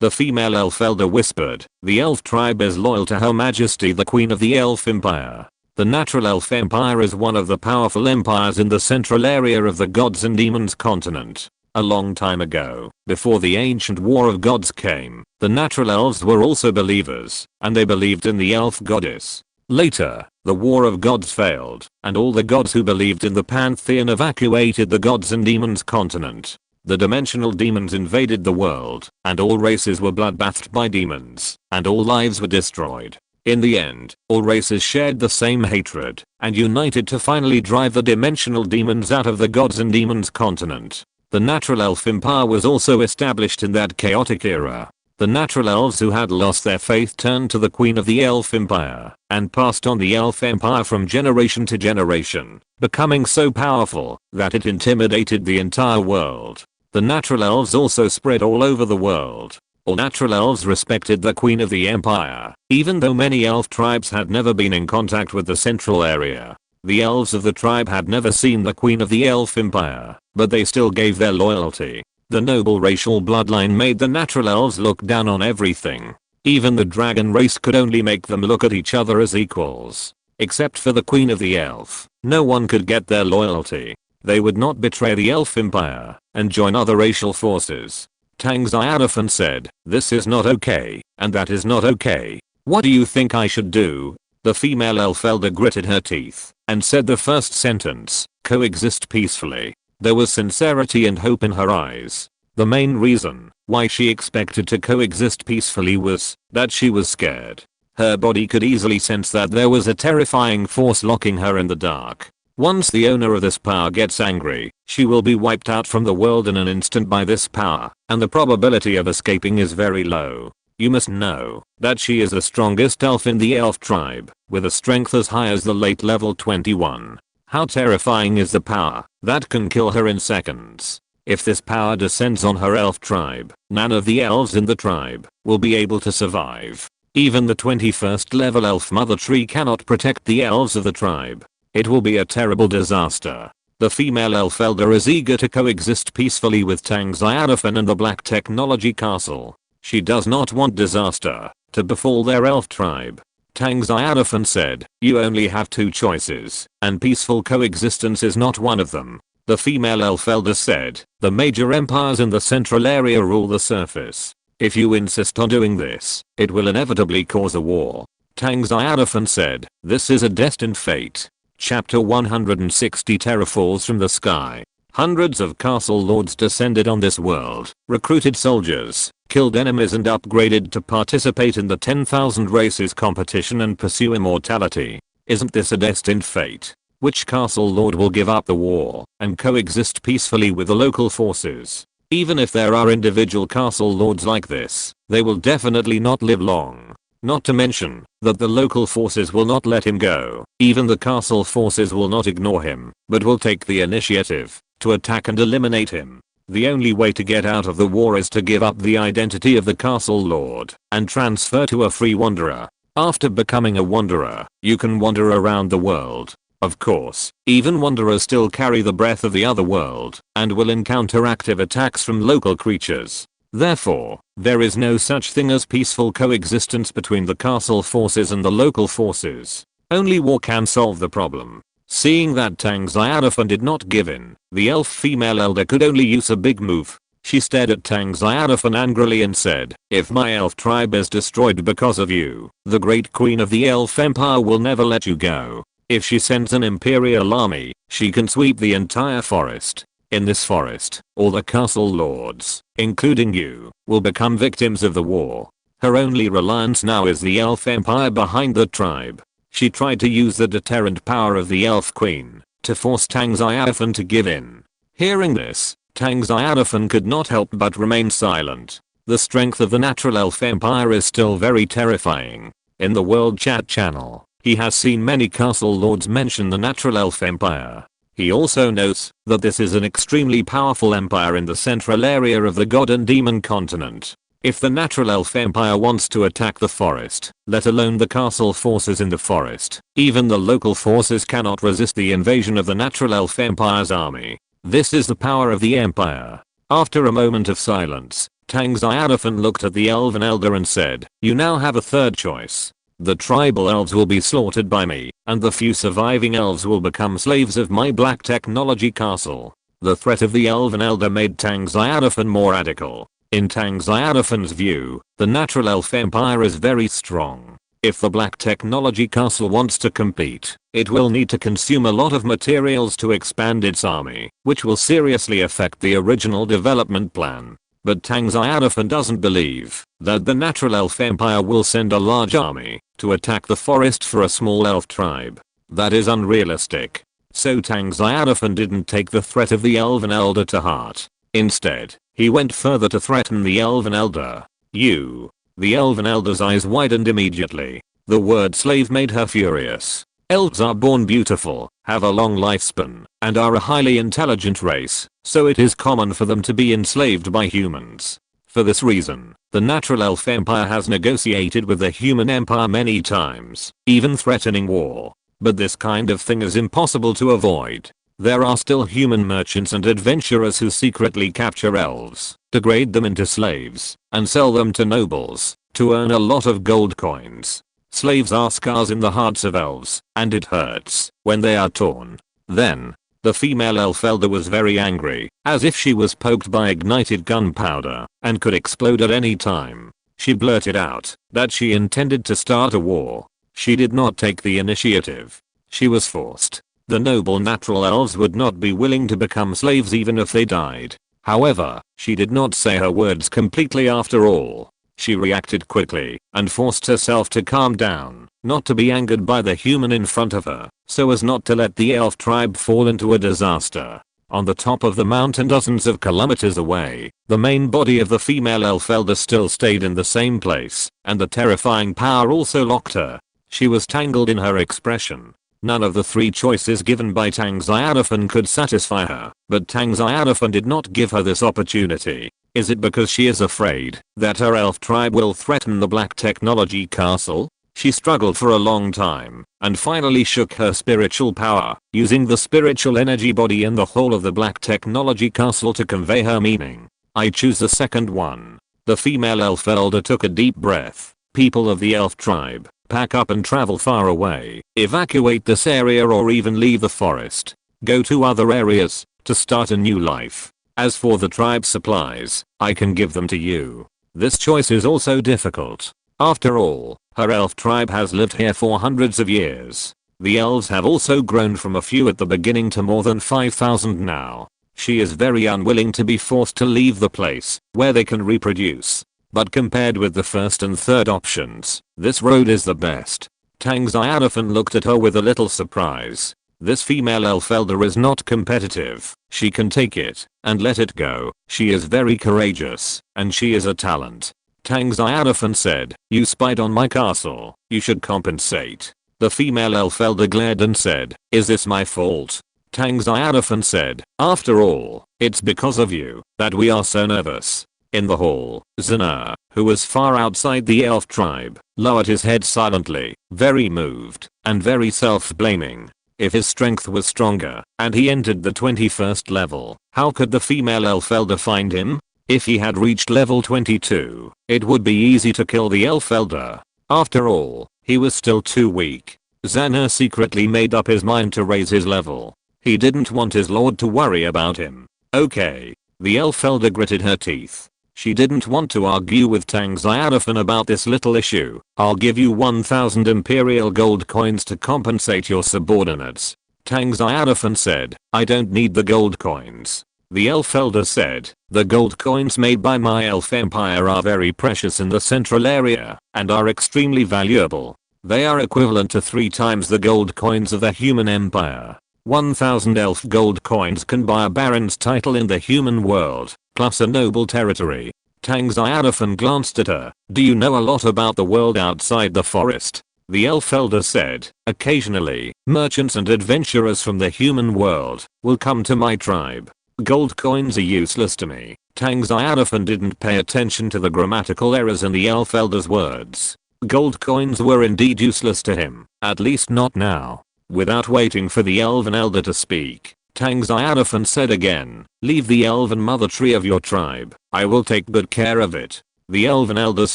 The female elf elder whispered, the elf tribe is loyal to Her Majesty the Queen of the Elf Empire. The Natural Elf Empire is one of the powerful empires in the central area of the Gods and Demons continent. A long time ago, before the ancient War of Gods came, the natural elves were also believers, and they believed in the elf goddess. Later, the War of Gods failed, and all the gods who believed in the pantheon evacuated the Gods and Demons continent. The dimensional demons invaded the world, and all races were bloodbathed by demons, and all lives were destroyed. In the end, all races shared the same hatred, and united to finally drive the dimensional demons out of the Gods and Demons continent. The Natural Elf Empire was also established in that chaotic era. The natural elves who had lost their faith turned to the Queen of the Elf Empire, and passed on the Elf Empire from generation to generation, becoming so powerful that it intimidated the entire world. The natural elves also spread all over the world. All natural elves respected the Queen of the Empire, even though many elf tribes had never been in contact with the central area. The elves of the tribe had never seen the Queen of the Elf Empire, but they still gave their loyalty. The noble racial bloodline made the natural elves look down on everything. Even the dragon race could only make them look at each other as equals. Except for the Queen of the Elf, no one could get their loyalty. They would not betray the Elf Empire and join other racial forces. Tang Xiaofan said, this is not okay, and that is not okay. What do you think I should do? The female elf elder gritted her teeth and said the first sentence, coexist peacefully. There was sincerity and hope in her eyes. The main reason why she expected to coexist peacefully was that she was scared. Her body could easily sense that there was a terrifying force locking her in the dark. Once the owner of this power gets angry, she will be wiped out from the world in an instant by this power, and the probability of escaping is very low. You must know that she is the strongest elf in the elf tribe, with a strength as high as the late level 21. How terrifying is the power that can kill her in seconds? If this power descends on her elf tribe, none of the elves in the tribe will be able to survive. Even the 21st level elf mother tree cannot protect the elves of the tribe. It will be a terrible disaster. The female elf elder is eager to coexist peacefully with Tang Xiaofan and the Black Technology Castle. She does not want disaster to befall their elf tribe. Tang Xiaofan said, you only have two choices, and peaceful coexistence is not one of them. The female elf elder said, the major empires in the central area rule the surface. If you insist on doing this, it will inevitably cause a war. Tang Xiaofan said, this is a destined fate. Chapter 160 Terror falls from the sky. Hundreds of castle lords descended on this world, recruited soldiers, killed enemies and upgraded to participate in the 10,000 races competition and pursue immortality. Isn't this a destined fate? Which castle lord will give up the war and coexist peacefully with the local forces? Even if there are individual castle lords like this, they will definitely not live long. Not to mention that the local forces will not let him go. Even the castle forces will not ignore him, but will take the initiative to attack and eliminate him. The only way to get out of the war is to give up the identity of the castle lord and transfer to a free wanderer. After becoming a wanderer, you can wander around the world. Of course, even wanderers still carry the breath of the other world and will encounter active attacks from local creatures. Therefore, there is no such thing as peaceful coexistence between the castle forces and the local forces. Only war can solve the problem. Seeing that Tang Xiaofan did not give in, the elf female elder could only use a big move. She stared at Tang Xiaofan angrily and said, if my elf tribe is destroyed because of you, the great queen of the elf empire will never let you go. If she sends an imperial army, she can sweep the entire forest. In this forest, all the castle lords, including you, will become victims of the war. Her only reliance now is the elf empire behind the tribe. She tried to use the deterrent power of the elf queen to force Tang Xiaofan to give in. Hearing this, Tang Xiaofan could not help but remain silent. The strength of the natural elf empire is still very terrifying. In the world chat channel, he has seen many castle lords mention the natural elf empire. He also notes that this is an extremely powerful empire in the central area of the god and demon continent. If the natural elf empire wants to attack the forest, let alone the castle forces in the forest, even the local forces cannot resist the invasion of the natural elf empire's army. This is the power of the empire. After a moment of silence, Tang Xiaofan looked at the elven elder and said, you now have a third choice. The tribal elves will be slaughtered by me, and the few surviving elves will become slaves of my Black Technology Castle. The threat of the elven elder made Tang Xiaofan more radical. In Tang Xiaofan's view, the natural elf empire is very strong. If the Black Technology Castle wants to compete, it will need to consume a lot of materials to expand its army, which will seriously affect the original development plan. But Tang Xiaofan doesn't believe that the natural elf empire will send a large army to attack the forest for a small elf tribe. That is unrealistic. So Tang Xiaofan didn't take the threat of the elven elder to heart. Instead, he went further to threaten the elven elder. You. The elven elder's eyes widened immediately. The word slave made her furious. Elves are born beautiful, have a long lifespan, and are a highly intelligent race, so it is common for them to be enslaved by humans. For this reason, the natural elf empire has negotiated with the human empire many times, even threatening war. But this kind of thing is impossible to avoid. There are still human merchants and adventurers who secretly capture elves, degrade them into slaves, and sell them to nobles to earn a lot of gold coins. Slaves are scars in the hearts of elves, and it hurts when they are torn. Then, the female elf elder was very angry, as if she was poked by ignited gunpowder and could explode at any time. She blurted out that she intended to start a war. She did not take the initiative. She was forced. The noble natural elves would not be willing to become slaves even if they died. However, she did not say her words completely after all. She reacted quickly and forced herself to calm down, not to be angered by the human in front of her, so as not to let the elf tribe fall into a disaster. On the top of the mountain dozens of kilometers away, the main body of the female elf elder still stayed in the same place, and the terrifying power also locked her. She was tangled in her expression. None of the three choices given by Tang Xiaofan could satisfy her, but Tang Xiaofan did not give her this opportunity. Is it because she is afraid that her elf tribe will threaten the Black Technology Castle? She struggled for a long time, and finally shook her spiritual power, using the spiritual energy body in the whole of the Black Technology Castle to convey her meaning. I choose the second one. The female elf elder took a deep breath. People of the elf tribe, pack up and travel far away. Evacuate this area or even leave the forest. Go to other areas to start a new life. As for the tribe's supplies, I can give them to you. This choice is also difficult. After all, her elf tribe has lived here for hundreds of years. The elves have also grown from a few at the beginning to more than 5,000 now. She is very unwilling to be forced to leave the place where they can reproduce. But compared with the first and third options, this road is the best. Tang Xiaofan looked at her with a little surprise. This female elf elder is not competitive. She can take it and let it go. She is very courageous, and she is a talent. Tang Xiaofan said, "You spied on my castle. You should compensate." The female elf elder glared and said, "Is this my fault?" Tang Xiaofan said, "After all, it's because of you that we are so nervous." In the hall, Zina, who was far outside the elf tribe, lowered his head silently, very moved, and very self-blaming. If his strength was stronger, and he entered the 21st level, how could the female elf elder find him? If he had reached level 22, it would be easy to kill the elf elder. After all, he was still too weak. Zana secretly made up his mind to raise his level. He didn't want his lord to worry about him. Okay. The elf elder gritted her teeth. She didn't want to argue with Tang Xiaofan about this little issue. "I'll give you 1,000 imperial gold coins to compensate your subordinates." Tang Xiaofan said, "I don't need the gold coins." The elf elder said, "The gold coins made by my elf empire are very precious in the central area and are extremely valuable. They are equivalent to 3 times the gold coins of the human empire. 1,000 elf gold coins can buy a baron's title in the human world, plus a noble territory." Tang Xiaofan glanced at her. "Do you know a lot about the world outside the forest?" The elf elder said, "Occasionally, merchants and adventurers from the human world will come to my tribe. Gold coins are useless to me." Tang Xiaofan didn't pay attention to the grammatical errors in the elf elder's words. Gold coins were indeed useless to him, at least not now. Without waiting for the elven elder to speak, Tang Xiaofan said again, "Leave the elven mother tree of your tribe. I will take good care of it." The elven elder's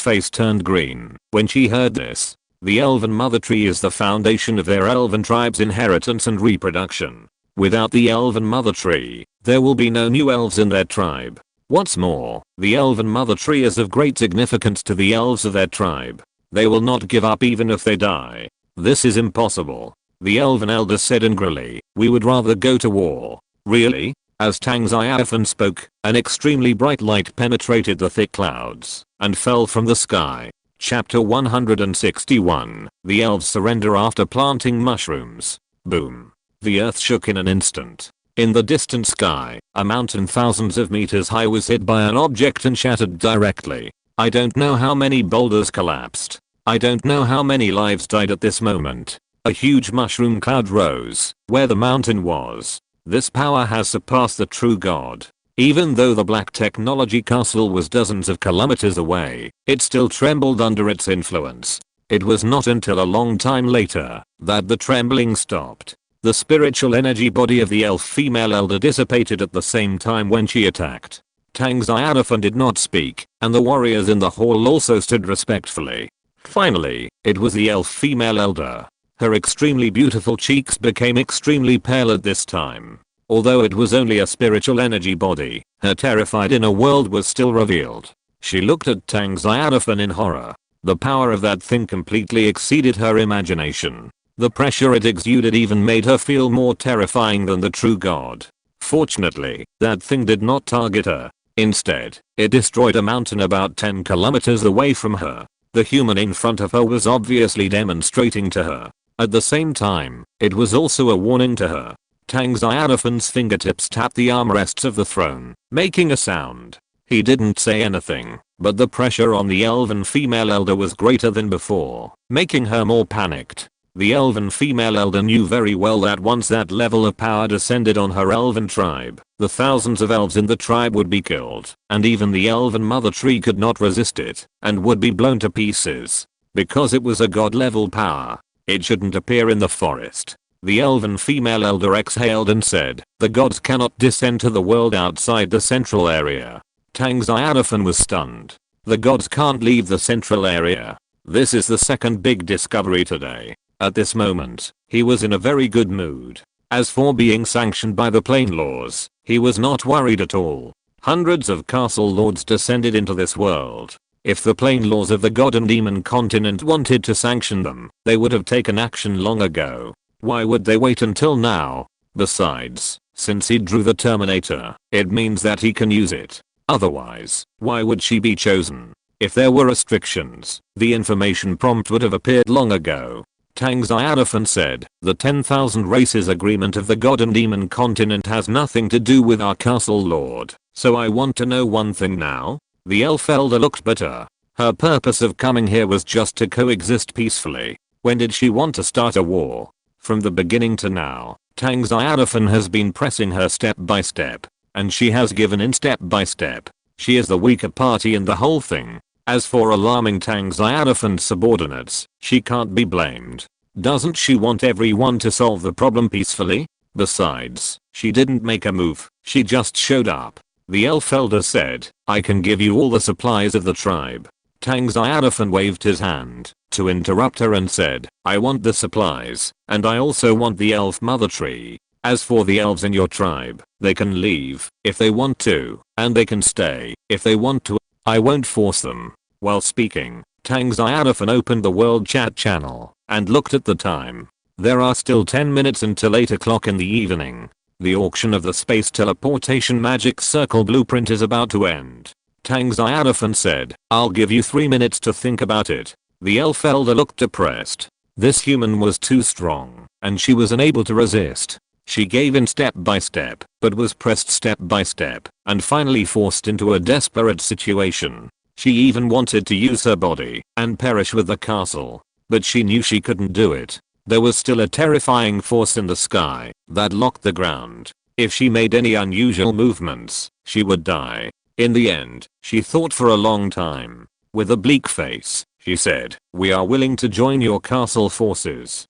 face turned green when she heard this. The elven mother tree is the foundation of their elven tribe's inheritance and reproduction. Without the elven mother tree, there will be no new elves in their tribe. What's more, the elven mother tree is of great significance to the elves of their tribe. They will not give up even if they die. This is impossible. The elven elder said angrily, "We would rather go to war." "Really?" As Tang Xiaofan spoke, an extremely bright light penetrated the thick clouds and fell from the sky. Chapter 161, The Elves Surrender After Planting Mushrooms. Boom. The earth shook in an instant. In the distant sky, a mountain thousands of meters high was hit by an object and shattered directly. I don't know how many boulders collapsed. I don't know how many lives died at this moment. A huge mushroom cloud rose where the mountain was. This power has surpassed the true god. Even though the Black Technology Castle was dozens of kilometers away, it still trembled under its influence. It was not until a long time later that the trembling stopped. The spiritual energy body of the elf female elder dissipated at the same time when she attacked. Tang Xiaofan did not speak, and the warriors in the hall also stood respectfully. Finally, it was the elf female elder. Her extremely beautiful cheeks became extremely pale at this time. Although it was only a spiritual energy body, her terrified inner world was still revealed. She looked at Tang Xiaofan in horror. The power of that thing completely exceeded her imagination. The pressure it exuded even made her feel more terrifying than the true god. Fortunately, that thing did not target her. Instead, it destroyed a mountain about 10 kilometers away from her. The human in front of her was obviously demonstrating to her. At the same time, it was also a warning to her. Tang Xiaofan's fingertips tapped the armrests of the throne, making a sound. He didn't say anything, but the pressure on the elven female elder was greater than before, making her more panicked. The elven female elder knew very well that once that level of power descended on her elven tribe, the thousands of elves in the tribe would be killed, and even the elven mother tree could not resist it, and would be blown to pieces. Because it was a god level power, it shouldn't appear in the forest. The elven female elder exhaled and said, "The gods cannot descend to the world outside the central area." Tang Xiaofan was stunned. The gods can't leave the central area. This is the second big discovery today. At this moment, he was in a very good mood. As for being sanctioned by the plane laws, he was not worried at all. Hundreds of castle lords descended into this world. If the plane laws of the god and demon continent wanted to sanction them, they would have taken action long ago. Why would they wait until now? Besides, since he drew the Terminator, it means that he can use it. Otherwise, why would she be chosen? If there were restrictions, the information prompt would have appeared long ago. Tang Xiaofan said, "The 10,000 races agreement of the god and demon continent has nothing to do with our castle lord, so I want to know one thing now." The elf elder looked bitter. Her purpose of coming here was just to coexist peacefully. When did she want to start a war? From the beginning to now, Tang Xiaofan has been pressing her step by step, and she has given in step by step. She is the weaker party in the whole thing. As for alarming Tang Xiaofan's subordinates, she can't be blamed. Doesn't she want everyone to solve the problem peacefully? Besides, she didn't make a move, she just showed up. The elf elder said, "I can give you all the supplies of the tribe." Tang Xiaofan waved his hand to interrupt her and said, "I want the supplies, and I also want the elf mother tree. As for the elves in your tribe, they can leave if they want to, and they can stay if they want to. I won't force them." While speaking, Tang Xiaofan opened the world chat channel and looked at the time. There are still 10 minutes until 8 o'clock in the evening. The auction of the space teleportation magic circle blueprint is about to end. Tang Xiaofan said, "I'll give you 3 minutes to think about it." The elf elder looked depressed. This human was too strong, and she was unable to resist. She gave in step by step, but was pressed step by step, and finally forced into a desperate situation. She even wanted to use her body and perish with the castle, but she knew she couldn't do it. There was still a terrifying force in the sky that locked the ground. If she made any unusual movements, she would die. In the end, she thought for a long time. With a bleak face, she said, "We are willing to join your castle forces."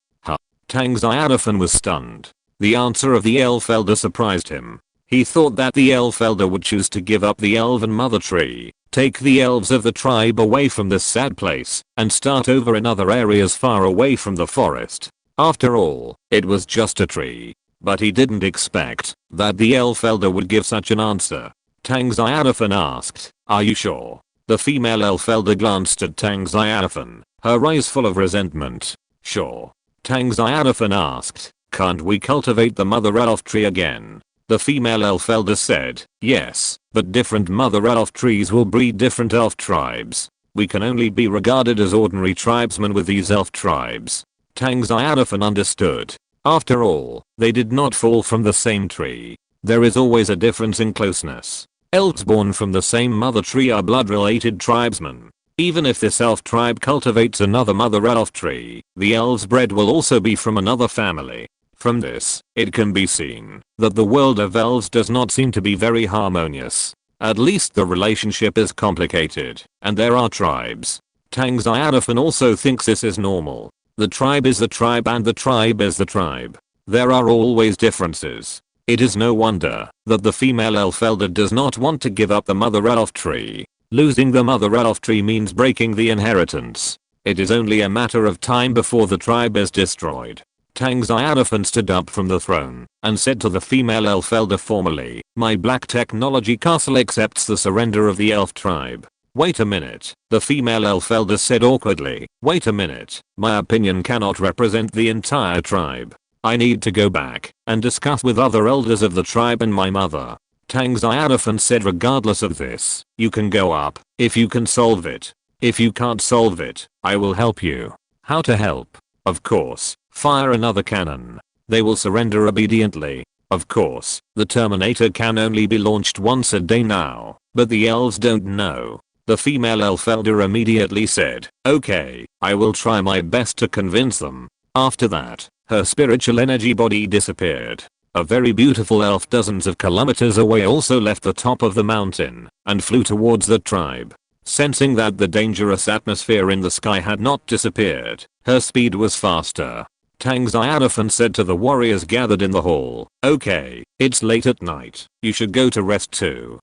Tang Xiaofan was stunned. The answer of the elf elder surprised him. He thought that the elf elder would choose to give up the elven mother tree, take the elves of the tribe away from this sad place, and start over in other areas far away from the forest. After all, it was just a tree. But he didn't expect that the elf elder would give such an answer. Tang Xiaofan asked, "Are you sure?" The female elf elder glanced at Tang Xiaofan, her eyes full of resentment. "Sure." Tang Xiaofan asked, "Can't we cultivate the mother elf tree again?" The female elf elder said, "Yes, but different mother elf trees will breed different elf tribes. We can only be regarded as ordinary tribesmen with these elf tribes." Tang Xiaofan understood. After all, they did not fall from the same tree. There is always a difference in closeness. Elves born from the same mother tree are blood-related tribesmen. Even if this elf tribe cultivates another mother elf tree, the elves bred will also be from another family. From this, it can be seen that the world of elves does not seem to be very harmonious. At least the relationship is complicated, and there are tribes. Tang Xiaofan also thinks this is normal. The tribe is the tribe and the tribe is the tribe. There are always differences. It is no wonder that the female elf elder does not want to give up the mother elf tree. Losing the mother elf tree means breaking the inheritance. It is only a matter of time before the tribe is destroyed. Tang Xiaofan stood up from the throne and said to the female elf elder formally, "My black technology castle accepts the surrender of the elf tribe." Wait a minute, the female elf elder said awkwardly. Wait a minute, my opinion cannot represent the entire tribe. I need to go back and discuss with other elders of the tribe and my mother. Tang Xiaofan said regardless of this, you can go up if you can solve it. If you can't solve it, I will help you. How to help? Of course, fire another cannon. They will surrender obediently. Of course, the Terminator can only be launched once a day now, but the elves don't know. The female elf elder immediately said, okay, I will try my best to convince them. After that, her spiritual energy body disappeared. A very beautiful elf dozens of kilometers away also left the top of the mountain and flew towards the tribe. Sensing that the dangerous atmosphere in the sky had not disappeared, her speed was faster. Tang Xiaofan said to the warriors gathered in the hall, okay, it's late at night, you should go to rest too.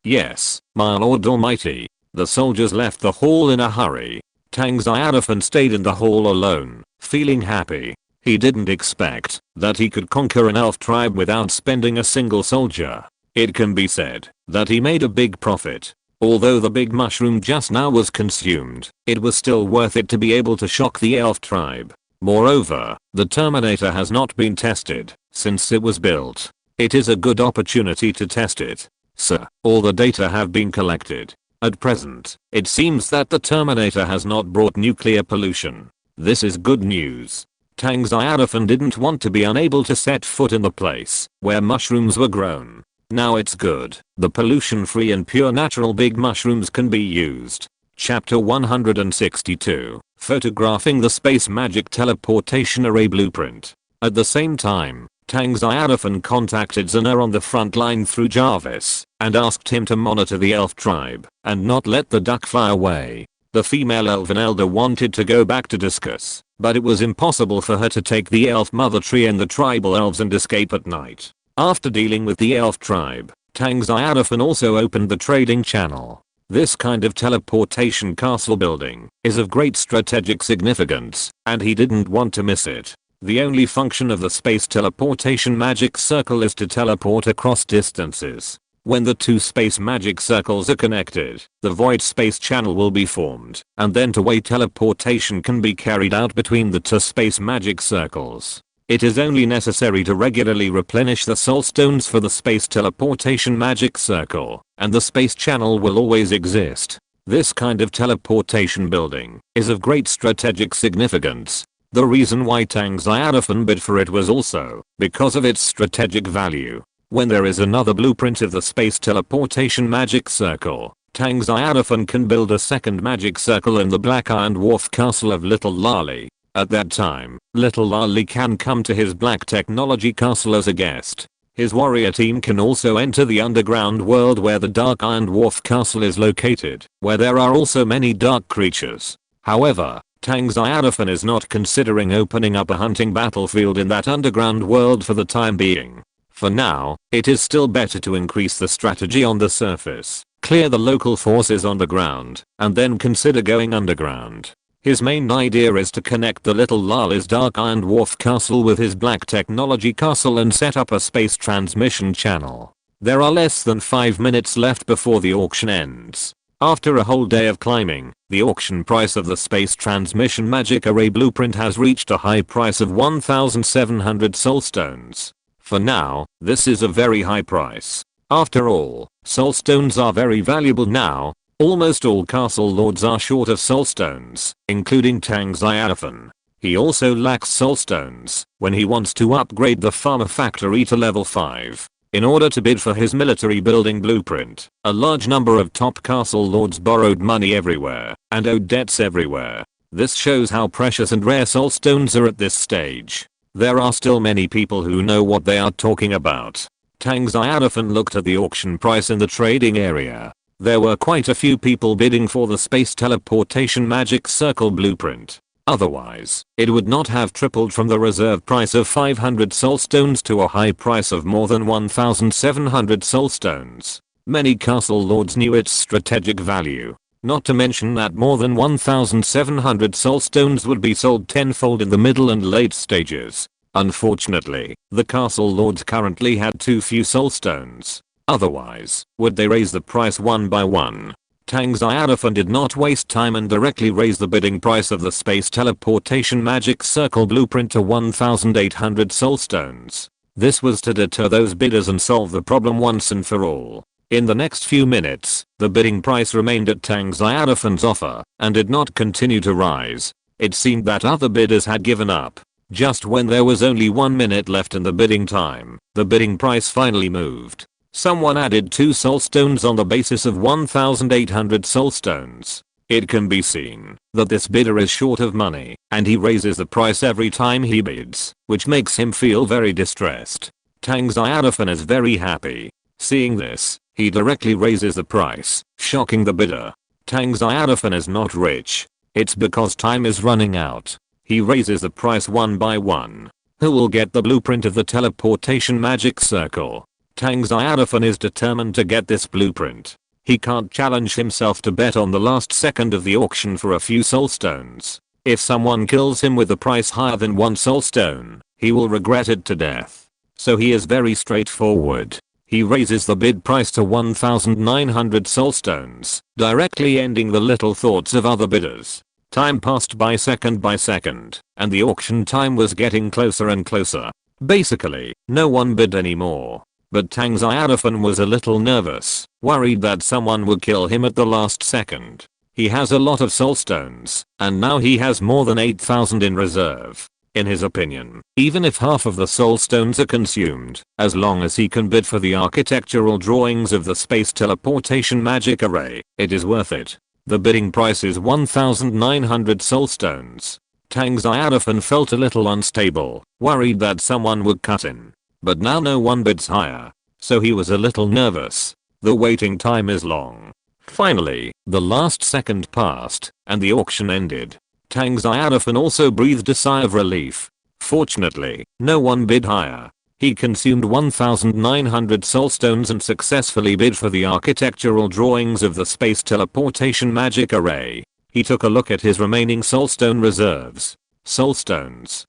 Yes, my lord almighty. The soldiers left the hall in a hurry. Tang Xiaofan stayed in the hall alone, feeling happy. He didn't expect that he could conquer an elf tribe without spending a single soldier. It can be said that he made a big profit. Although the big mushroom just now was consumed, it was still worth it to be able to shock the elf tribe. Moreover, the Terminator has not been tested since it was built. It is a good opportunity to test it. So, all the data have been collected. At present, it seems that the Terminator has not brought nuclear pollution. This is good news. Tang Xiaofan didn't want to be unable to set foot in the place where mushrooms were grown. Now it's good. The pollution-free and pure natural big mushrooms can be used. Chapter 162. Photographing the Space Magic Teleportation Array Blueprint. At the same time, Tang Xiaofan contacted Zena on the front line through Jarvis and asked him to monitor the elf tribe and not let the duck fly away. The female elven elder wanted to go back to discuss, but it was impossible for her to take the elf mother tree and the tribal elves and escape at night. After dealing with the elf tribe, Tang Xiaofan also opened the trading channel. This kind of teleportation castle building is of great strategic significance, and he didn't want to miss it. The only function of the space teleportation magic circle is to teleport across distances. When the two space magic circles are connected, the void space channel will be formed, and then two-way teleportation can be carried out between the two space magic circles. It is only necessary to regularly replenish the soul stones for the space teleportation magic circle, and the space channel will always exist. This kind of teleportation building is of great strategic significance. The reason why Tang Xiaofan bid for it was also because of its strategic value. When there is another blueprint of the space teleportation magic circle, Tang Xiaofan can build a second magic circle in the Black Iron Dwarf castle of Little Lali. At that time, Little Lali can come to his black technology castle as a guest. His warrior team can also enter the underground world where the Dark Iron Dwarf castle is located, where there are also many dark creatures. However, Tang Xiaofan is not considering opening up a hunting battlefield in that underground world for the time being. For now, it is still better to increase the strategy on the surface, clear the local forces on the ground, and then consider going underground. His main idea is to connect the Little Lali's Dark Iron Dwarf castle with his Black Technology castle and set up a space transmission channel. There are less than 5 minutes left before the auction ends. After a whole day of climbing, the auction price of the Space Transmission Magic Array Blueprint has reached a high price of 1,700 soulstones. For now, this is a very high price. After all, soulstones are very valuable now. Almost all castle lords are short of soulstones, including Tang Xiaofan. He also lacks soulstones when he wants to upgrade the farmer factory to level 5. In order to bid for his military building blueprint, a large number of top castle lords borrowed money everywhere and owed debts everywhere. This shows how precious and rare soulstones are at this stage. There are still many people who know what they are talking about. Tang Xiaofan looked at the auction price in the trading area. There were quite a few people bidding for the space teleportation magic circle blueprint. Otherwise, it would not have tripled from the reserve price of 500 soulstones to a high price of more than 1,700 soulstones. Many castle lords knew its strategic value. Not to mention that more than 1,700 soulstones would be sold tenfold in the middle and late stages. Unfortunately, the castle lords currently had too few soulstones. Otherwise, would they raise the price one by one? Tang Xiaofan did not waste time and directly raised the bidding price of the space teleportation magic circle blueprint to 1,800 soulstones. This was to deter those bidders and solve the problem once and for all. In the next few minutes, the bidding price remained at Tang Xiaofan's offer and did not continue to rise. It seemed that other bidders had given up. Just when there was only 1 minute left in the bidding time, the bidding price finally moved. Someone added 2 soulstones on the basis of 1,800 soulstones. It can be seen that this bidder is short of money, and he raises the price every time he bids, which makes him feel very distressed. Tang Xiaofan is very happy. Seeing this, he directly raises the price, shocking the bidder. Tang Xiaofan is not rich. It's because time is running out. He raises the price one by one. Who will get the blueprint of the teleportation magic circle? Tang Xiaofan is determined to get this blueprint. He can't challenge himself to bet on the last second of the auction for a few soulstones. If someone kills him with a price higher than 1 soulstone, he will regret it to death. So he is very straightforward. He raises the bid price to 1,900 soulstones, directly ending the little thoughts of other bidders. Time passed by second, and the auction time was getting closer and closer. Basically, no one bid anymore. But Tang Xiaofan was a little nervous, worried that someone would kill him at the last second. He has a lot of soulstones, and now he has more than 8,000 in reserve. In his opinion, even if half of the soulstones are consumed, as long as he can bid for the architectural drawings of the space teleportation magic array, it is worth it. The bidding price is 1,900 soulstones. Tang Xiaofan felt a little unstable, worried that someone would cut in. But now no one bids higher, so he was a little nervous. The waiting time is long. Finally, the last second passed, and the auction ended. Tang Xiaofan also breathed a sigh of relief. Fortunately, no one bid higher. He consumed 1,900 soulstones and successfully bid for the architectural drawings of the space teleportation magic array. He took a look at his remaining soulstone reserves. Soulstones.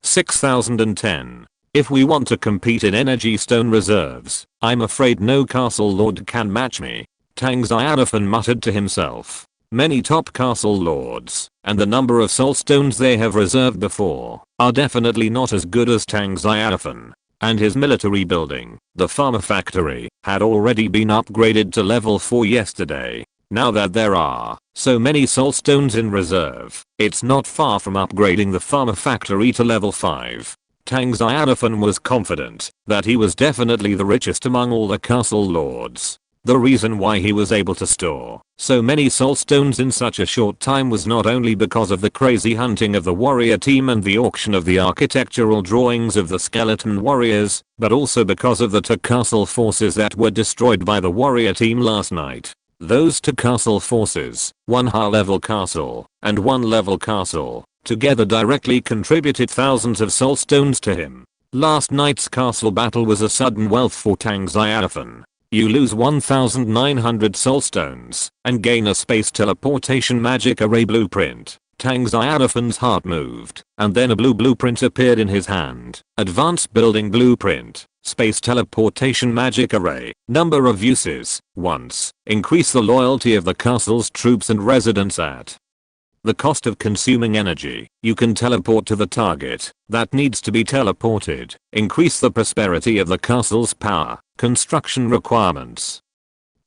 6,010. If we want to compete in energy stone reserves, I'm afraid no castle lord can match me. Tang Xiaofan muttered to himself. Many top castle lords, and the number of soulstones they have reserved before, are definitely not as good as Tang Xiaofan. And his military building, the farmer factory, had already been upgraded to level 4 yesterday. Now that there are so many soulstones in reserve, it's not far from upgrading the farmer factory to level 5. Tang Xiaofan was confident that he was definitely the richest among all the castle lords. The reason why he was able to store so many soulstones in such a short time was not only because of the crazy hunting of the warrior team and the auction of the architectural drawings of the skeleton warriors, but also because of the two castle forces that were destroyed by the warrior team last night. Those two castle forces, one high level castle and one level castle, together directly contributed thousands of soulstones to him. Last night's castle battle was a sudden wealth for Tang Xiaofan. You lose 1,900 soulstones and gain a space teleportation magic array blueprint. Tang Xiaofan's heart moved, and then a blue blueprint appeared in his hand. Advanced building blueprint. Space teleportation magic array. Number of uses. Once. Increase the loyalty of the castle's troops and residents at the cost of consuming energy. You can teleport to the target that needs to be teleported. Increase the prosperity of the castle's power. Construction requirements.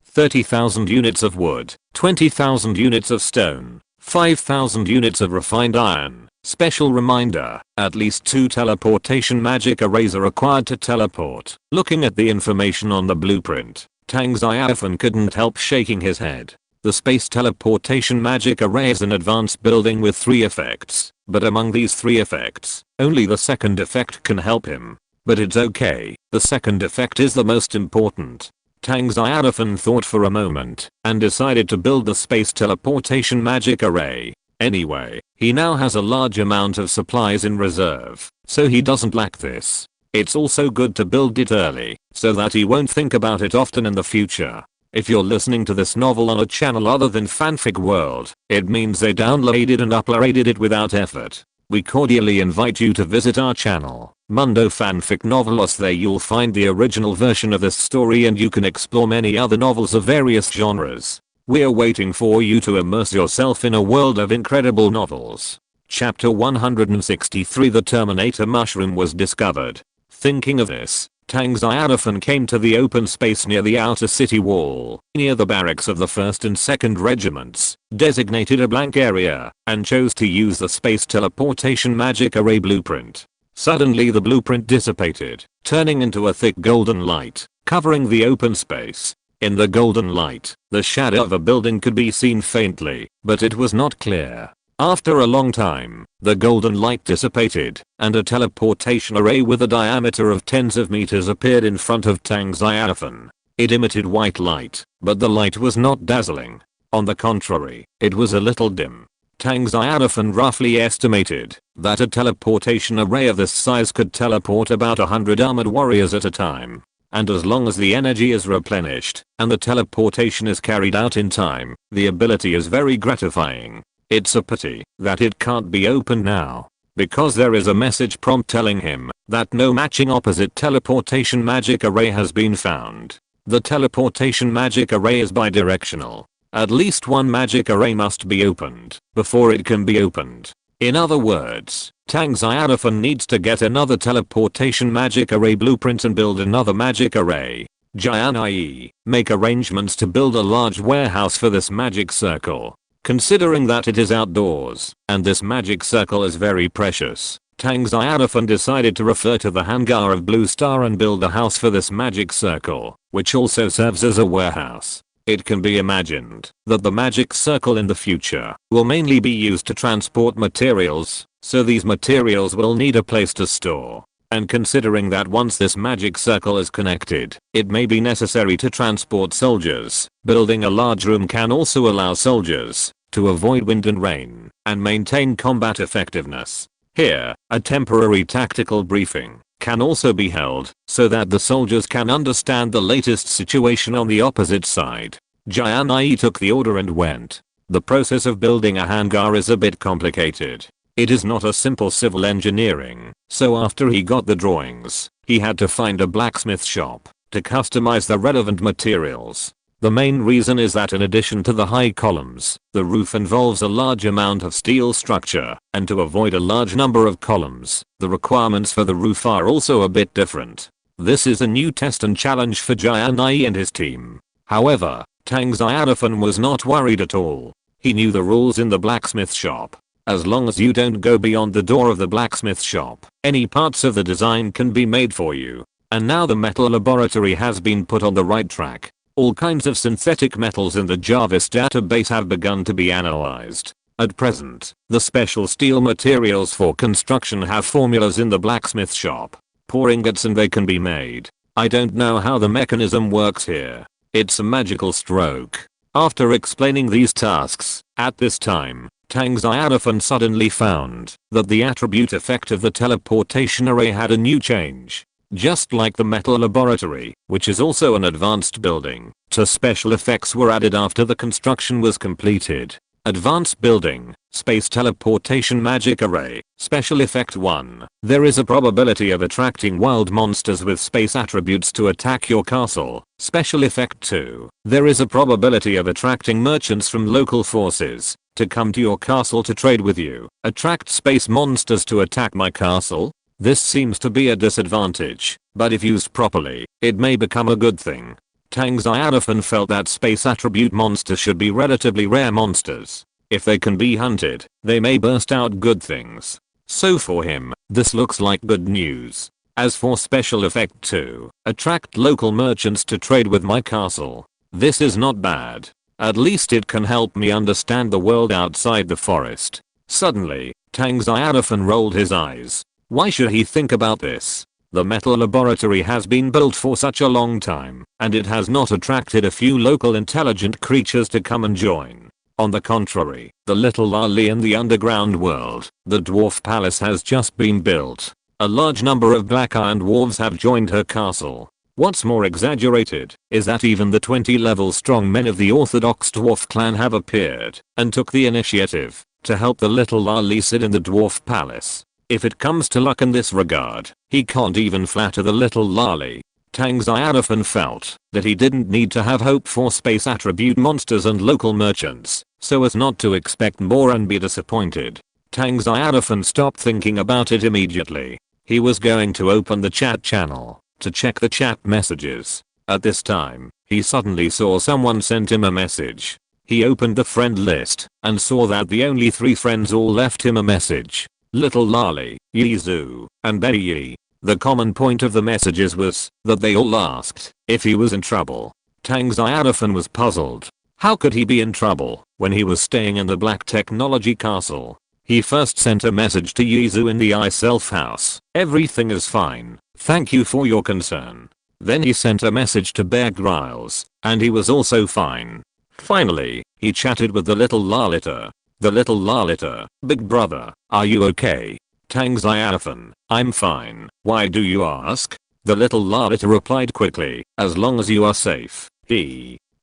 30,000 units of wood, 20,000 units of stone, 5,000 units of refined iron. Special reminder, at least 2 teleportation magic arrays are required to teleport. Looking at the information on the blueprint, Tang Xiaofan couldn't help shaking his head. The space teleportation magic array is an advanced building with 3 effects, but among these 3 effects, only the second effect can help him. But it's okay, the second effect is the most important. Tang Xiaofan thought for a moment and decided to build the space teleportation magic array. Anyway, he now has a large amount of supplies in reserve, so he doesn't lack this. It's also good to build it early, so that he won't think about it often in the future. If you're listening to this novel on a channel other than Fanfic World, it means they downloaded and uploaded it without effort. We cordially invite you to visit our channel, Mundo Fanfic Novelos. There you'll find the original version of this story and you can explore many other novels of various genres. We're waiting for you to immerse yourself in a world of incredible novels. Chapter 163 The Terminator Mushroom was discovered. Thinking of this, Tang Xiaofan came to the open space near the outer city wall, near the barracks of the 1st and 2nd regiments, designated a blank area, and chose to use the space teleportation magic array blueprint. Suddenly the blueprint dissipated, turning into a thick golden light, covering the open space. In the golden light, the shadow of a building could be seen faintly, but it was not clear. After a long time, the golden light dissipated, and a teleportation array with a diameter of tens of meters appeared in front of Tang Xiaofan. It emitted white light, but the light was not dazzling. On the contrary, it was a little dim. Tang Xiaofan roughly estimated that a teleportation array of this size could teleport about 100 armored warriors at a time. And as long as the energy is replenished, and the teleportation is carried out in time, the ability is very gratifying. It's a pity that it can't be opened now, because there is a message prompt telling him that no matching opposite teleportation magic array has been found. The teleportation magic array is bidirectional. At least one magic array must be opened before it can be opened. In other words, Tang Xiaofan needs to get another teleportation magic array blueprint and build another magic array. Jian make arrangements to build a large warehouse for this magic circle. Considering that it is outdoors, and this magic circle is very precious, Tang Xiaofan decided to refer to the hangar of Blue Star and build a house for this magic circle, which also serves as a warehouse. It can be imagined that the magic circle in the future will mainly be used to transport materials, so these materials will need a place to store. And considering that once this magic circle is connected, it may be necessary to transport soldiers, building a large room can also allow soldiers to avoid wind and rain and maintain combat effectiveness. Here, a temporary tactical briefing can also be held so that the soldiers can understand the latest situation on the opposite side. Jian took the order and went. The process of building a hangar is a bit complicated. It is not a simple civil engineering, so after he got the drawings, he had to find a blacksmith shop to customize the relevant materials. The main reason is that in addition to the high columns, the roof involves a large amount of steel structure, and to avoid a large number of columns, the requirements for the roof are also a bit different. This is a new test and challenge for Jian and his team. However, Tang Xiaofan was not worried at all. He knew the rules in the blacksmith shop. As long as you don't go beyond the door of the blacksmith shop, any parts of the design can be made for you. And now the metal laboratory has been put on the right track. All kinds of synthetic metals in the Jarvis database have begun to be analyzed. At present, the special steel materials for construction have formulas in the blacksmith shop. Pour ingots and they can be made. I don't know how the mechanism works here. It's a magical stroke. After explaining these tasks, at this time, Tang Xiaofan suddenly found that the attribute effect of the teleportation array had a new change. Just like the metal laboratory, which is also an advanced building, two special effects were added after the construction was completed. Advanced building, space teleportation magic array, special effect 1. There is a probability of attracting wild monsters with space attributes to attack your castle. Special effect 2. There is a probability of attracting merchants from local forces to come to your castle to trade with you. Attract space monsters to attack my castle? This seems to be a disadvantage, but if used properly, it may become a good thing. Tang Xiaofan felt that space attribute monsters should be relatively rare monsters. If they can be hunted, they may burst out good things. So for him, this looks like good news. As for special effect 2, attract local merchants to trade with my castle. This is not bad. At least it can help me understand the world outside the forest. Suddenly, Tang Xiaofan rolled his eyes. Why should he think about this? The metal laboratory has been built for such a long time, and it has not attracted a few local intelligent creatures to come and join. On the contrary, the little lolly in the underground world, the dwarf palace has just been built. A large number of black iron dwarves have joined her castle. What's more exaggerated is that even the 20-level strong men of the orthodox dwarf clan have appeared and took the initiative to help the little lolly sit in the dwarf palace. If it comes to luck in this regard, he can't even flatter the little lolly. Tang Xiaofan felt that he didn't need to have hope for space attribute monsters and local merchants, so as not to expect more and be disappointed. Tang Xiaofan stopped thinking about it immediately. He was going to open the chat channel to check the chat messages. At this time, he suddenly saw someone sent him a message. He opened the friend list and saw that the only 3 friends all left him a message. Little Lali, Yizu, and Betty Yi. The common point of the messages was that they all asked if he was in trouble. Tang Xiaofan was puzzled. How could he be in trouble when he was staying in the Black Technology Castle? He first sent a message to Yizu in the I-Self house. Everything is fine. Thank you for your concern. Then he sent a message to Bear Grylls, and he was also fine. Finally, he chatted with the little Lalita. The little Lalita, big brother, are you okay? Tang Xiaofan, I'm fine. Why do you ask? The little Lalita replied quickly, as long as you are safe.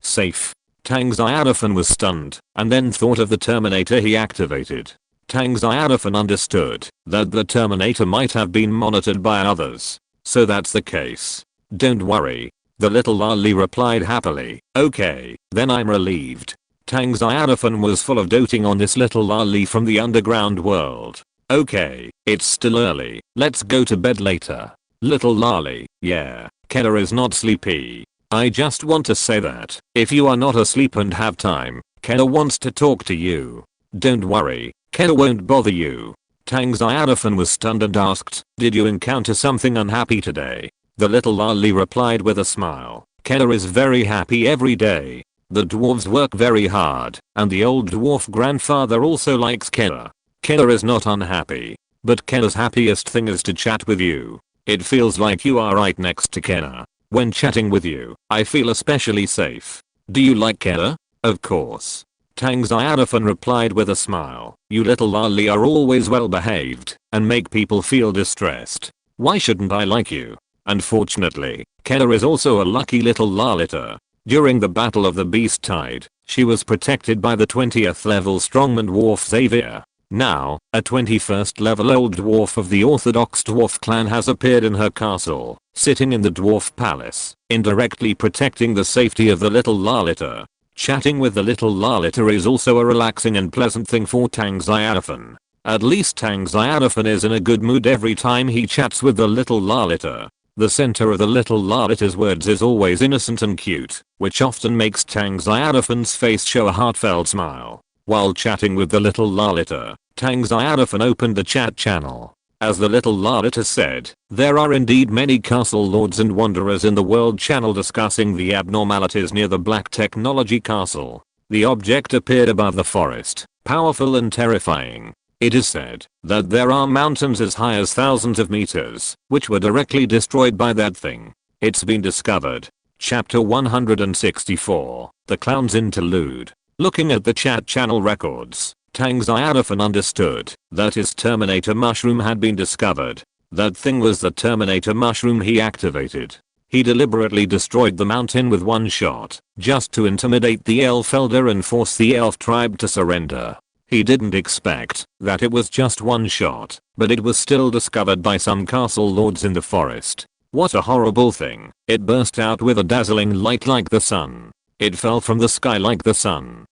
Safe. Tang Xiaofan was stunned, and then thought of the Terminator he activated. Tang Xiaofan understood that the Terminator might have been monitored by others. So that's the case. Don't worry. The little Lali replied happily. Okay, then I'm relieved. Tang Xiaofan was full of doting on this little Lali from the underground world. Okay, it's still early. Let's go to bed later. Little Lali, yeah, Keda is not sleepy. I just want to say that if you are not asleep and have time, Keda wants to talk to you. Don't worry, Keda won't bother you. Tang Xiaofan was stunned and asked, did you encounter something unhappy today? The little Lali replied with a smile. Keda is very happy every day. The dwarves work very hard, and the old dwarf grandfather also likes Keda. Keda is not unhappy, but Keda's happiest thing is to chat with you. It feels like you are right next to Keda. When chatting with you, I feel especially safe. Do you like Keda? Of course. Tang Xiaofan replied with a smile. You little Lali are always well behaved and make people feel distressed. Why shouldn't I like you? Unfortunately, Keda is also a lucky little Lalita. During the Battle of the Beast Tide, she was protected by the 20th level strongman dwarf Xavier. Now, a 21st level old dwarf of the Orthodox Dwarf clan has appeared in her castle, sitting in the dwarf palace, indirectly protecting the safety of the little Lalita. Chatting with the little Lalita is also a relaxing and pleasant thing for Tang Xiaofan. At least Tang Xiaofan is in a good mood every time he chats with the little Lalita. The center of the little Lalita's words is always innocent and cute, which often makes Tang Xiaofan's face show a heartfelt smile. While chatting with the little Lalita, Tang Xiaofan opened the chat channel. As the little Lalita said, there are indeed many castle lords and wanderers in the world channel discussing the abnormalities near the Black Technology Castle. The object appeared above the forest, powerful and terrifying. It is said that there are mountains as high as thousands of meters, which were directly destroyed by that thing. It's been discovered. Chapter 164, The Clown's Interlude. Looking at the chat channel records, Tang Xiaofan understood that his Terminator mushroom had been discovered. That thing was the Terminator mushroom he activated. He deliberately destroyed the mountain with one shot, just to intimidate the elf elder and force the elf tribe to surrender. He didn't expect that it was just one shot, but it was still discovered by some castle lords in the forest. What a horrible thing. It burst out with a dazzling light like the sun. It fell from the sky like the sun.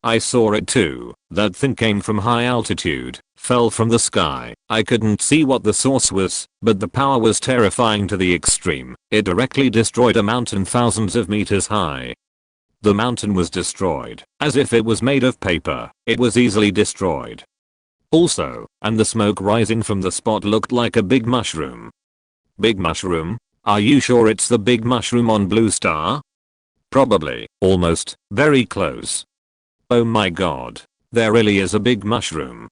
I saw it too. That thing came from high altitude, fell from the sky. I couldn't see what the source was, but the power was terrifying to the extreme. It directly destroyed a mountain thousands of meters high. The mountain was destroyed, as if it was made of paper. It was easily destroyed. Also, and the smoke rising from the spot looked like a big mushroom. Big mushroom? Are you sure it's the big mushroom on Blue Star? Probably, almost, very close. Oh my god. There really is a big mushroom.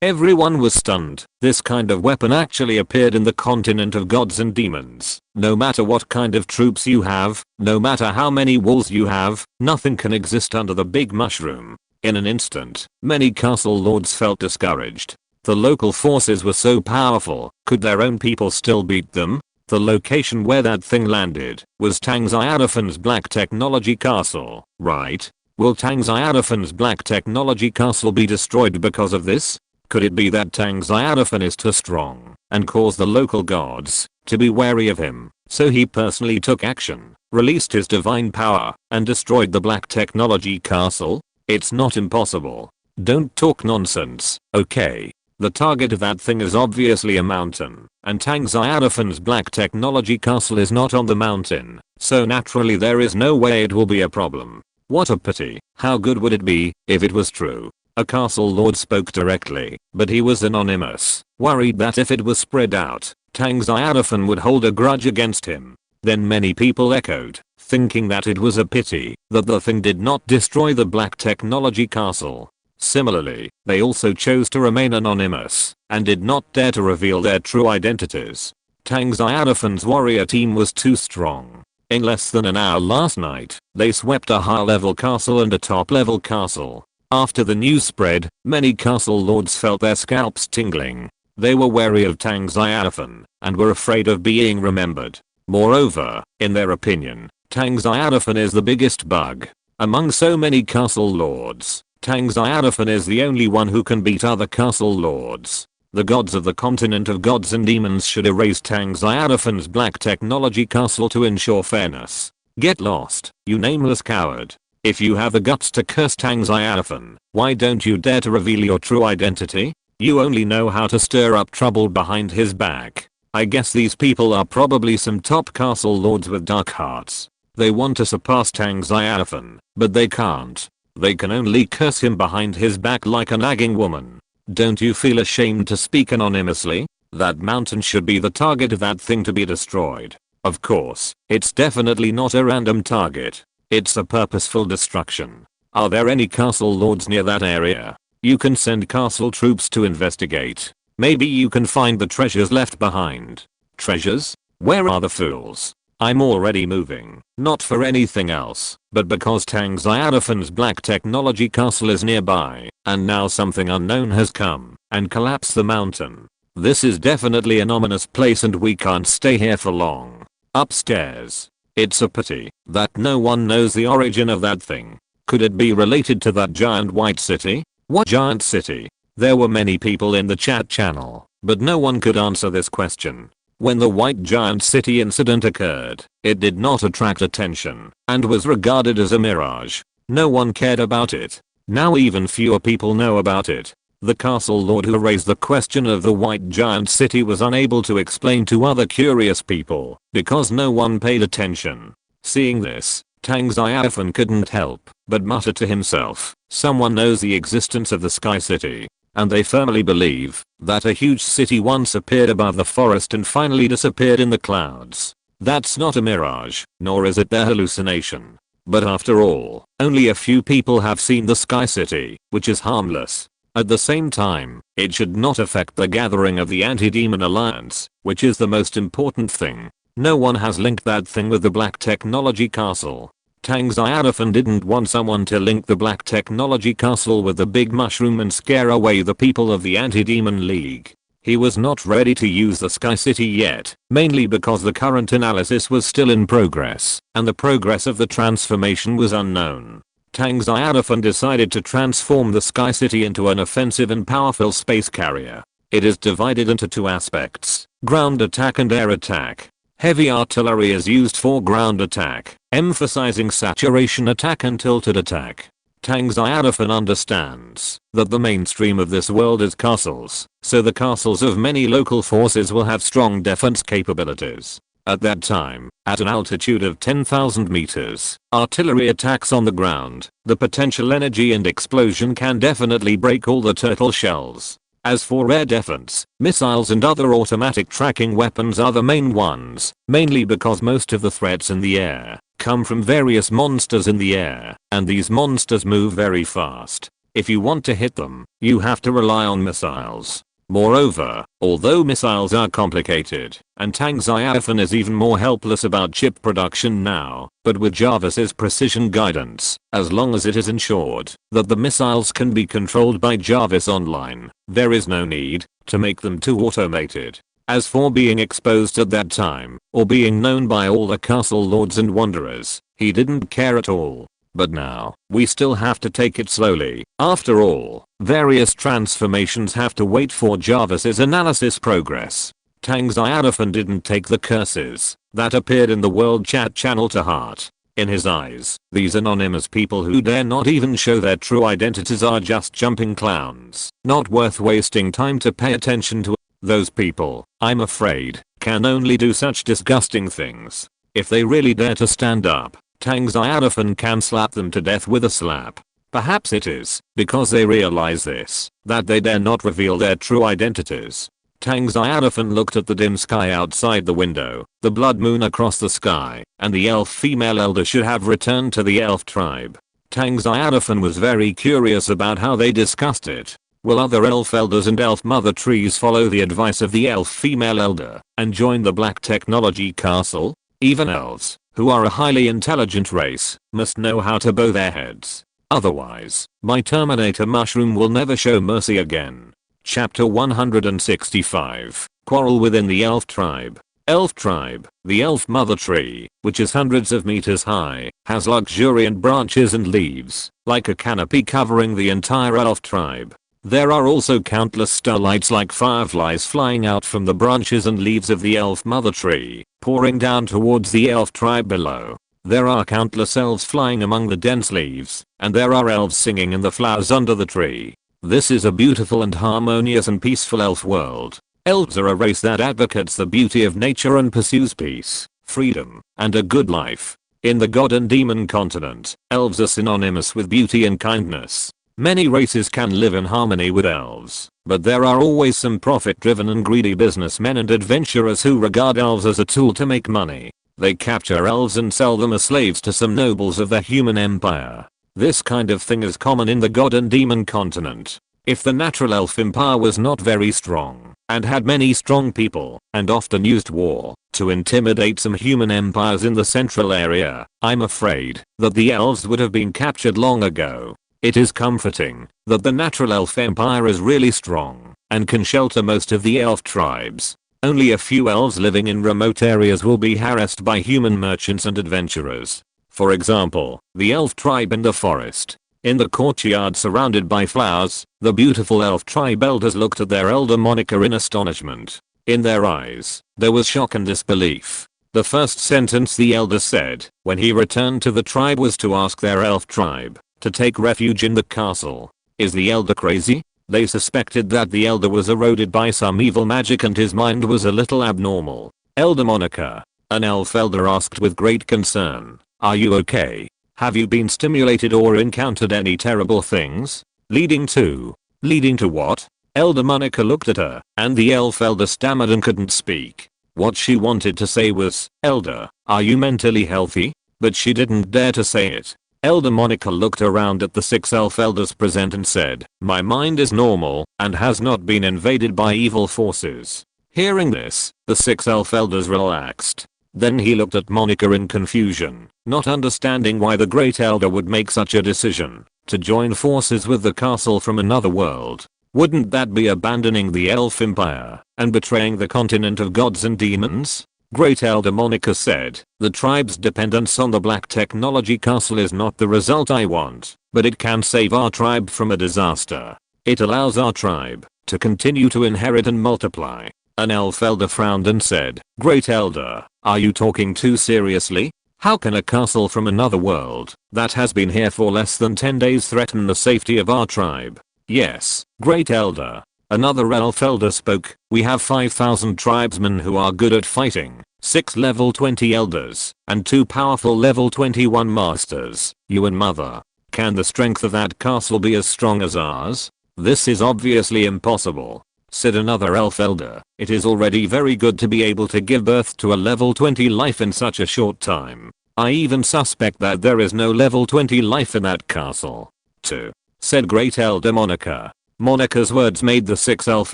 Everyone was stunned. This kind of weapon actually appeared in the continent of gods and demons. No matter what kind of troops you have, no matter how many walls you have, nothing can exist under the big mushroom. In an instant, many castle lords felt discouraged. The local forces were so powerful, could their own people still beat them? The location where that thing landed was Tang Xiaofan's Black Technology Castle, right? Will Tang Xiaofan's Black Technology Castle be destroyed because of this? Could it be that Tang Xiaofan is too strong and cause the local gods to be wary of him, So he personally took action, released his divine power, and destroyed the Black Technology Castle? It's not impossible. Don't talk nonsense, okay? The target of that thing is obviously a mountain, and Tang Xiaofan's Black Technology Castle is not on the mountain, so naturally there is no way it will be a problem. What a pity. How good would it be if it was true? A castle lord spoke directly, but he was anonymous, worried that if it was spread out, Tang Xiaofan would hold a grudge against him. Then many people echoed, thinking that it was a pity that the thing did not destroy the Black Technology Castle. Similarly, they also chose to remain anonymous and did not dare to reveal their true identities. Tang Xiaofan's warrior team was too strong. In less than an hour last night, they swept a high-level castle and a top-level castle. After the news spread, many castle lords felt their scalps tingling. They were wary of Tang Xiaofan and were afraid of being remembered. Moreover, in their opinion, Tang Xiaofan is the biggest bug. Among so many castle lords, Tang Xiaofan is the only one who can beat other castle lords. The gods of the continent of gods and demons should erase Tang Xiaofan's Black Technology Castle to ensure fairness. Get lost, you nameless coward. If you have the guts to curse Tang Xiaofan, why don't you dare to reveal your true identity? You only know how to stir up trouble behind his back. I guess these people are probably some top castle lords with dark hearts. They want to surpass Tang Xiaofan, but they can't. They can only curse him behind his back like a nagging woman. Don't you feel ashamed to speak anonymously? That mountain should be the target of that thing to be destroyed. Of course, it's definitely not a random target. It's a purposeful destruction. Are there any castle lords near that area? You can send castle troops to investigate. Maybe you can find the treasures left behind. Treasures? Where are the fools? I'm already moving, not for anything else, but because Tang Xiaofan's Black Technology Castle is nearby, and now something unknown has come and collapsed the mountain. This is definitely an ominous place and we can't stay here for long. Upstairs. It's a pity that no one knows the origin of that thing. Could it be related to that giant white city? What giant city? There were many people in the chat channel, but no one could answer this question. When the White Giant City incident occurred, it did not attract attention and was regarded as a mirage. No one cared about it. Now even fewer people know about it. The castle lord who raised the question of the White Giant City was unable to explain to other curious people because no one paid attention. Seeing this, Tang Xiaofan couldn't help but mutter to himself, someone knows the existence of the Sky City. And they firmly believe that a huge city once appeared above the forest and finally disappeared in the clouds. That's not a mirage, nor is it their hallucination. But after all, only a few people have seen the Sky City, which is harmless. At the same time, it should not affect the gathering of the Anti-Demon Alliance, which is the most important thing. No one has linked that thing with the Black Technology Castle. Tang Xiaofan didn't want someone to link the Black Technology Castle with the Big Mushroom and scare away the people of the Anti-Demon League. He was not ready to use the Sky City yet, mainly because the current analysis was still in progress, and the progress of the transformation was unknown. Tang Xiaofan decided to transform the Sky City into an offensive and powerful space carrier. It is divided into two aspects, ground attack and air attack. Heavy artillery is used for ground attack, emphasizing saturation attack and tilted attack. Tang Xiaofan understands that the mainstream of this world is castles, so the castles of many local forces will have strong defense capabilities. At that time, at an altitude of 10,000 meters, artillery attacks on the ground, the potential energy and explosion can definitely break all the turtle shells. As for air defense, missiles and other automatic tracking weapons are the main ones, mainly because most of the threats in the air come from various monsters in the air, and these monsters move very fast. If you want to hit them, you have to rely on missiles. Moreover, although missiles are complicated, and Tang Xiaofan is even more helpless about chip production now, but with Jarvis's precision guidance, as long as it is ensured that the missiles can be controlled by Jarvis online, there is no need to make them too automated. As for being exposed at that time, or being known by all the castle lords and wanderers, he didn't care at all. But now, we still have to take it slowly. After all, various transformations have to wait for Jarvis's analysis progress. Tang Xiaofan didn't take the curses that appeared in the world chat channel to heart. In his eyes, these anonymous people who dare not even show their true identities are just jumping clowns, not worth wasting time to pay attention to. Those people, I'm afraid, can only do such disgusting things. If they really dare to stand up, Tang Xiaofan can slap them to death with a slap. Perhaps it is because they realize this that they dare not reveal their true identities. Tang Xiaofan looked at the dim sky outside the window, the blood moon across the sky, and the elf female elder should have returned to the elf tribe. Tang Xiaofan was very curious about how they discussed it. Will other elf elders and elf mother trees follow the advice of the elf female elder and join the black technology castle? Even elves, who are a highly intelligent race, must know how to bow their heads. Otherwise, my Terminator mushroom will never show mercy again. Chapter 165, Quarrel within the Elf Tribe. Elf Tribe, the elf mother tree, which is hundreds of meters high, has luxuriant branches and leaves, like a canopy covering the entire elf tribe. There are also countless starlights like fireflies flying out from the branches and leaves of the elf mother tree, pouring down towards the elf tribe below. There are countless elves flying among the dense leaves, and there are elves singing in the flowers under the tree. This is a beautiful and harmonious and peaceful elf world. Elves are a race that advocates the beauty of nature and pursues peace, freedom, and a good life. In the god and demon continent, elves are synonymous with beauty and kindness. Many races can live in harmony with elves, but there are always some profit-driven and greedy businessmen and adventurers who regard elves as a tool to make money. They capture elves and sell them as slaves to some nobles of their human empire. This kind of thing is common in the god and demon continent. If the natural elf empire was not very strong, and had many strong people, and often used war to intimidate some human empires in the central area, I'm afraid that the elves would have been captured long ago. It is comforting that the natural elf empire is really strong and can shelter most of the elf tribes. Only a few elves living in remote areas will be harassed by human merchants and adventurers. For example, the elf tribe in the forest. In the courtyard surrounded by flowers, the beautiful elf tribe elders looked at their elder Monica in astonishment. In their eyes, there was shock and disbelief. The first sentence the elder said when he returned to the tribe was to ask their elf tribe to take refuge in the castle. Is the elder crazy? They suspected that the elder was eroded by some evil magic and his mind was a little abnormal. Elder Monica, an elf elder asked with great concern. Are you okay? Have you been stimulated or encountered any terrible things? Leading to what? Elder Monica looked at her, and the elf elder stammered and couldn't speak. What she wanted to say was, Elder, are you mentally healthy? But she didn't dare to say it. Elder Monica looked around at the 6 elf elders present and said, my mind is normal, and has not been invaded by evil forces. Hearing this, the 6 elf elders relaxed. Then he looked at Monica in confusion, not understanding why the Great Elder would make such a decision to join forces with the castle from another world. Wouldn't that be abandoning the elf empire and betraying the continent of gods and demons? Great Elder Monica said, the tribe's dependence on the black technology castle is not the result I want, but it can save our tribe from a disaster. It allows our tribe to continue to inherit and multiply. An elf elder frowned and said, Great Elder, are you talking too seriously? How can a castle from another world that has been here for less than 10 days threaten the safety of our tribe? Yes, Great Elder. Another elf elder spoke, we have 5,000 tribesmen who are good at fighting, 6 level 20 elders, and 2 powerful level 21 masters, you and mother. Can the strength of that castle be as strong as ours? This is obviously impossible. Said another elf elder, it is already very good to be able to give birth to a level 20 life in such a short time. I even suspect that there is no level 20 life in that castle. 2. Said Great Elder Monica. Monica's words made the 6 elf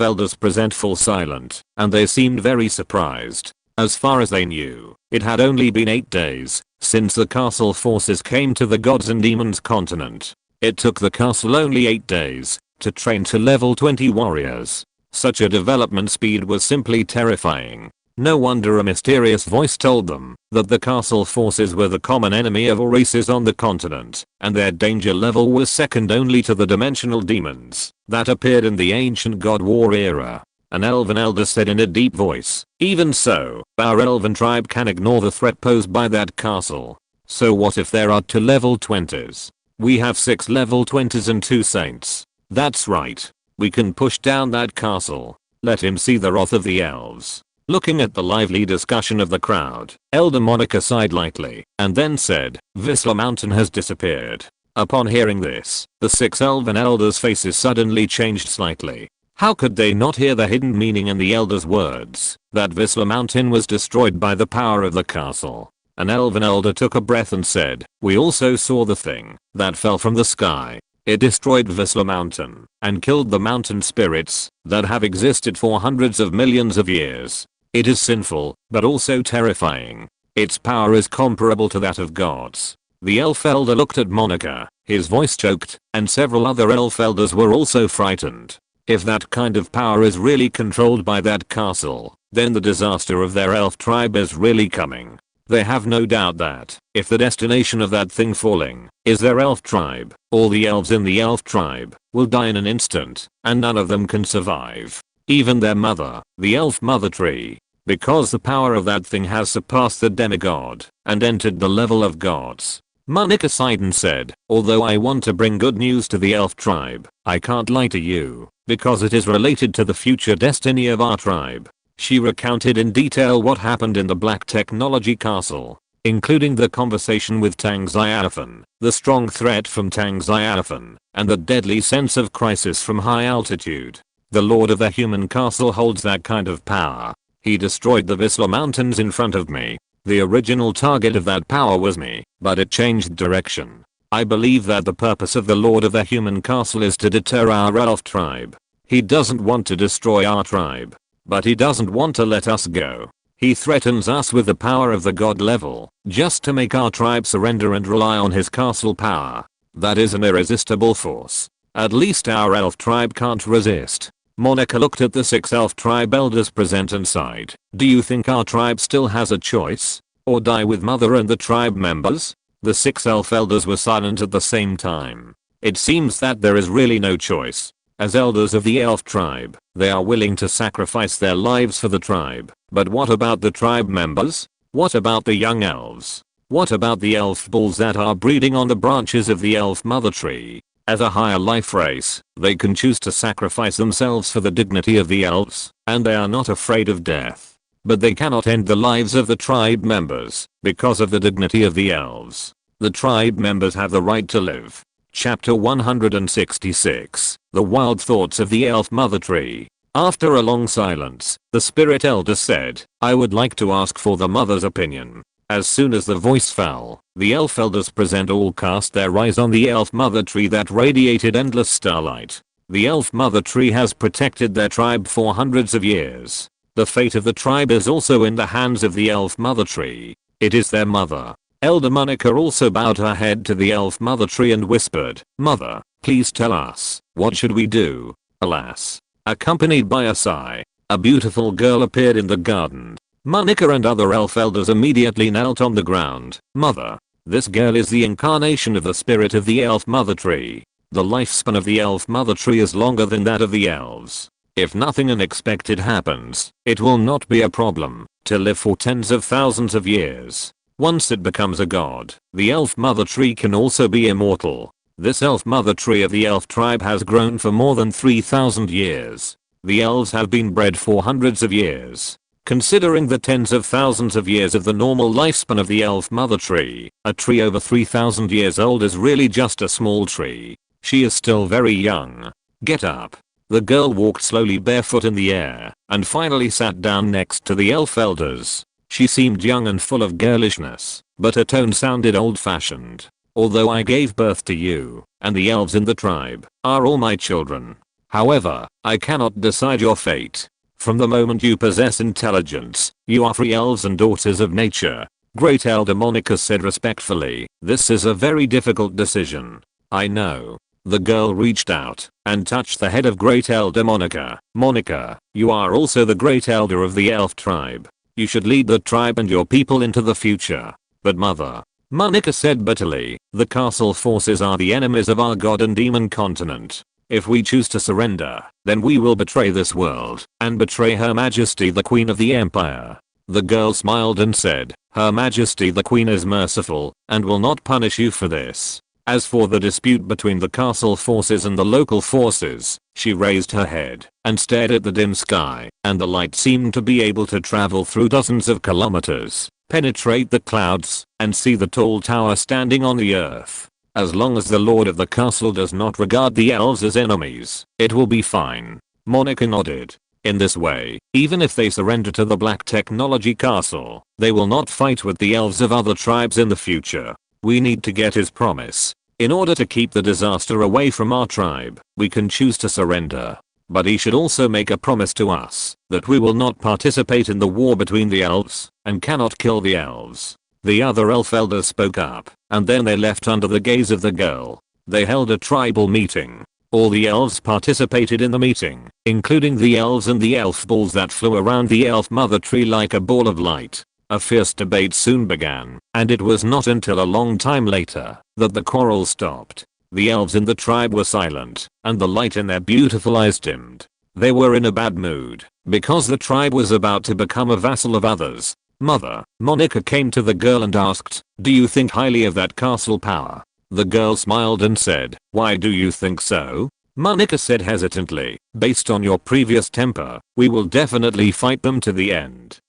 elders present fall silent, and they seemed very surprised. As far as they knew, it had only been 8 days since the castle forces came to the gods and demons continent. It took the castle only 8 days to train to level 20 warriors. Such a development speed was simply terrifying. No wonder a mysterious voice told them that the castle forces were the common enemy of all races on the continent, and their danger level was second only to the dimensional demons that appeared in the ancient God War era. An elven elder said in a deep voice. Even so, our elven tribe can ignore the threat posed by that castle. So what if there are 2 level 20s? We have 6 level 20s and 2 saints. That's right. We can push down that castle. Let him see the wrath of the elves. Looking at the lively discussion of the crowd, Elder Monica sighed lightly and then said, Visla Mountain has disappeared. Upon hearing this, the 6 elven elders' faces suddenly changed slightly. How could they not hear the hidden meaning in the elders' words, that Visla Mountain was destroyed by the power of the castle? An elven elder took a breath and said, we also saw the thing that fell from the sky. It destroyed Visla Mountain and killed the mountain spirits that have existed for hundreds of millions of years. It is sinful, but also terrifying. Its power is comparable to that of gods. The elf elder looked at Monica, his voice choked, and several other elf elders were also frightened. If that kind of power is really controlled by that castle, then the disaster of their elf tribe is really coming. They have no doubt that, if the destination of that thing falling is their elf tribe, all the elves in the elf tribe will die in an instant, and none of them can survive. Even their mother, the elf mother tree. Because the power of that thing has surpassed the demigod and entered the level of gods. Monica sighed and said, although I want to bring good news to the elf tribe, I can't lie to you, because it is related to the future destiny of our tribe. She recounted in detail what happened in the Black Technology Castle, including the conversation with Tang Xiaofan, the strong threat from Tang Xiaofan, and the deadly sense of crisis from high altitude. The Lord of the Human Castle holds that kind of power. He destroyed the Visla Mountains in front of me. The original target of that power was me, but it changed direction. I believe that the purpose of the Lord of the Human Castle is to deter our elf tribe. He doesn't want to destroy our tribe, but he doesn't want to let us go. He threatens us with the power of the god level, just to make our tribe surrender and rely on his castle power. That is an irresistible force. At least our elf tribe can't resist. Monica looked at the 6 elf tribe elders present and sighed. Do you think our tribe still has a choice? Or die with mother and the tribe members? The 6 elf elders were silent at the same time. It seems that there is really no choice. As elders of the elf tribe, they are willing to sacrifice their lives for the tribe. But what about the tribe members? What about the young elves? What about the elf bulls that are breeding on the branches of the elf mother tree? As a higher life race, they can choose to sacrifice themselves for the dignity of the elves, and they are not afraid of death. But they cannot end the lives of the tribe members, because of the dignity of the elves. The tribe members have the right to live. Chapter 166, The Wild Thoughts of the Elf Mother Tree. After a long silence, the spirit elder said, I would like to ask for the mother's opinion. As soon as the voice fell, the elf elders present all cast their eyes on the elf mother tree that radiated endless starlight. The elf mother tree has protected their tribe for hundreds of years. The fate of the tribe is also in the hands of the elf mother tree. It is their mother. Elder Monica also bowed her head to the elf mother tree and whispered, Mother, please tell us, what should we do? Alas. Accompanied by a sigh, a beautiful girl appeared in the garden. Monica and other elf elders immediately knelt on the ground. Mother, this girl is the incarnation of the spirit of the elf mother tree. The lifespan of the elf mother tree is longer than that of the elves. If nothing unexpected happens, it will not be a problem to live for tens of thousands of years. Once it becomes a god, the elf mother tree can also be immortal. This elf mother tree of the elf tribe has grown for more than 3,000 years. The elves have been bred for hundreds of years. Considering the tens of thousands of years of the normal lifespan of the elf mother tree, a tree over 3,000 years old is really just a small tree. She is still very young. Get up. The girl walked slowly barefoot in the air and finally sat down next to the elf elders. She seemed young and full of girlishness, but her tone sounded old-fashioned. Although I gave birth to you, and the elves in the tribe are all my children. However, I cannot decide your fate. From the moment you possess intelligence, you are free elves and daughters of nature. Great Elder Monica said respectfully, this is a very difficult decision. I know. The girl reached out and touched the head of Great Elder Monica. Monica, you are also the Great Elder of the elf tribe. You should lead the tribe and your people into the future. But mother, Monica said bitterly, the castle forces are the enemies of our god and demon continent. If we choose to surrender, then we will betray this world and betray Her Majesty the Queen of the Empire. The girl smiled and said, Her Majesty the Queen is merciful and will not punish you for this. As for the dispute between the castle forces and the local forces, she raised her head and stared at the dim sky, and the light seemed to be able to travel through dozens of kilometers, penetrate the clouds, and see the tall tower standing on the earth. As long as the lord of the castle does not regard the elves as enemies, it will be fine. Monica nodded. In this way, even if they surrender to the Black Technology Castle, they will not fight with the elves of other tribes in the future. We need to get his promise. In order to keep the disaster away from our tribe, we can choose to surrender. But he should also make a promise to us that we will not participate in the war between the elves and cannot kill the elves. The other elf elders spoke up, and then they left under the gaze of the girl. They held a tribal meeting. All the elves participated in the meeting, including the elves and the elf balls that flew around the elf mother tree like a ball of light. A fierce debate soon began, and it was not until a long time later that the quarrel stopped. The elves in the tribe were silent, and the light in their beautiful eyes dimmed. They were in a bad mood, because the tribe was about to become a vassal of others. Mother, Monica came to the girl and asked, do you think highly of that castle power? The girl smiled and said, why do you think so? Monica said hesitantly, based on your previous temper, we will definitely fight them to the end.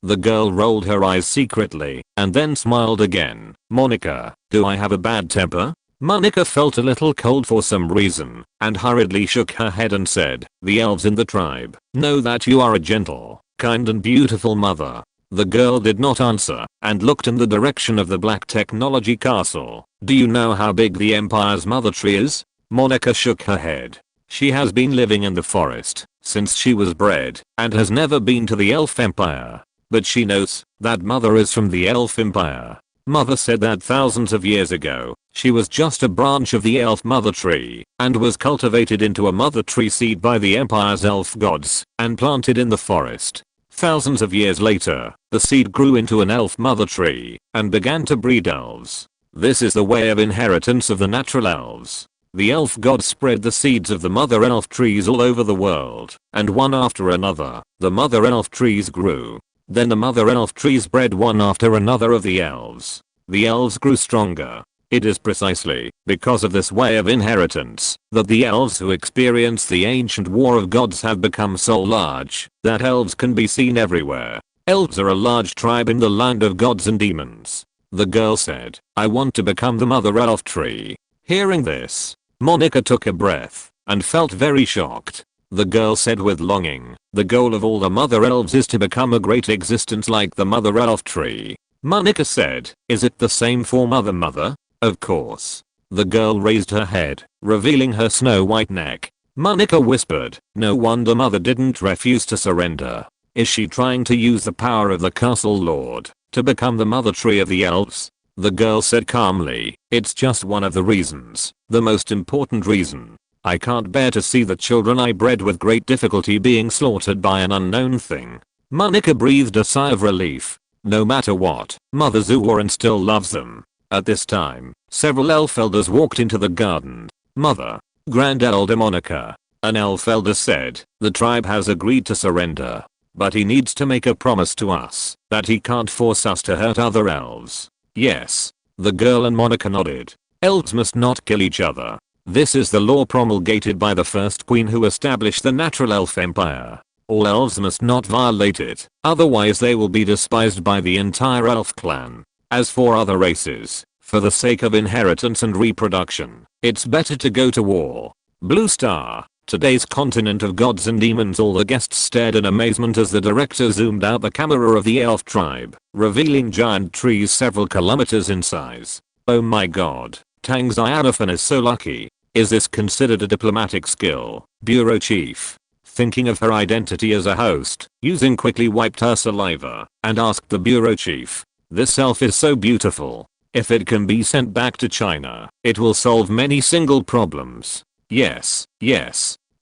The girl rolled her eyes secretly, and then smiled again. Monica, do I have a bad temper? Monica felt a little cold for some reason, and hurriedly shook her head and said, the elves in the tribe know that you are a gentle, kind and beautiful mother. The girl did not answer, and looked in the direction of the Black Technology Castle. Do you know how big the Empire's mother tree is? Monica shook her head. She has been living in the forest since she was bred, and has never been to the Elf Empire. But she knows that mother is from the Elf Empire. Mother said that thousands of years ago, she was just a branch of the elf mother tree, and was cultivated into a mother tree seed by the Empire's elf gods, and planted in the forest. Thousands of years later, the seed grew into an elf mother tree, and began to breed elves. This is the way of inheritance of the natural elves. The elf gods spread the seeds of the mother elf trees all over the world, and one after another, the mother elf trees grew. Then the mother elf trees bred one after another of the elves. The elves grew stronger. It is precisely because of this way of inheritance that the elves who experienced the ancient war of gods have become so large that elves can be seen everywhere. Elves are a large tribe in the land of gods and demons. The girl said, I want to become the mother elf tree. Hearing this, Monica took a breath and felt very shocked. The girl said with longing, the goal of all the mother elves is to become a great existence like the mother elf tree. Monica said, is it the same for mother? Of course. The girl raised her head, revealing her snow white neck. Monica whispered, no wonder mother didn't refuse to surrender. Is she trying to use the power of the castle lord to become the mother tree of the elves? The girl said calmly, it's just one of the reasons, the most important reason. I can't bear to see the children I bred with great difficulty being slaughtered by an unknown thing. Monica breathed a sigh of relief. No matter what, Mother Zuoran still loves them. At this time, several elf elders walked into the garden. Mother, Grand Elder Monica, an elf elder said, the tribe has agreed to surrender. But he needs to make a promise to us that he can't force us to hurt other elves. Yes. The girl and Monica nodded. Elves must not kill each other. This is the law promulgated by the first queen who established the natural elf empire. All elves must not violate it, otherwise they will be despised by the entire elf clan. As for other races, for the sake of inheritance and reproduction, it's better to go to war. Blue Star, today's continent of gods and demons. All the guests stared in amazement as the director zoomed out the camera of the elf tribe, revealing giant trees several kilometers in size. Oh my god, Tang Xiaofan is so lucky. Is this considered a diplomatic skill? Bureau chief, thinking of her identity as a host, using quickly wiped her saliva, and asked the bureau chief, this elf is so beautiful. If it can be sent back to China, it will solve many single problems. Yes,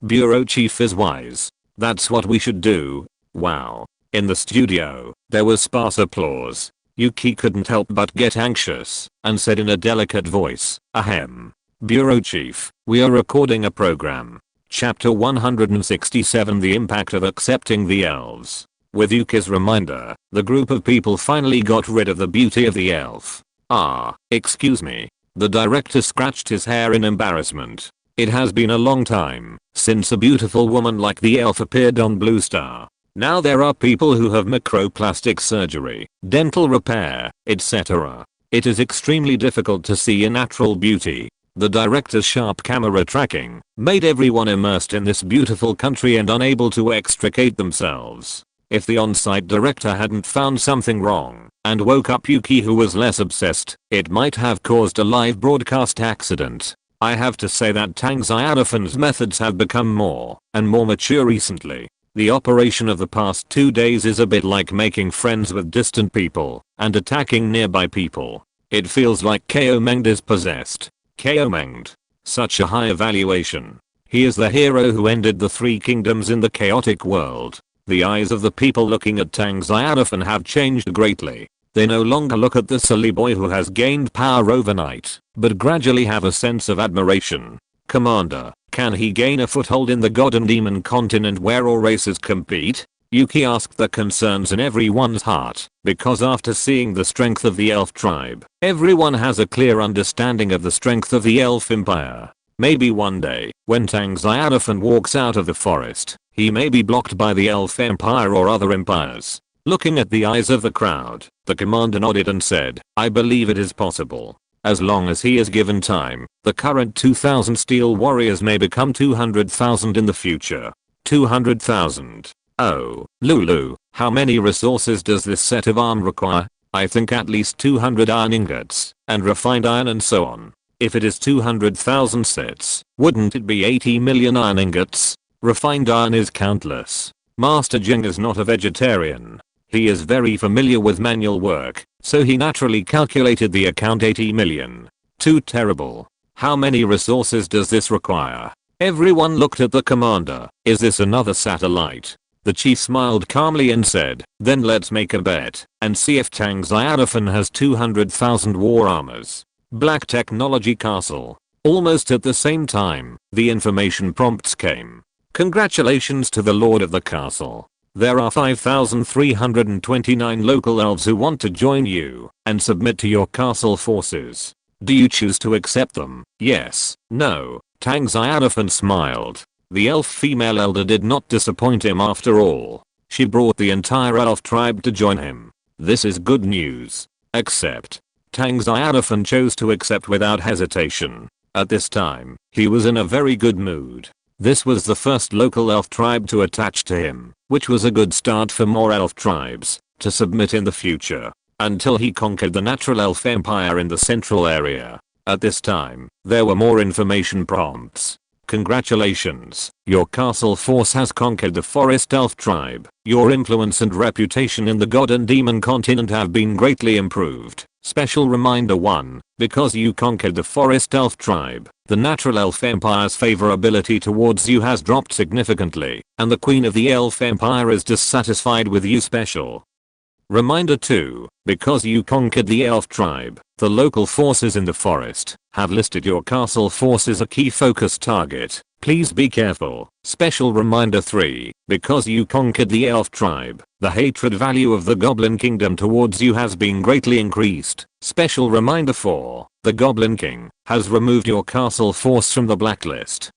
bureau chief is wise. That's what we should do. Wow. In the studio, there was sparse applause. Yuki couldn't help but get anxious, and said in a delicate voice, ahem. Bureau Chief, we are recording a program. Chapter 167, The Impact of Accepting the Elves. With Yuki's reminder, the group of people finally got rid of the beauty of the elf. Excuse me. The director scratched his hair in embarrassment. It has been a long time since a beautiful woman like the elf appeared on Blue Star. Now there are people who have microplastic surgery, dental repair, etc. It is extremely difficult to see a natural beauty. The director's sharp camera tracking made everyone immersed in this beautiful country and unable to extricate themselves. If the on-site director hadn't found something wrong and woke up Yuki, who was less obsessed, it might have caused a live broadcast accident. I have to say that Tang Xiaofan's methods have become more and more mature recently. The operation of the past 2 days is a bit like making friends with distant people and attacking nearby people. It feels like Ko Mengd is possessed. Ko Mengd. Such a high evaluation. He is the hero who ended the 3 kingdoms in the chaotic world. The eyes of the people looking at Tang Xiaofan have changed greatly. They no longer look at the silly boy who has gained power overnight, but gradually have a sense of admiration. Commander, can he gain a foothold in the god and demon continent where all races compete? Yuki asked the concerns in everyone's heart, because after seeing the strength of the elf tribe, everyone has a clear understanding of the strength of the elf empire. Maybe one day, when Tang Xiaofan walks out of the forest, he may be blocked by the elf empire or other empires. Looking at the eyes of the crowd, the commander nodded and said, I believe it is possible. As long as he is given time, the current 2,000 steel warriors may become 200,000 in the future. 200,000. Oh, Lulu, how many resources does this set of arm require? I think at least 200 iron ingots, and refined iron and so on. If it is 200,000 sets, wouldn't it be 80 million iron ingots? Refined iron is countless. Master Jing is not a vegetarian. He is very familiar with manual work, so he naturally calculated the account 80 million. Too terrible. How many resources does this require? Everyone looked at the commander. Is this another satellite? The chief smiled calmly and said, then let's make a bet and see if Tang Xiaofan has 200,000 war armors. Black Technology Castle. Almost at the same time, the information prompts came. Congratulations to the lord of the castle. There are 5,329 local elves who want to join you and submit to your castle forces. Do you choose to accept them? Yes, no. Tang Xiaofan smiled. The elf female elder did not disappoint him after all. She brought the entire elf tribe to join him. This is good news. Accept. Tang Xiaofan chose to accept without hesitation. At this time, he was in a very good mood. This was the first local elf tribe to attach to him, which was a good start for more elf tribes to submit in the future, until he conquered the natural elf empire in the central area. At this time, there were more information prompts. Congratulations, your castle force has conquered the forest elf tribe. Your influence and reputation in the god and demon continent have been greatly improved. Special reminder 1, because you conquered the forest elf tribe, the natural elf empire's favorability towards you has dropped significantly, and the queen of the elf empire is dissatisfied with you. Special reminder 2, because you conquered the elf tribe, the local forces in the forest have listed your castle force as a key focus target. Please be careful. Special reminder 3, because you conquered the elf tribe, the hatred value of the goblin kingdom towards you has been greatly increased. Special reminder 4, the goblin king has removed your castle force from the blacklist.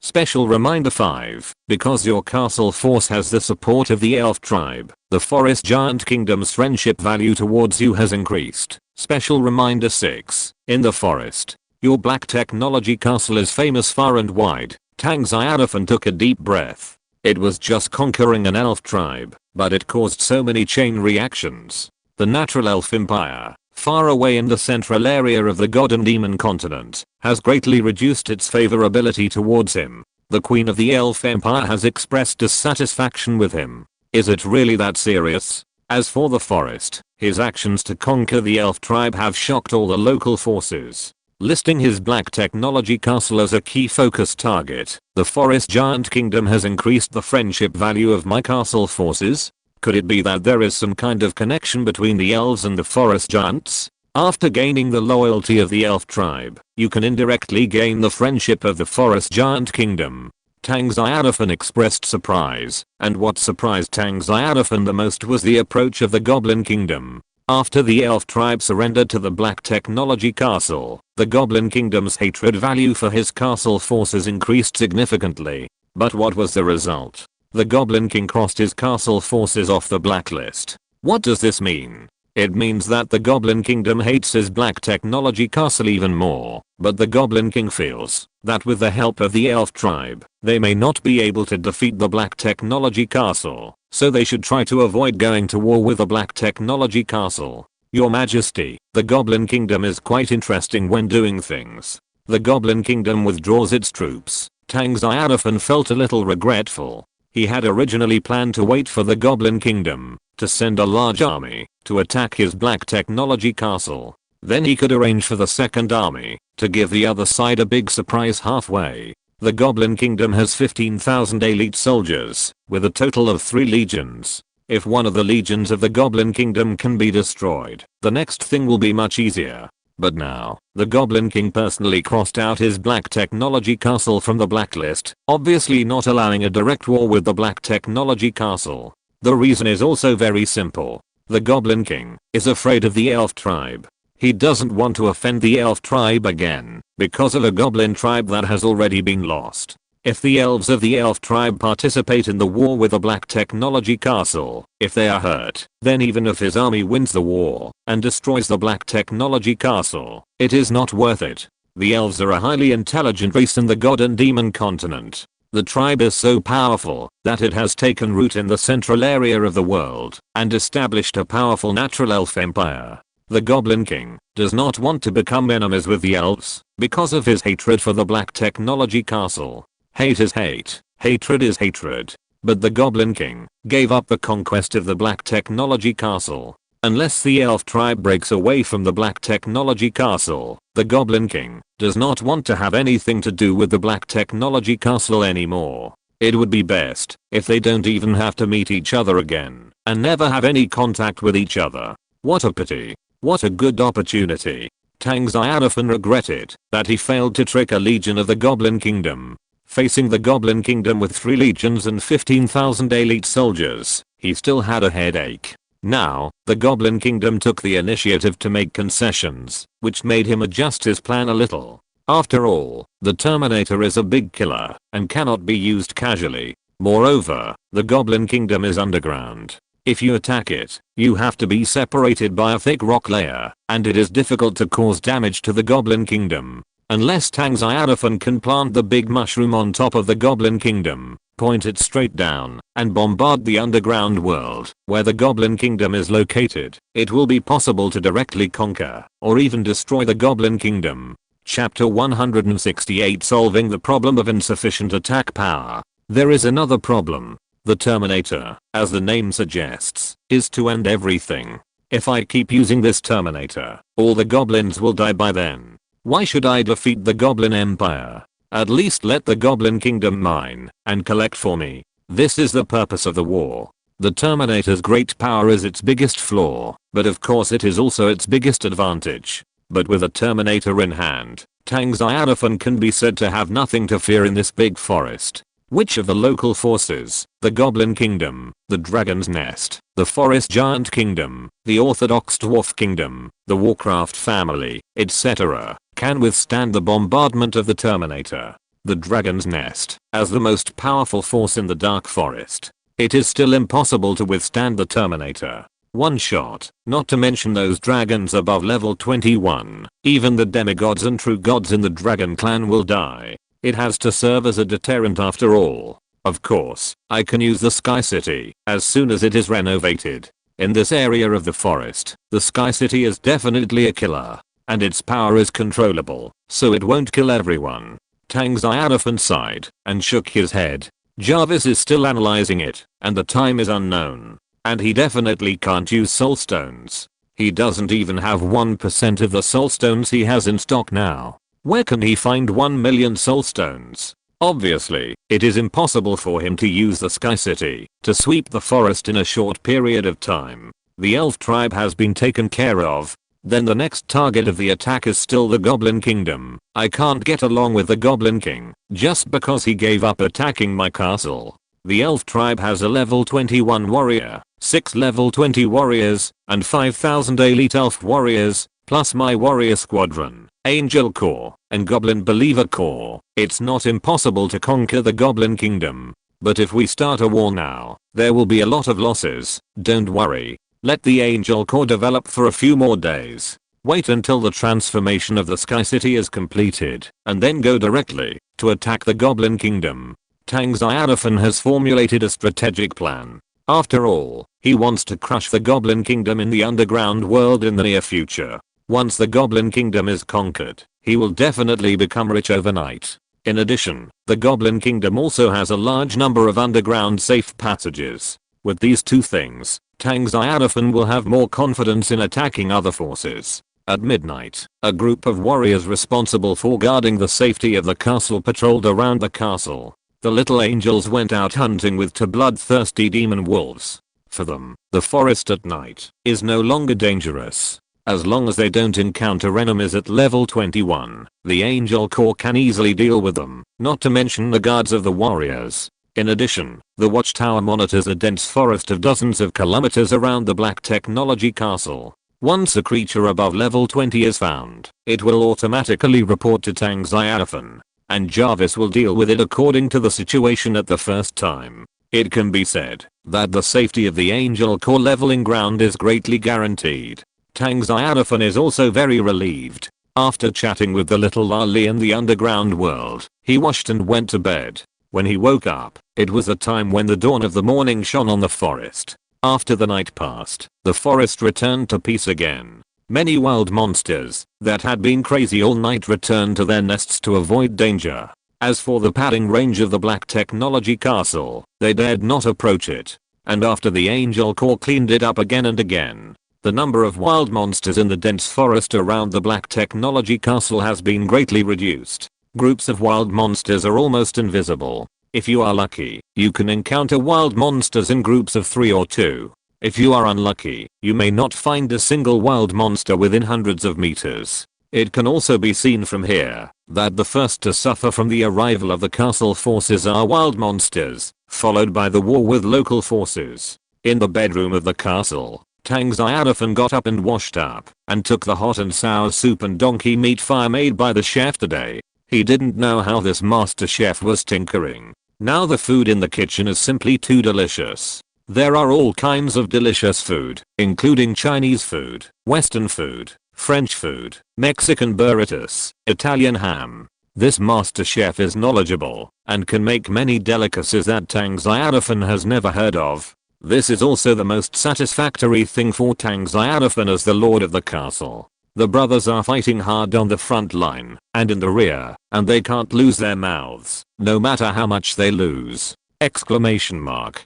Special reminder 5, because your castle force has the support of the elf tribe, the forest giant kingdom's friendship value towards you has increased. Special reminder 6, in the forest, your black technology castle is famous far and wide. Tang Xiaofan took a deep breath. It was just conquering an elf tribe, but it caused so many chain reactions. The natural elf empire, far away in the central area of the god and demon continent, has greatly reduced its favorability towards him. The queen of the elf empire has expressed dissatisfaction with him. Is it really that serious? As for the forest, his actions to conquer the elf tribe have shocked all the local forces. Listing his black technology castle as a key focus target, the forest giant kingdom has increased the friendship value of my castle forces? Could it be that there is some kind of connection between the elves and the forest giants? After gaining the loyalty of the elf tribe, you can indirectly gain the friendship of the forest giant kingdom. Tang Xiaofan expressed surprise, and what surprised Tang Xiaofan the most was the approach of the Goblin Kingdom. After the elf tribe surrendered to the Black Technology Castle, the Goblin Kingdom's hatred value for his castle forces increased significantly. But what was the result? The Goblin King crossed his castle forces off the blacklist. What does this mean? It means that the Goblin Kingdom hates his Black Technology Castle even more, but the Goblin King feels that with the help of the elf tribe, they may not be able to defeat the Black Technology Castle, so they should try to avoid going to war with the Black Technology Castle. Your Majesty, the Goblin Kingdom is quite interesting when doing things. The Goblin Kingdom withdraws its troops. Tang Xiaofan felt a little regretful. He had originally planned to wait for the Goblin Kingdom to send a large army to attack his Black Technology Castle. Then he could arrange for the second army to give the other side a big surprise halfway. The Goblin Kingdom has 15,000 elite soldiers, with a total of 3 legions. If one of the legions of the Goblin Kingdom can be destroyed, the next thing will be much easier. But now, the Goblin King personally crossed out his Black Technology Castle from the blacklist, obviously not allowing a direct war with the Black Technology Castle. The reason is also very simple. The Goblin King is afraid of the elf tribe. He doesn't want to offend the elf tribe again, because of a goblin tribe that has already been lost. If the elves of the elf tribe participate in the war with the Black Technology Castle, if they are hurt, then even if his army wins the war and destroys the Black Technology Castle, it is not worth it. The elves are a highly intelligent race in the God and Demon continent. The tribe is so powerful that it has taken root in the central area of the world and established a powerful natural elf empire. The Goblin King does not want to become enemies with the elves because of his hatred for the Black Technology Castle. Hate is hate, hatred is hatred. But the Goblin King gave up the conquest of the Black Technology Castle. Unless the elf tribe breaks away from the Black Technology Castle, the Goblin King does not want to have anything to do with the Black Technology Castle anymore. It would be best if they don't even have to meet each other again and never have any contact with each other. What a pity. What a good opportunity. Tang Xiaofan regretted that he failed to trick a legion of the Goblin Kingdom. Facing the Goblin Kingdom with 3 legions and 15,000 elite soldiers, he still had a headache. Now, the Goblin Kingdom took the initiative to make concessions, which made him adjust his plan a little. After all, the Terminator is a big killer and cannot be used casually. Moreover, the Goblin Kingdom is underground. If you attack it, you have to be separated by a thick rock layer, and it is difficult to cause damage to the Goblin Kingdom. Unless Tang Xiaofan can plant the big mushroom on top of the Goblin Kingdom, point it straight down, and bombard the underground world where the Goblin Kingdom is located, it will be possible to directly conquer or even destroy the Goblin Kingdom. Chapter 168 Solving the problem of insufficient attack power. There is another problem. The Terminator, as the name suggests, is to end everything. If I keep using this Terminator, all the goblins will die by then. Why should I defeat the Goblin Empire? At least let the Goblin Kingdom mine and collect for me. This is the purpose of the war. The Terminator's great power is its biggest flaw, but of course it is also its biggest advantage. But with a Terminator in hand, Tang Xiaofan can be said to have nothing to fear in this big forest. Which of the local forces, the Goblin Kingdom, the Dragon's Nest, the Forest Giant Kingdom, the Orthodox Dwarf Kingdom, the Warcraft family, etc., can withstand the bombardment of the Terminator? The Dragon's Nest, as the most powerful force in the Dark Forest. It is still impossible to withstand the Terminator. One shot, not to mention those dragons above level 21. Even the demigods and true gods in the Dragon Clan will die. It has to serve as a deterrent after all. Of course, I can use the Sky City as soon as it is renovated. In this area of the forest, the Sky City is definitely a killer. And its power is controllable, so it won't kill everyone. Tang Xiaofan sighed and shook his head. Jarvis is still analyzing it, and the time is unknown. And he definitely can't use soul stones. He doesn't even have 1% of the soul stones he has in stock now. Where can he find 1 million soul stones? Obviously, it is impossible for him to use the Sky City to sweep the forest in a short period of time. The elf tribe has been taken care of. Then the next target of the attack is still the Goblin Kingdom. I can't get along with the Goblin King just because he gave up attacking my castle. The elf tribe has a level 21 warrior, 6 level 20 warriors, and 5,000 elite elf warriors, plus my warrior squadron, Angel Corps, and Goblin Believer Corps. It's not impossible to conquer the Goblin Kingdom. But if we start a war now, there will be a lot of losses. Don't worry. Let the Angel Corps develop for a few more days. Wait until the transformation of the Sky City is completed, and then go directly to attack the Goblin Kingdom. Tang Xiaofan has formulated a strategic plan. After all, he wants to crush the Goblin Kingdom in the underground world in the near future. Once the Goblin Kingdom is conquered, he will definitely become rich overnight. In addition, the Goblin Kingdom also has a large number of underground safe passages. With these two things, Tang Xiaofan will have more confidence in attacking other forces. At midnight, a group of warriors responsible for guarding the safety of the castle patrolled around the castle. The little angels went out hunting with two bloodthirsty demon wolves. For them, the forest at night is no longer dangerous. As long as they don't encounter enemies at level 21, the Angel Corps can easily deal with them, not to mention the guards of the warriors. In addition, the watchtower monitors a dense forest of dozens of kilometers around the Black Technology Castle. Once a creature above level 20 is found, it will automatically report to Tang Xiaofan, and Jarvis will deal with it according to the situation at the first time. It can be said that the safety of the Angel Corps leveling ground is greatly guaranteed. Tang Xiaofan is also very relieved. After chatting with the little lolly in the underground world, he washed and went to bed. When he woke up, it was a time when the dawn of the morning shone on the forest. After the night passed, the forest returned to peace again. Many wild monsters that had been crazy all night returned to their nests to avoid danger. As for the padding range of the Black Technology Castle, they dared not approach it. And after the Angel Corps cleaned it up again and again, the number of wild monsters in the dense forest around the Black Technology Castle has been greatly reduced. Groups of wild monsters are almost invisible. If you are lucky, you can encounter wild monsters in groups of 3 or 2. If you are unlucky, you may not find a single wild monster within hundreds of meters. It can also be seen from here that the first to suffer from the arrival of the castle forces are wild monsters, followed by the war with local forces. In the bedroom of the castle, Tang Xiaofan got up and washed up, and took the hot and sour soup and donkey meat fire made by the chef today. He didn't know how this master chef was tinkering. Now the food in the kitchen is simply too delicious. There are all kinds of delicious food, including Chinese food, Western food, French food, Mexican burritos, Italian ham. This master chef is knowledgeable, and can make many delicacies that Tang Xiaofan has never heard of. This is also the most satisfactory thing for Tang Xiaofan as the lord of the castle. The brothers are fighting hard on the front line and in the rear, and they can't lose their mouths, no matter how much they lose! Exclamation mark.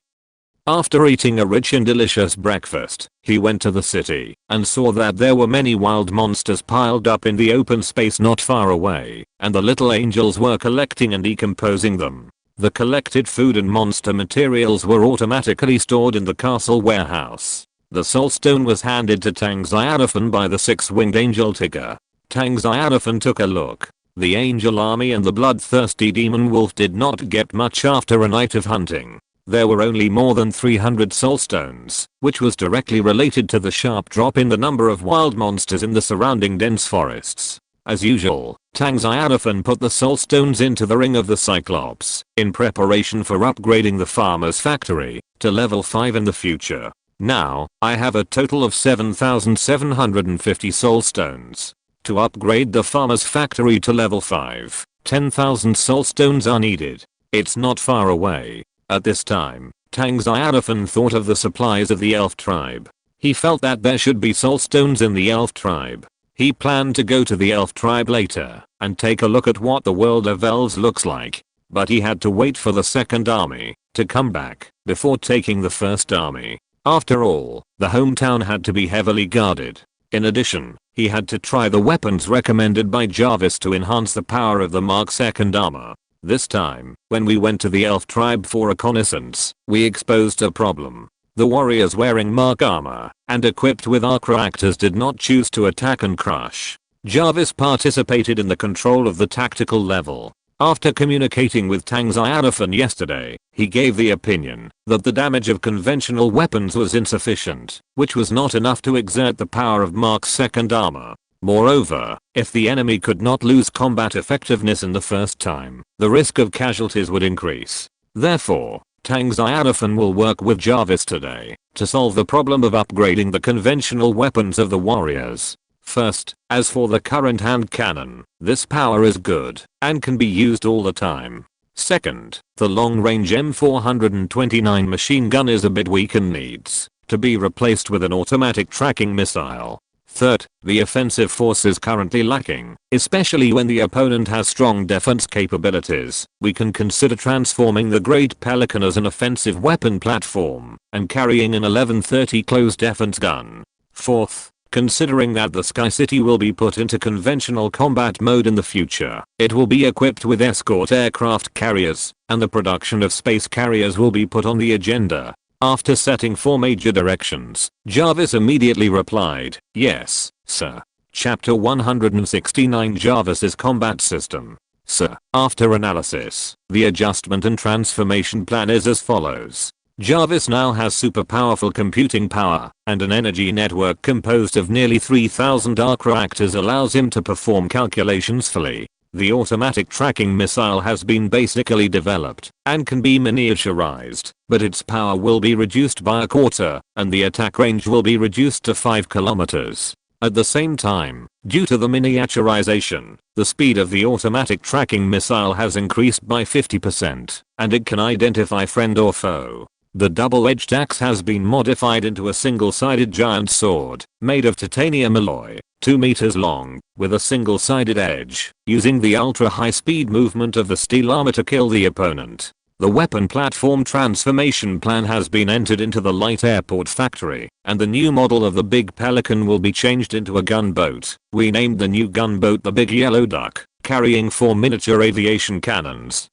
After eating a rich and delicious breakfast, he went to the city and saw that there were many wild monsters piled up in the open space not far away, and the little angels were collecting and decomposing them. The collected food and monster materials were automatically stored in the castle warehouse. The soul stone was handed to Tang Xiaofan by the six-winged angel tiger. Tang Xiaofan took a look. The angel army and the bloodthirsty demon wolf did not get much after a night of hunting. There were only more than 300 soul stones, which was directly related to the sharp drop in the number of wild monsters in the surrounding dense forests. As usual, Tang Xiaofan put the soul stones into the ring of the Cyclops in preparation for upgrading the farmer's factory to level 5 in the future. Now, I have a total of 7,750 soul stones. To upgrade the farmer's factory to level 5, 10,000 soul stones are needed. It's not far away. At this time, Tang Xiaofan thought of the supplies of the elf tribe. He felt that there should be soul stones in the elf tribe. He planned to go to the elf tribe later and take a look at what the world of elves looks like. But he had to wait for the second army to come back before taking the first army. After all, the hometown had to be heavily guarded. In addition, he had to try the weapons recommended by Jarvis to enhance the power of the Mark II armor. This time, when we went to the elf tribe for reconnaissance, we exposed a problem. The warriors wearing Mark armor and equipped with arc reactors did not choose to attack and crush. Jarvis participated in the control of the tactical level. After communicating with Tang Xiaofan yesterday, he gave the opinion that the damage of conventional weapons was insufficient, which was not enough to exert the power of Mark's second armor. Moreover, if the enemy could not lose combat effectiveness in the first time, the risk of casualties would increase. Therefore, Tang Xiaofan will work with Jarvis today to solve the problem of upgrading the conventional weapons of the warriors. First, as for the current hand cannon, this power is good and can be used all the time. Second, the long-range M429 machine gun is a bit weak and needs to be replaced with an automatic tracking missile. Third, the offensive force is currently lacking, especially when the opponent has strong defense capabilities. We can consider transforming the Great Pelican as an offensive weapon platform and carrying an 1130 close defense gun. Fourth, considering that the Sky City will be put into conventional combat mode in the future, it will be equipped with escort aircraft carriers, and the production of space carriers will be put on the agenda. After setting 4 major directions, Jarvis immediately replied, "Yes, sir." Chapter 169 Jarvis's Combat System. Sir. After analysis, the adjustment and transformation plan is as follows. Jarvis now has super powerful computing power, and an energy network composed of nearly 3000 arc reactors allows him to perform calculations fully. The automatic tracking missile has been basically developed and can be miniaturized, but its power will be reduced by a quarter, and the attack range will be reduced to 5 kilometers. At the same time, due to the miniaturization, the speed of the automatic tracking missile has increased by 50%, and it can identify friend or foe. The double-edged axe has been modified into a single-sided giant sword, made of titanium alloy, 2 meters long, with a single-sided edge, using the ultra-high-speed movement of the steel armor to kill the opponent. The weapon platform transformation plan has been entered into the light airport factory, and the new model of the Big Pelican will be changed into a gunboat. We named the new gunboat the Big Yellow Duck, carrying 4 miniature aviation cannons.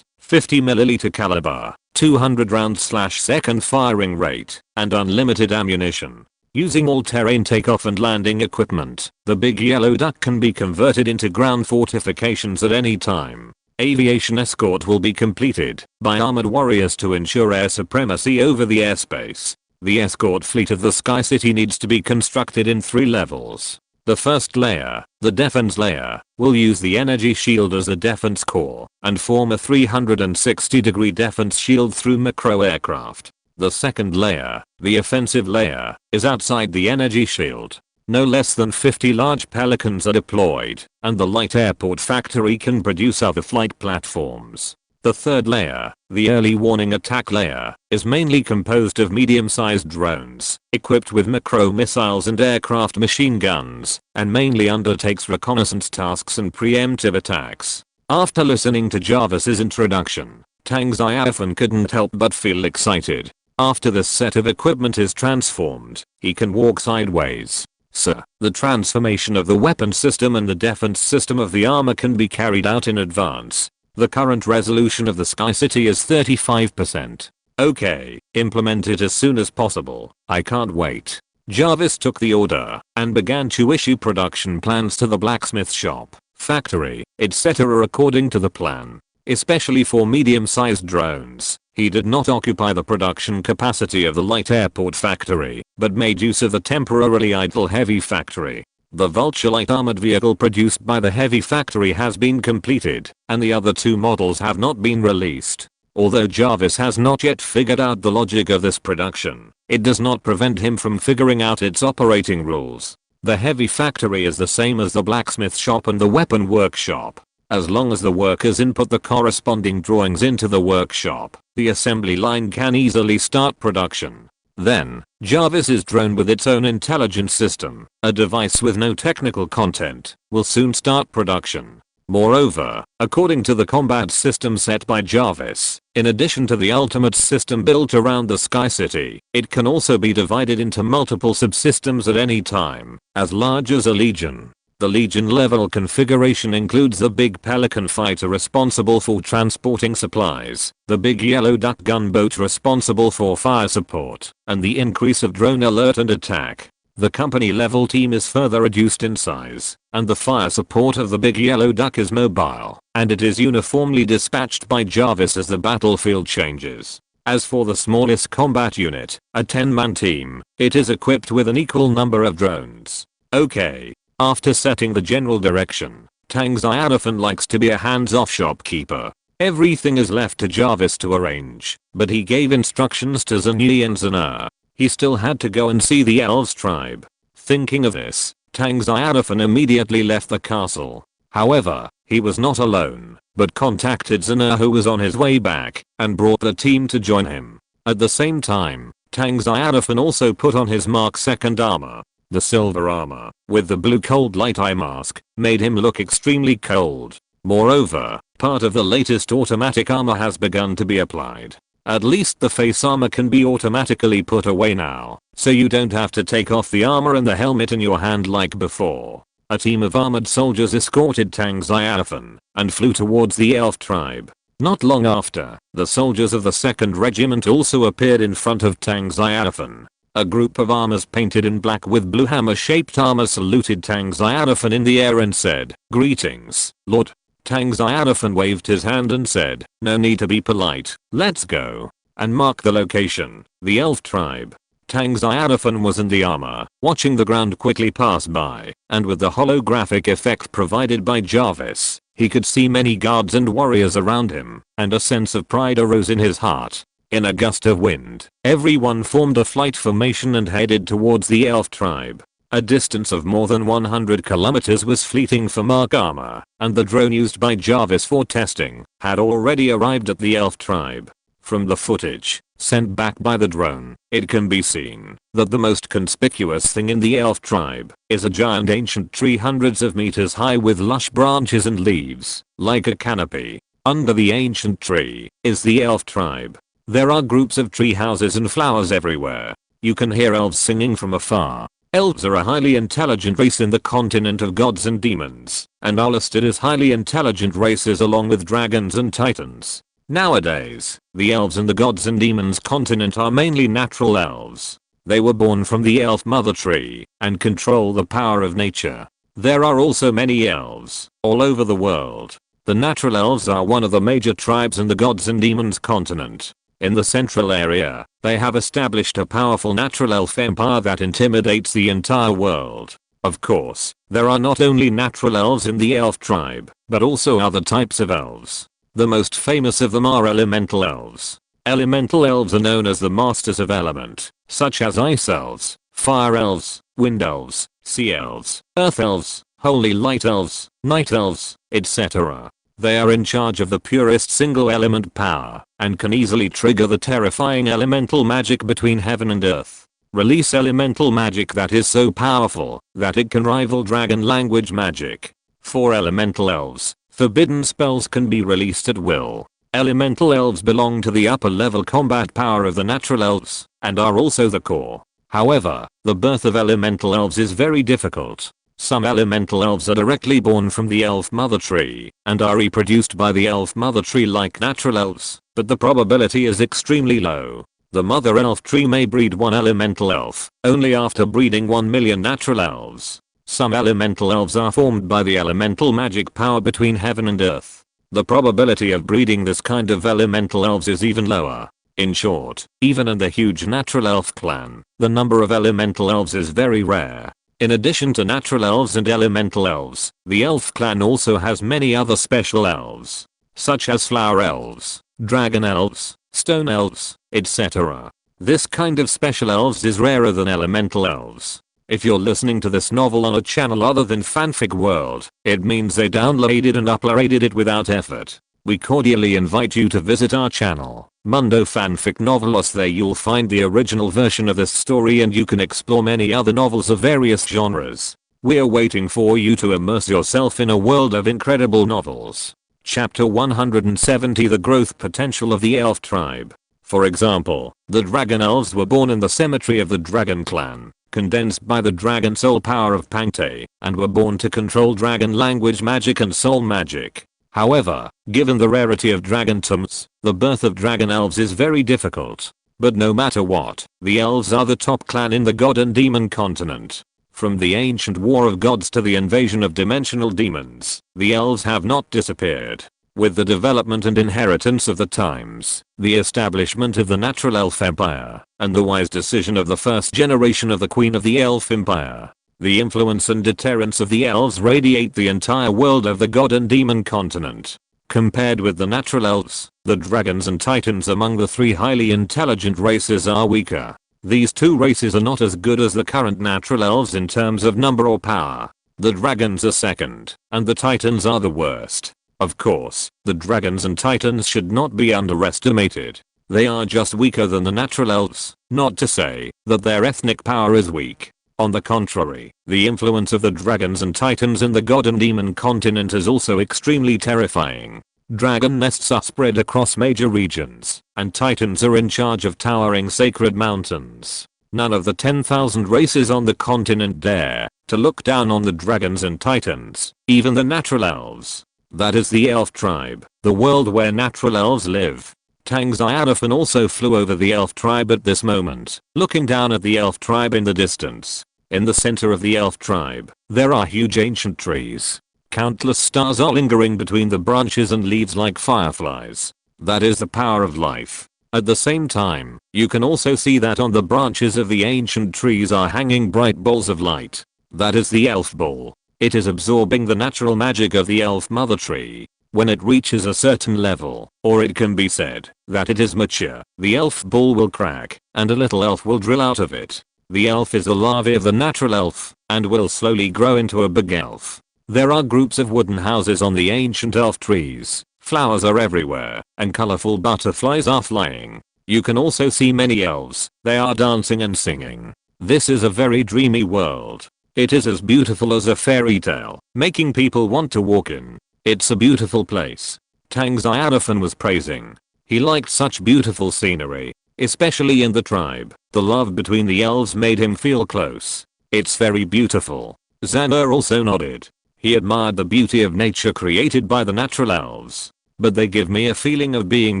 50 milliliter caliber, 200 rounds/second firing rate, and unlimited ammunition. Using all-terrain takeoff and landing equipment, the Big Yellow Duck can be converted into ground fortifications at any time. Aviation escort will be completed by armored warriors to ensure air supremacy over the airspace. The escort fleet of the Sky City needs to be constructed in 3 levels. The first layer, the defense layer, will use the energy shield as a defense core and form a 360-degree defense shield through macro aircraft. The second layer, the offensive layer, is outside the energy shield. No less than 50 large Pelicans are deployed, and the light airport factory can produce other flight platforms. The third layer, the early warning attack layer, is mainly composed of medium-sized drones, equipped with macro missiles and aircraft machine guns, and mainly undertakes reconnaissance tasks and preemptive attacks. After listening to Jarvis's introduction, Tang Xiaofan couldn't help but feel excited. After this set of equipment is transformed, he can walk sideways. Sir, the transformation of the weapon system and the defense system of the armor can be carried out in advance. The current resolution of the Sky City is 35%. Okay, implement it as soon as possible. I can't wait. Jarvis took the order and began to issue production plans to the blacksmith shop, factory, etc. according to the plan. Especially for medium-sized drones, he did not occupy the production capacity of the light airport factory, but made use of the temporarily idle heavy factory. The Vulture light armored vehicle produced by the heavy factory has been completed, and the other 2 models have not been released. Although Jarvis has not yet figured out the logic of this production, it does not prevent him from figuring out its operating rules. The heavy factory is the same as the blacksmith shop and the weapon workshop. As long as the workers input the corresponding drawings into the workshop, the assembly line can easily start production. Then, Jarvis's drone with its own intelligence system, a device with no technical content, will soon start production. Moreover, according to the combat system set by Jarvis, in addition to the ultimate system built around the Sky City, it can also be divided into multiple subsystems at any time, as large as a legion. The Legion level configuration includes the big Pelican fighter responsible for transporting supplies, the big Yellow Duck gunboat responsible for fire support, and the increase of drone alert and attack. The company level team is further reduced in size, and the fire support of the big Yellow Duck is mobile, and it is uniformly dispatched by Jarvis as the battlefield changes. As for the smallest combat unit, a 10-man team, it is equipped with an equal number of drones. Okay. After setting the general direction, Tang Xiaofan likes to be a hands-off shopkeeper. Everything is left to Jarvis to arrange, but he gave instructions to Zhenyi and Zena. He still had to go and see the elves tribe. Thinking of this, Tang Xiaofan immediately left the castle. However, he was not alone, but contacted Zena, who was on his way back, and brought the team to join him. At the same time, Tang Xiaofan also put on his Mark II armor. The silver armor, with the blue cold light eye mask, made him look extremely cold. Moreover, part of the latest automatic armor has begun to be applied. At least the face armor can be automatically put away now, so you don't have to take off the armor and the helmet in your hand like before. A team of armored soldiers escorted Tang Xiaofan and flew towards the elf tribe. Not long after, the soldiers of the 2nd Regiment also appeared in front of Tang Xiaofan. A group of armors painted in black with blue hammer-shaped armor saluted Tang Xiaofan in the air and said, "Greetings, Lord." Tang Xiaofan waved his hand and said, "No need to be polite, let's go." And mark the location, the elf tribe. Tang Xiaofan was in the armor, watching the ground quickly pass by, and with the holographic effect provided by Jarvis, he could see many guards and warriors around him, and a sense of pride arose in his heart. In a gust of wind, everyone formed a flight formation and headed towards the elf tribe. A distance of more than 100 kilometers was fleeting for Mark armor, and the drone used by Jarvis for testing had already arrived at the elf tribe. From the footage sent back by the drone, it can be seen that the most conspicuous thing in the elf tribe is a giant ancient tree hundreds of meters high with lush branches and leaves, like a canopy. Under the ancient tree is the elf tribe. There are groups of tree houses and flowers everywhere. You can hear elves singing from afar. Elves are a highly intelligent race in the continent of gods and demons, and are listed as highly intelligent races along with dragons and titans. Nowadays, the elves in the gods and demons continent are mainly natural elves. They were born from the elf mother tree and control the power of nature. There are also many elves all over the world. The natural elves are one of the major tribes in the gods and demons continent. In the central area, they have established a powerful natural elf empire that intimidates the entire world. Of course, there are not only natural elves in the elf tribe, but also other types of elves. The most famous of them are elemental elves. Elemental elves are known as the masters of element, such as ice elves, fire elves, wind elves, sea elves, earth elves, holy light elves, night elves, etc. They are in charge of the purest single element power, and can easily trigger the terrifying elemental magic between heaven and earth. Release elemental magic that is so powerful that it can rival dragon language magic. For elemental elves, forbidden spells can be released at will. Elemental elves belong to the upper level combat power of the natural elves, and are also the core. However, the birth of elemental elves is very difficult. Some elemental elves are directly born from the elf mother tree and are reproduced by the elf mother tree like natural elves, but the probability is extremely low. The mother elf tree may breed one elemental elf only after breeding 1 million natural elves. Some elemental elves are formed by the elemental magic power between heaven and earth. The probability of breeding this kind of elemental elves is even lower. In short, even in the huge natural elf clan, the number of elemental elves is very rare. In addition to natural elves and elemental elves, the elf clan also has many other special elves, such as flower elves, dragon elves, stone elves, etc. This kind of special elves is rarer than elemental elves. If you're listening to this novel on a channel other than Fanfic World, it means they downloaded and uploaded it without effort. We cordially invite you to visit our channel, Mundo Fanfic Novelos. There you'll find the original version of this story and you can explore many other novels of various genres. We're waiting for you to immerse yourself in a world of incredible novels. Chapter 170, The Growth Potential of the Elf Tribe. For example, the dragon elves were born in the cemetery of the dragon clan. condensed by the dragon soul power of Pangte, and were born to control dragon language magic and soul magic. However, given the rarity of dragon tombs, the birth of dragon elves is very difficult. But no matter what, the elves are the top clan in the god and demon continent. From the ancient war of gods to the invasion of dimensional demons, the elves have not disappeared. With the development and inheritance of the times, the establishment of the natural elf empire, and the wise decision of the first generation of the queen of the elf empire, the influence and deterrence of the elves radiate the entire world of the god and demon continent. Compared with the natural elves, the dragons and titans among the three highly intelligent races are weaker. These two races are not as good as the current natural elves in terms of number or power. The dragons are second, and the titans are the worst. Of course, the dragons and titans should not be underestimated. They are just weaker than the natural elves, not to say that their ethnic power is weak. On the contrary, the influence of the dragons and titans in the god and demon continent is also extremely terrifying. Dragon nests are spread across major regions, and titans are in charge of towering sacred mountains. None of the 10,000 races on the continent dare to look down on the dragons and titans, even the natural elves. That is the elf tribe, the world where natural elves live. Tang Xiaofan also flew over the elf tribe at this moment, looking down at the elf tribe in the distance. In the center of the elf tribe, there are huge ancient trees. Countless stars are lingering between the branches and leaves like fireflies. That is the power of life. At the same time, you can also see that on the branches of the ancient trees are hanging bright balls of light. That is the elf ball. It is absorbing the natural magic of the elf mother tree. When it reaches a certain level, or it can be said that it is mature, the elf ball will crack, and a little elf will drill out of it. The elf is the larvae of the natural elf, and will slowly grow into a big elf. There are groups of wooden houses on the ancient elf trees, flowers are everywhere, and colorful butterflies are flying. You can also see many elves, they are dancing and singing. This is a very dreamy world. It is as beautiful as a fairy tale, making people want to walk in. It's a beautiful place. Tang Xiaofan was praising. He liked such beautiful scenery, especially in the tribe. The love between the elves made him feel close. It's very beautiful. Xana also nodded. He admired the beauty of nature created by the natural elves. But they give me a feeling of being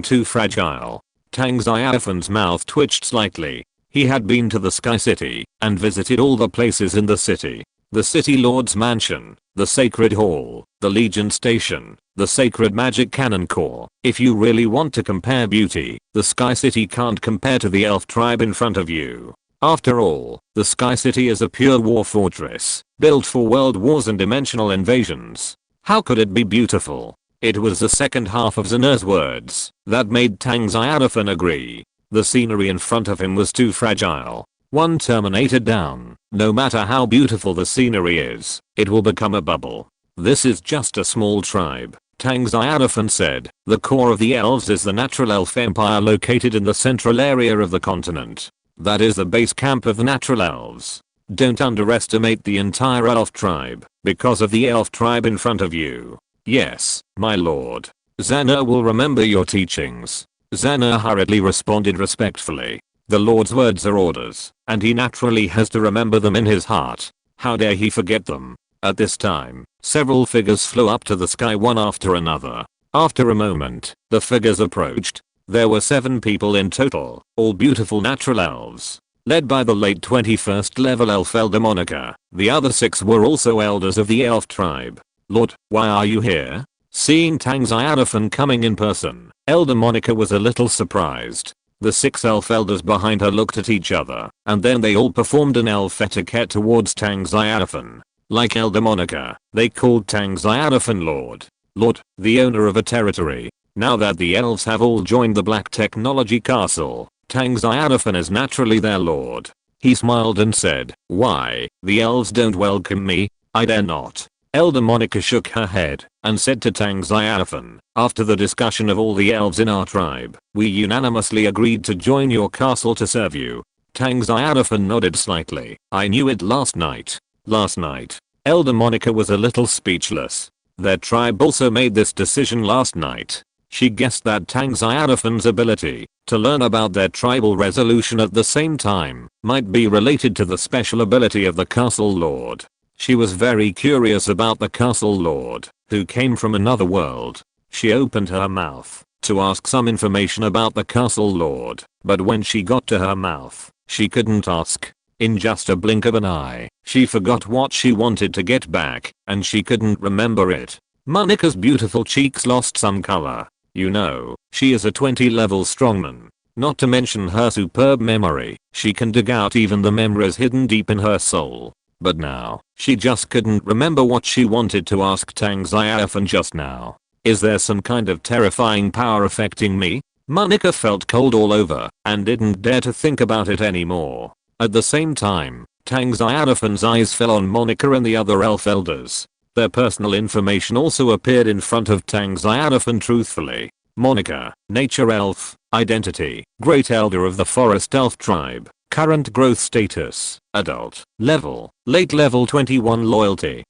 too fragile. Tang Xiaofan's mouth twitched slightly. He had been to the Sky City and visited all the places in the city. The City Lord's Mansion, the Sacred Hall, the Legion Station, the Sacred Magic Cannon Corps. If you really want to compare beauty, the Sky City can't compare to the elf tribe in front of you. After all, the Sky City is a pure war fortress, built for world wars and dimensional invasions. How could it be beautiful? It was the second half of Xana's words that made Tang Xiaofan agree. The scenery in front of him was too fragile. One terminated down. No matter how beautiful the scenery is, it will become a bubble. This is just a small tribe, Tang Xiaofan said. The core of the elves is the natural elf empire located in the central area of the continent. That is the base camp of the natural elves. Don't underestimate the entire elf tribe because of the elf tribe in front of you. Yes, my lord. Xana will remember your teachings. Xana hurriedly responded respectfully. The Lord's words are orders, and he naturally has to remember them in his heart. How dare he forget them? At this time, several figures flew up to the sky one after another. After a moment, the figures approached. There were 7 people in total, all beautiful natural elves. Led by the late 21st level elf Elder Monica, the other 6 were also elders of the elf tribe. Lord, why are you here? Seeing Tang Xiaofan coming in person, Elder Monica was a little surprised. The 6 elf elders behind her looked at each other, and then they all performed an elf etiquette towards Tang Xiaofan. Like Elder Monica, they called Tang Xiaofan Lord. Lord, the owner of a territory. Now that the elves have all joined the Black Technology Castle, Tang Xiaofan is naturally their lord. He smiled and said, why, the elves don't welcome me? I dare not. Elder Monica shook her head and said to Tang Xiaofan, after the discussion of all the elves in our tribe, we unanimously agreed to join your castle to serve you. Tang Xiaofan nodded slightly. I knew it last night. Last night. Elder Monica was a little speechless. Their tribe also made this decision last night. She guessed that Tang Xiaofan's ability to learn about their tribal resolution at the same time might be related to the special ability of the Castle Lord. She was very curious about the Castle Lord, who came from another world. She opened her mouth to ask some information about the Castle Lord, but when she got to her mouth, she couldn't ask. In just a blink of an eye, she forgot what she wanted to get back, and she couldn't remember it. Monika's beautiful cheeks lost some color. You know, she is a 20-level strongman. Not to mention her superb memory, she can dig out even the memories hidden deep in her soul. But now, she just couldn't remember what she wanted to ask Tang Xiaofan just now. Is there some kind of terrifying power affecting me? Monika felt cold all over and didn't dare to think about it anymore. At the same time, Tang Xiaofan's eyes fell on Monika and the other elf elders. Their personal information also appeared in front of Tang Xiaofan truthfully. Monika, nature elf, identity, great elder of the forest elf tribe, current growth status, adult, level, late level 21 loyalty.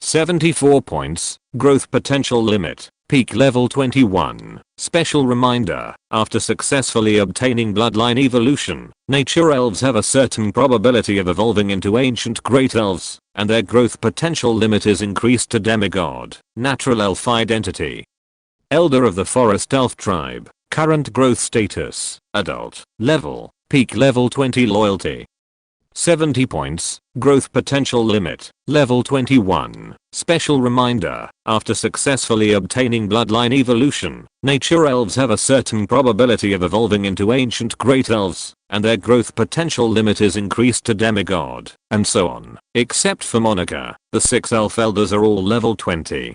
74 points, growth potential limit, peak level 21. Special reminder, after successfully obtaining bloodline evolution, nature elves have a certain probability of evolving into ancient great elves, and their growth potential limit is increased to demigod. Natural elf identity. Elder of the forest elf tribe, current growth status, adult, level, peak level 20 loyalty. 70 points, growth potential limit, level 21. Special reminder, after successfully obtaining bloodline evolution, nature elves have a certain probability of evolving into ancient great elves, and their growth potential limit is increased to demigod, and so on. Except for Monika, the 6 elf elders are all level 20.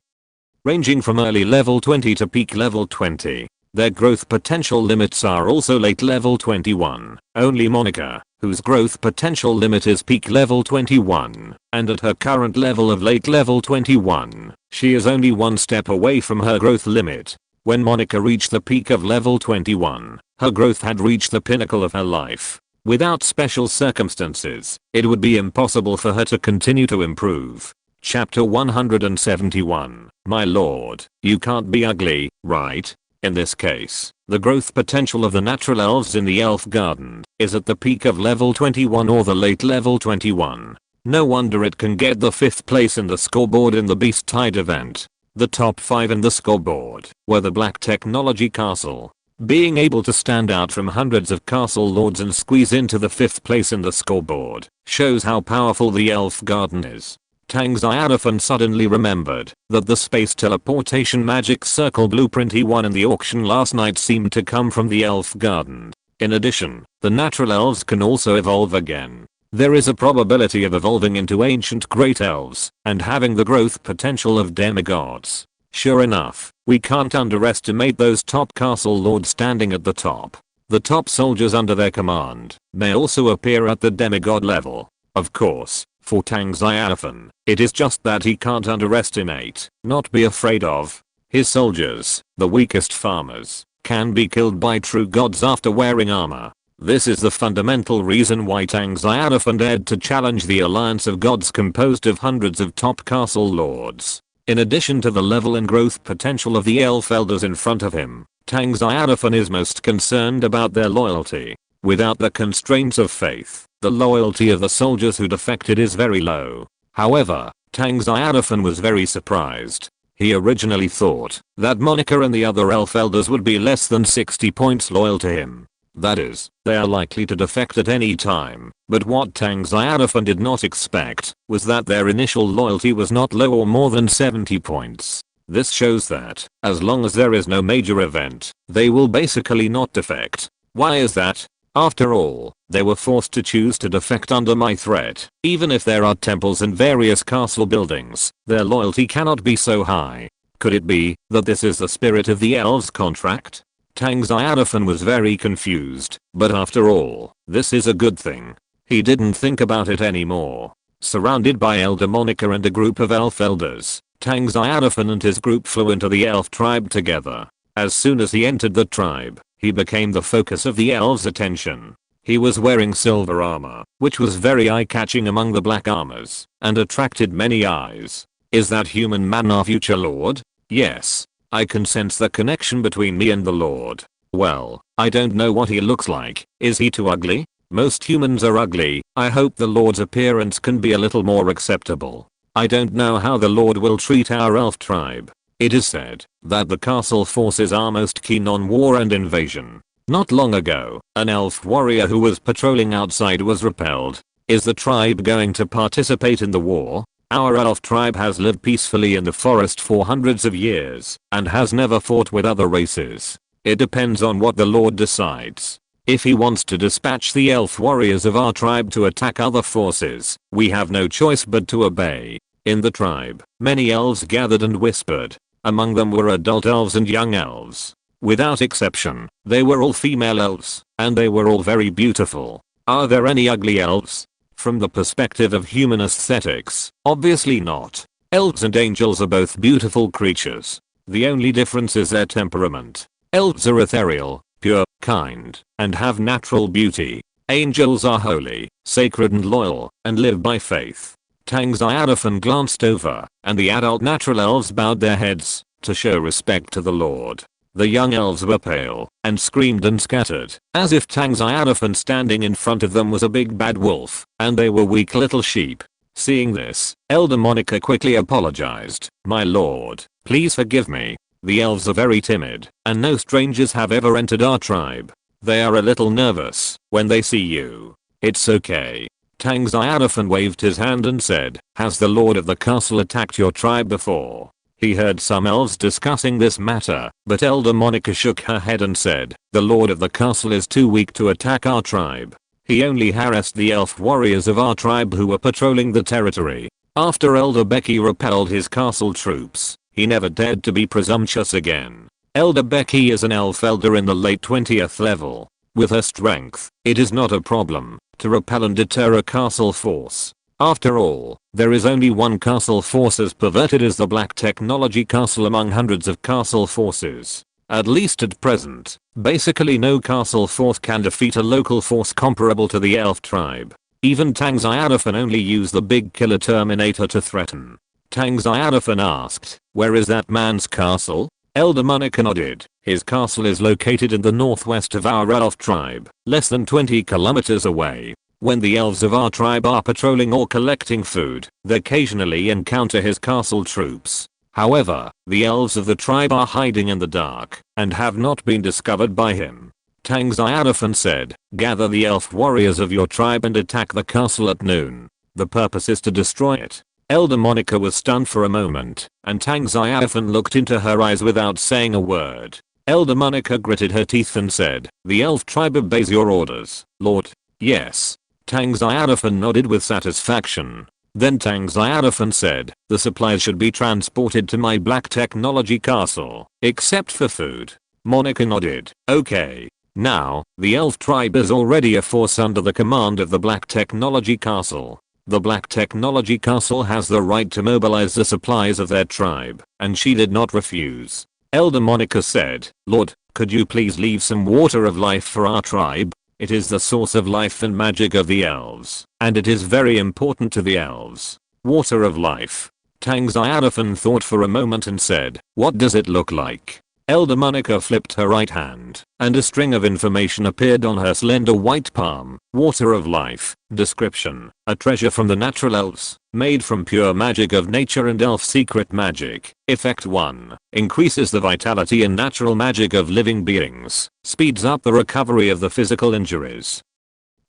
Ranging from early level 20 to peak level 20. Their growth potential limits are also late level 21. Only Monika, whose growth potential limit is peak level 21, and at her current level of late level 21, she is only one step away from her growth limit. When Monika reached the peak of level 21, her growth had reached the pinnacle of her life. Without special circumstances, it would be impossible for her to continue to improve. Chapter 171. My lord, you can't be ugly, right? In this case, the growth potential of the natural elves in the elf garden is at the peak of level 21 or the late level 21. No wonder it can get the 5th place in the scoreboard in the Beast Tide event. The top 5 in the scoreboard were the Black Technology Castle. Being able to stand out from hundreds of castle lords and squeeze into the 5th place in the scoreboard shows how powerful the elf garden is. Tang Xiaofan suddenly remembered that the space teleportation magic circle blueprint he won in the auction last night seemed to come from the elf garden. In addition, the natural elves can also evolve again. There is a probability of evolving into ancient great elves and having the growth potential of demigods. Sure enough, we can't underestimate those top castle lords standing at the top. The top soldiers under their command may also appear at the demigod level. Of course, for Tang Xiaofan, it is just that he can't underestimate, not be afraid of. His soldiers, the weakest farmers, can be killed by true gods after wearing armor. This is the fundamental reason why Tang Xiaofan dared to challenge the alliance of gods composed of hundreds of top castle lords. In addition to the level and growth potential of the elf elders in front of him, Tang Xiaofan is most concerned about their loyalty. Without the constraints of faith, the loyalty of the soldiers who defected is very low. However, Tang Xiaofan was very surprised. He originally thought that Monika and the other elf elders would be less than 60 points loyal to him. That is, they are likely to defect at any time. But what Tang Xiaofan did not expect was that their initial loyalty was not low or more than 70 points. This shows that, as long as there is no major event, they will basically not defect. Why is that? After all, they were forced to choose to defect under my threat. Even if there are temples and various castle buildings, their loyalty cannot be so high. Could it be that this is the spirit of the elves' contract? Tang Xiaofan was very confused, but after all, this is a good thing. He didn't think about it anymore. Surrounded by Elder Monika and a group of elf elders, Tang Xiaofan and his group flew into the elf tribe together. As soon as he entered the tribe, he became the focus of the elves' attention. He was wearing silver armor, which was very eye-catching among the black armors, and attracted many eyes. Is that human man our future lord? Yes. I can sense the connection between me and the lord. Well, I don't know what he looks like. Is he too ugly? Most humans are ugly. I hope the Lord's appearance can be a little more acceptable. I don't know how the Lord will treat our elf tribe. It is said that the castle forces are most keen on war and invasion. Not long ago, an elf warrior who was patrolling outside was repelled. Is the tribe going to participate in the war? Our elf tribe has lived peacefully in the forest for hundreds of years and has never fought with other races. It depends on what the Lord decides. If he wants to dispatch the elf warriors of our tribe to attack other forces, we have no choice but to obey. In the tribe, many elves gathered and whispered. Among them were adult elves and young elves. Without exception, they were all female elves, and they were all very beautiful. Are there any ugly elves? From the perspective of human aesthetics, obviously not. Elves and angels are both beautiful creatures. The only difference is their temperament. Elves are ethereal, pure, kind, and have natural beauty. Angels are holy, sacred and loyal, and live by faith. Tang Xiaofan glanced over, and the adult natural elves bowed their heads to show respect to the Lord. The young elves were pale and screamed and scattered, as if Tang Xiaofan standing in front of them was a big bad wolf, and they were weak little sheep. Seeing this, Elder Monica quickly apologized. My lord, please forgive me. The elves are very timid, and no strangers have ever entered our tribe. They are a little nervous when they see you. It's okay. Tang Xiaofan waved his hand and said, has the lord of the castle attacked your tribe before? He heard some elves discussing this matter, but Elder Monica shook her head and said, the lord of the castle is too weak to attack our tribe. He only harassed the elf warriors of our tribe who were patrolling the territory. After Elder Becky repelled his castle troops, he never dared to be presumptuous again. Elder Becky is an elf elder in the late 20th level. With her strength, it is not a problem to repel and deter a castle force. After all, there is only one castle force as perverted as the Black Technology Castle among hundreds of castle forces. At least at present, basically no castle force can defeat a local force comparable to the elf tribe. Even Tang Xiaofan only used the big killer Terminator to threaten. Tang Xiaofan asked, where is that man's castle? Elder Monica nodded. His castle is located in the northwest of our elf tribe, less than 20 kilometers away. When the elves of our tribe are patrolling or collecting food, they occasionally encounter his castle troops. However, the elves of the tribe are hiding in the dark and have not been discovered by him. Tang Xiaofan said, gather the elf warriors of your tribe and attack the castle at noon. The purpose is to destroy it. Elder Monica was stunned for a moment, and Tang Xiaofan looked into her eyes without saying a word. Elder Monica gritted her teeth and said, the elf tribe obeys your orders, Lord. Yes. Tang Xiaofan nodded with satisfaction. Then Tang Xiaofan said, the supplies should be transported to my Black Technology Castle, except for food. Monica nodded. Okay. Now, the elf tribe is already a force under the command of the Black Technology Castle. The Black Technology Castle has the right to mobilize the supplies of their tribe, and she did not refuse. Elder Monica said, Lord, could you please leave some water of life for our tribe? It is the source of life and magic of the elves, and it is very important to the elves. Water of life. Tang Xiaofan thought for a moment and said, what does it look like? Elder Monica flipped her right hand, and a string of information appeared on her slender white palm. Water of life. Description. A treasure from the natural elves, made from pure magic of nature and elf secret magic. Effect 1. Increases the vitality and natural magic of living beings. Speeds up the recovery of the physical injuries,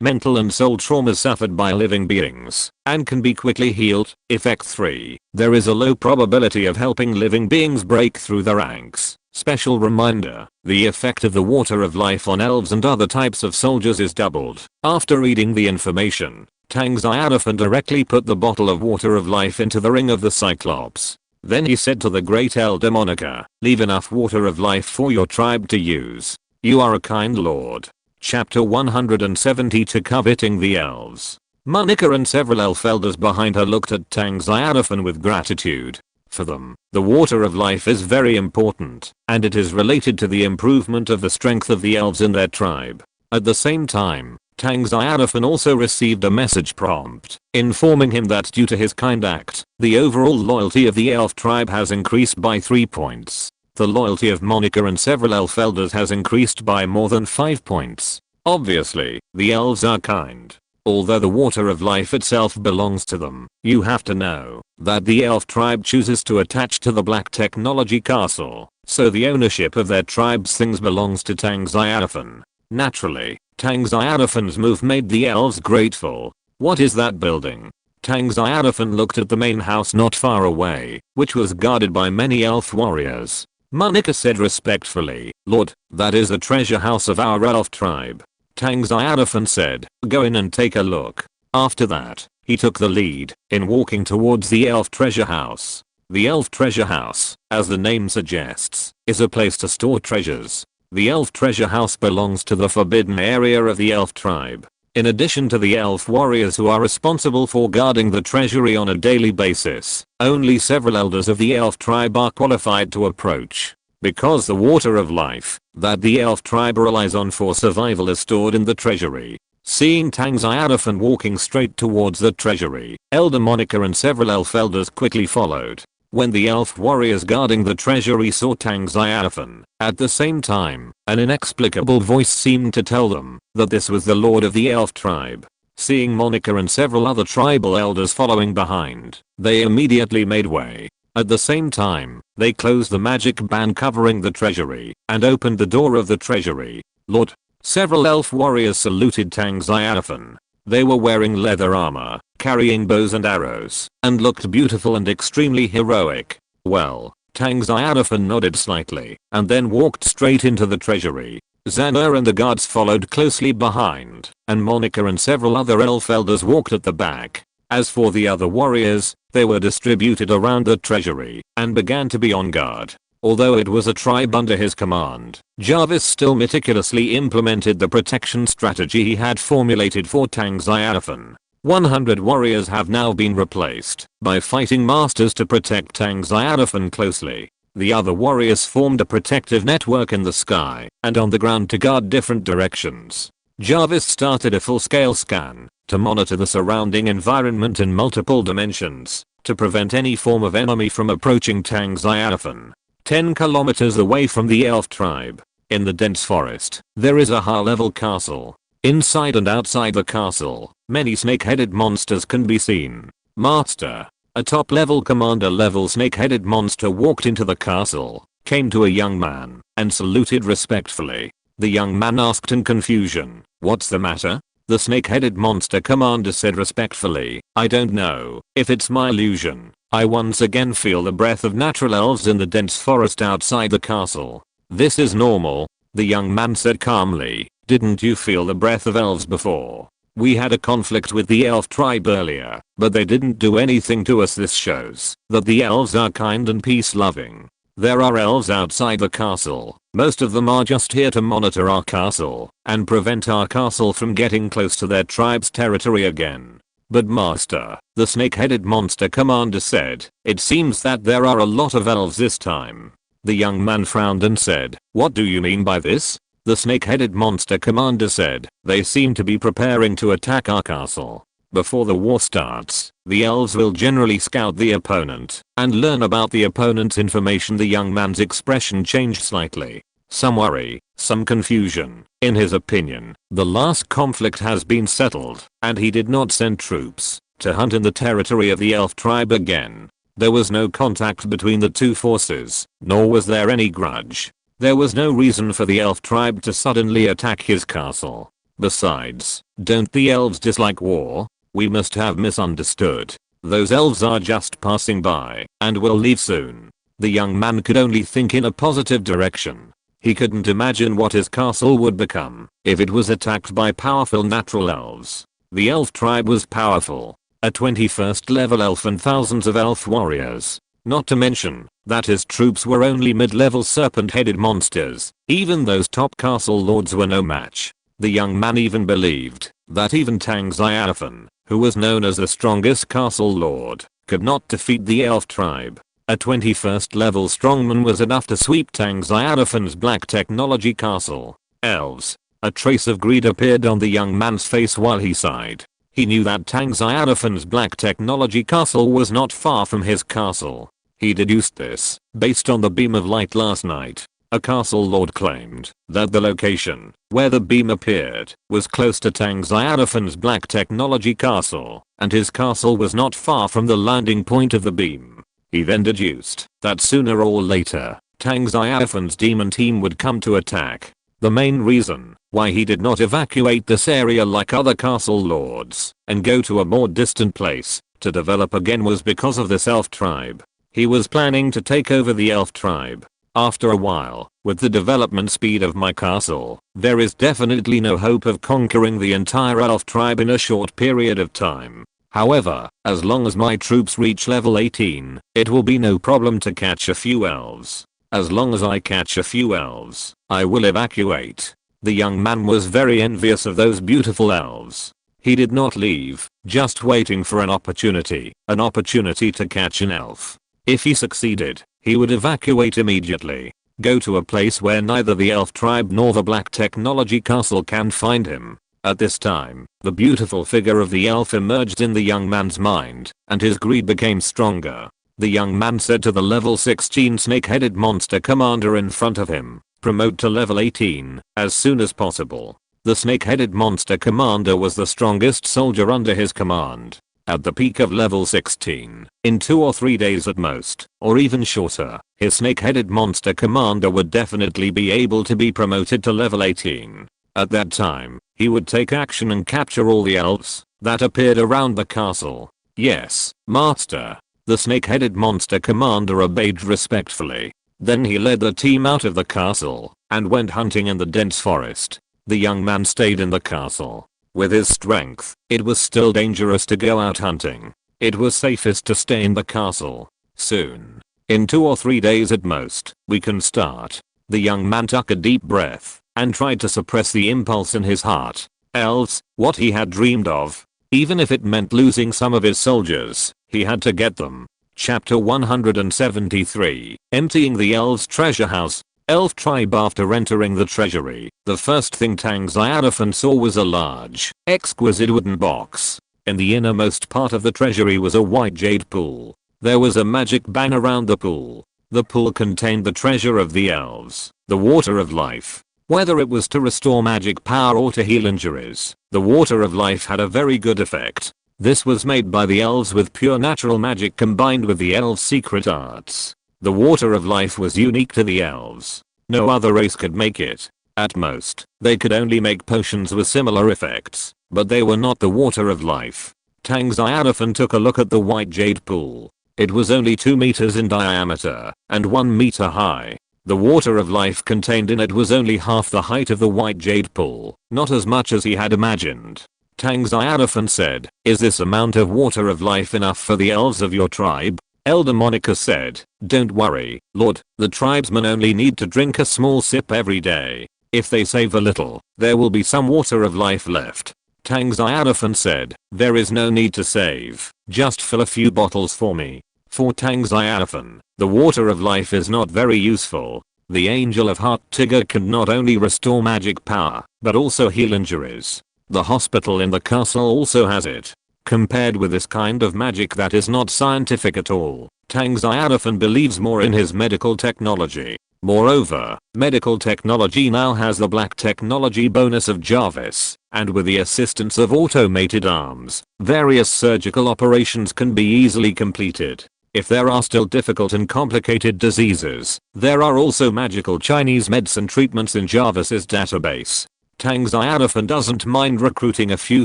mental and soul traumas suffered by living beings, and can be quickly healed. Effect 3. There is a low probability of helping living beings break through the ranks. Special reminder, the effect of the water of life on elves and other types of soldiers is doubled. After reading the information, Tang Xiaofan directly put the bottle of water of life into the ring of the Cyclops. Then he said to the great Elder Monica, leave enough water of life for your tribe to use. You are a kind lord. Chapter 172 Coveting the Elves. Monica and several elf elders behind her looked at Tang Xiaofan with gratitude. For them, the water of life is very important, and it is related to the improvement of the strength of the elves in their tribe. At the same time, Tang Xiaofan also received a message prompt, informing him that due to his kind act, the overall loyalty of the elf tribe has increased by 3 points. The loyalty of Monica and several elf elders has increased by more than 5 points. Obviously, the elves are kind. Although the water of life itself belongs to them, you have to know that the elf tribe chooses to attach to the black technology castle, so the ownership of their tribe's things belongs to Tang Xiaofan. Naturally, Tang Xiaofan's move made the elves grateful. What is that building? Tang Xiaofan looked at the main house not far away, which was guarded by many elf warriors. Monica said respectfully, "Lord, that is the treasure house of our elf tribe." Tang Xiaofan said, "Go in and take a look." After that, he took the lead in walking towards the elf treasure house. The elf treasure house, as the name suggests, is a place to store treasures. The elf treasure house belongs to the forbidden area of the elf tribe. In addition to the elf warriors who are responsible for guarding the treasury on a daily basis, only several elders of the elf tribe are qualified to approach. Because the water of life that the elf tribe relies on for survival is stored in the treasury. Seeing Tang Xiaofan walking straight towards the treasury, Elder Monica and several elf elders quickly followed. When the elf warriors guarding the treasury saw Tang Xiaofan, at the same time, an inexplicable voice seemed to tell them that this was the lord of the elf tribe. Seeing Monica and several other tribal elders following behind, they immediately made way. At the same time, they closed the magic band covering the treasury and opened the door of the treasury. "Lord." Several elf warriors saluted Tang Xiaofan. They were wearing leather armor, carrying bows and arrows, and looked beautiful and extremely heroic. Well, Tang Xiaofan nodded slightly and then walked straight into the treasury. Xana and the guards followed closely behind, and Monica and several other elf elders walked at the back. As for the other warriors, they were distributed around the treasury and began to be on guard. Although it was a tribe under his command, Jarvis still meticulously implemented the protection strategy he had formulated for Tang Xiaofan. 100 warriors have now been replaced by fighting masters to protect Tang Xiaofan closely. The other warriors formed a protective network in the sky and on the ground to guard different directions. Jarvis started a full-scale scan to monitor the surrounding environment in multiple dimensions to prevent any form of enemy from approaching Tang Xiaofan. 10 kilometers away from the elf tribe, in the dense forest, there is a high-level castle. Inside and outside the castle, many snake-headed monsters can be seen. Master, a top-level commander-level snake-headed monster walked into the castle, came to a young man, and saluted respectfully. The young man asked in confusion, "What's the matter?" The snake-headed monster commander said respectfully, "I don't know if it's my illusion. I once again feel the breath of natural elves in the dense forest outside the castle." "This is normal," the young man said calmly. "Didn't you feel the breath of elves before? We had a conflict with the elf tribe earlier, but they didn't do anything to us. This shows that the elves are kind and peace-loving. There are elves outside the castle. Most of them are just here to monitor our castle and prevent our castle from getting close to their tribe's territory again." "But master," the snake-headed monster commander said, "it seems that there are a lot of elves this time." The young man frowned and said, "What do you mean by this?" The snake-headed monster commander said, "They seem to be preparing to attack our castle. Before the war starts, the elves will generally scout the opponent and learn about the opponent's information." The young man's expression changed slightly. Some worry, some confusion. In his opinion, the last conflict has been settled, and he did not send troops to hunt in the territory of the elf tribe again. There was no contact between the two forces, nor was there any grudge. There was no reason for the elf tribe to suddenly attack his castle. Besides, don't the elves dislike war? We must have misunderstood. Those elves are just passing by and will leave soon. The young man could only think in a positive direction. He couldn't imagine what his castle would become if it was attacked by powerful natural elves. The elf tribe was powerful. A 21st level elf and thousands of elf warriors. Not to mention that his troops were only mid-level serpent-headed monsters. Even those top castle lords were no match. The young man even believed that even Tang Xiaofan, who was known as the strongest castle lord, could not defeat the elf tribe. A 21st level strongman was enough to sweep Tang Xiaofan's black technology castle. Elves. A trace of greed appeared on the young man's face while he sighed. He knew that Tang Xiaofan's black technology castle was not far from his castle. He deduced this based on the beam of light last night. A castle lord claimed that the location where the beam appeared was close to Tang Xiaofan's black technology castle, and his castle was not far from the landing point of the beam. He then deduced that sooner or later, Tang Xiaofan's demon team would come to attack. The main reason why he did not evacuate this area like other castle lords and go to a more distant place to develop again was because of this elf tribe. He was planning to take over the elf tribe. After a while, with the development speed of my castle, there is definitely no hope of conquering the entire elf tribe in a short period of time. However, as long as my troops reach level 18, it will be no problem to catch a few elves. As long as I catch a few elves, I will evacuate. The young man was very envious of those beautiful elves. He did not leave, just waiting for an opportunity to catch an elf. If he succeeded, he would evacuate immediately, go to a place where neither the elf tribe nor the black technology castle can find him. At this time, the beautiful figure of the elf emerged in the young man's mind, and his greed became stronger. The young man said to the level 16 snake-headed monster commander in front of him, "Promote to level 18 as soon as possible." The snake-headed monster commander was the strongest soldier under his command. At the peak of level 16, in 2 or 3 days at most, or even shorter, his snake-headed monster commander would definitely be able to be promoted to level 18. At that time, he would take action and capture all the elves that appeared around the castle. "Yes, master." The snake-headed monster commander obeyed respectfully. Then he led the team out of the castle and went hunting in the dense forest. The young man stayed in the castle. With his strength, it was still dangerous to go out hunting. It was safest to stay in the castle. Soon, in 2 or 3 days at most, we can start. The young man took a deep breath and tried to suppress the impulse in his heart. Elves, what he had dreamed of. Even if it meant losing some of his soldiers, he had to get them. Chapter 173, Emptying the Elves' Treasure House. Elf tribe. After entering the treasury, the first thing Tang Xiaofan saw was a large, exquisite wooden box. In the innermost part of the treasury was a white jade pool. There was a magic bang around the pool. The pool contained the treasure of the elves, the water of life. Whether it was to restore magic power or to heal injuries, the water of life had a very good effect. This was made by the elves with pure natural magic combined with the elves' secret arts. The water of life was unique to the elves. No other race could make it. At most, they could only make potions with similar effects, but they were not the water of life. Tang Xiaofan took a look at the white jade pool. It was only 2 meters in diameter and 1 meter high. The water of life contained in it was only half the height of the white jade pool, not as much as he had imagined. Tang Xiaofan said, "Is this amount of water of life enough for the elves of your tribe?" Elder Monica said, "Don't worry, Lord, the tribesmen only need to drink a small sip every day. If they save a little, there will be some water of life left." Tang Xiaofan said, "There is no need to save, just fill a few bottles for me." For Tang Xiaofan, the water of life is not very useful. The Angel of Heart Tigger can not only restore magic power, but also heal injuries. The hospital in the castle also has it. Compared with this kind of magic that is not scientific at all, Tang Xiaofan believes more in his medical technology. Moreover, medical technology now has the black technology bonus of Jarvis, and with the assistance of automated arms, various surgical operations can be easily completed. If there are still difficult and complicated diseases, there are also magical Chinese medicine treatments in Jarvis's database. Tang Xiaofan doesn't mind recruiting a few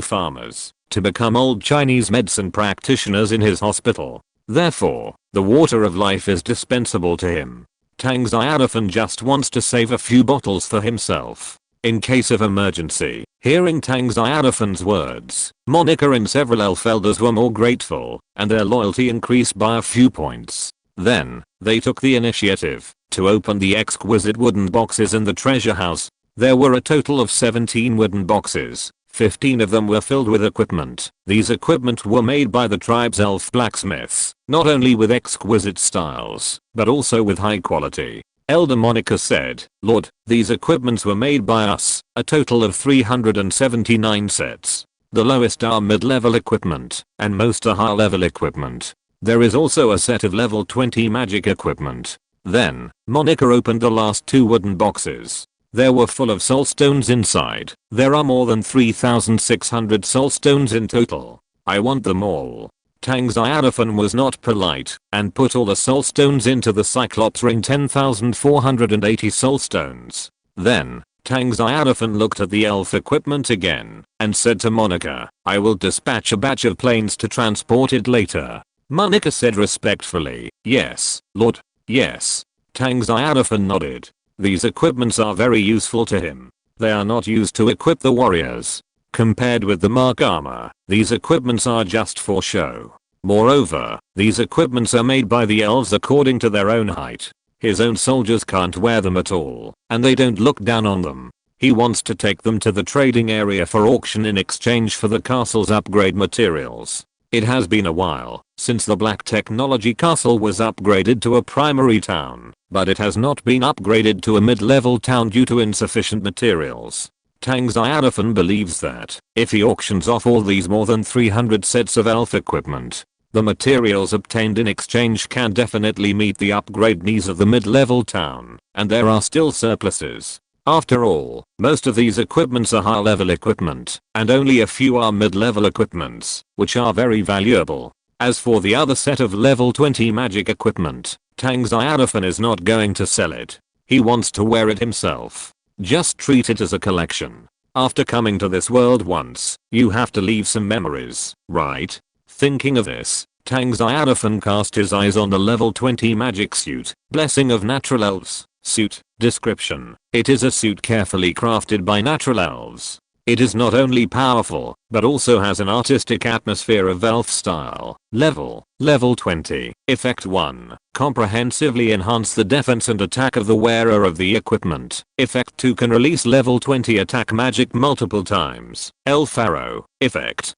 farmers to become old Chinese medicine practitioners in his hospital. Therefore, the water of life is dispensable to him. Tang Xiaofan just wants to save a few bottles for himself, in case of emergency. Hearing Tang Xiaofan's words, Monica and several elf elders were more grateful, and their loyalty increased by a few points. Then, they took the initiative to open the exquisite wooden boxes in the treasure house. There were a total of 17 wooden boxes. 15 of them were filled with equipment. These equipment were made by the tribe's elf blacksmiths, not only with exquisite styles, but also with high quality. Elder Monica said, "Lord, these equipments were made by us, a total of 379 sets. The lowest are mid-level equipment, and most are high-level equipment. There is also a set of level 20 magic equipment. Then, Monica opened the last 2 wooden boxes. They were full of soul stones inside. There are more than 3,600 soul stones in total. I want them all. Tang Xiaofan was not polite and put all the soul stones into the Cyclops ring. 10,480 soul stones. Then, Tang Xiaofan looked at the elf equipment again and said to Monica, I will dispatch a batch of planes to transport it later. Monica said respectfully, yes, Lord. Yes. Tang Xiaofan nodded. These equipments are very useful to him. They are not used to equip the warriors. Compared with the Mark armor, these equipments are just for show. Moreover, these equipments are made by the elves according to their own height. His own soldiers can't wear them at all, and they don't look down on them. He wants to take them to the trading area for auction in exchange for the castle's upgrade materials. It has been a while since the Black Technology Castle was upgraded to a primary town, but it has not been upgraded to a mid-level town due to insufficient materials. Tang Xiaofan believes that if he auctions off all these more than 300 sets of elf equipment, the materials obtained in exchange can definitely meet the upgrade needs of the mid-level town, and there are still surpluses. After all, most of these equipments are high-level equipment, and only a few are mid-level equipments, which are very valuable. As for the other set of level 20 magic equipment, Tang Xiaofan is not going to sell it. He wants to wear it himself. Just treat it as a collection. After coming to this world once, you have to leave some memories, right? Thinking of this, Tang Xiaofan cast his eyes on the level 20 magic suit, Blessing of Natural Elves. Suit. Description. It is a suit carefully crafted by natural elves. It is not only powerful, but also has an artistic atmosphere of elf style. Level 20. Effect 1. Comprehensively enhance the defense and attack of the wearer of the equipment. Effect 2 can release level 20 attack magic multiple times. Elf Arrow. Effect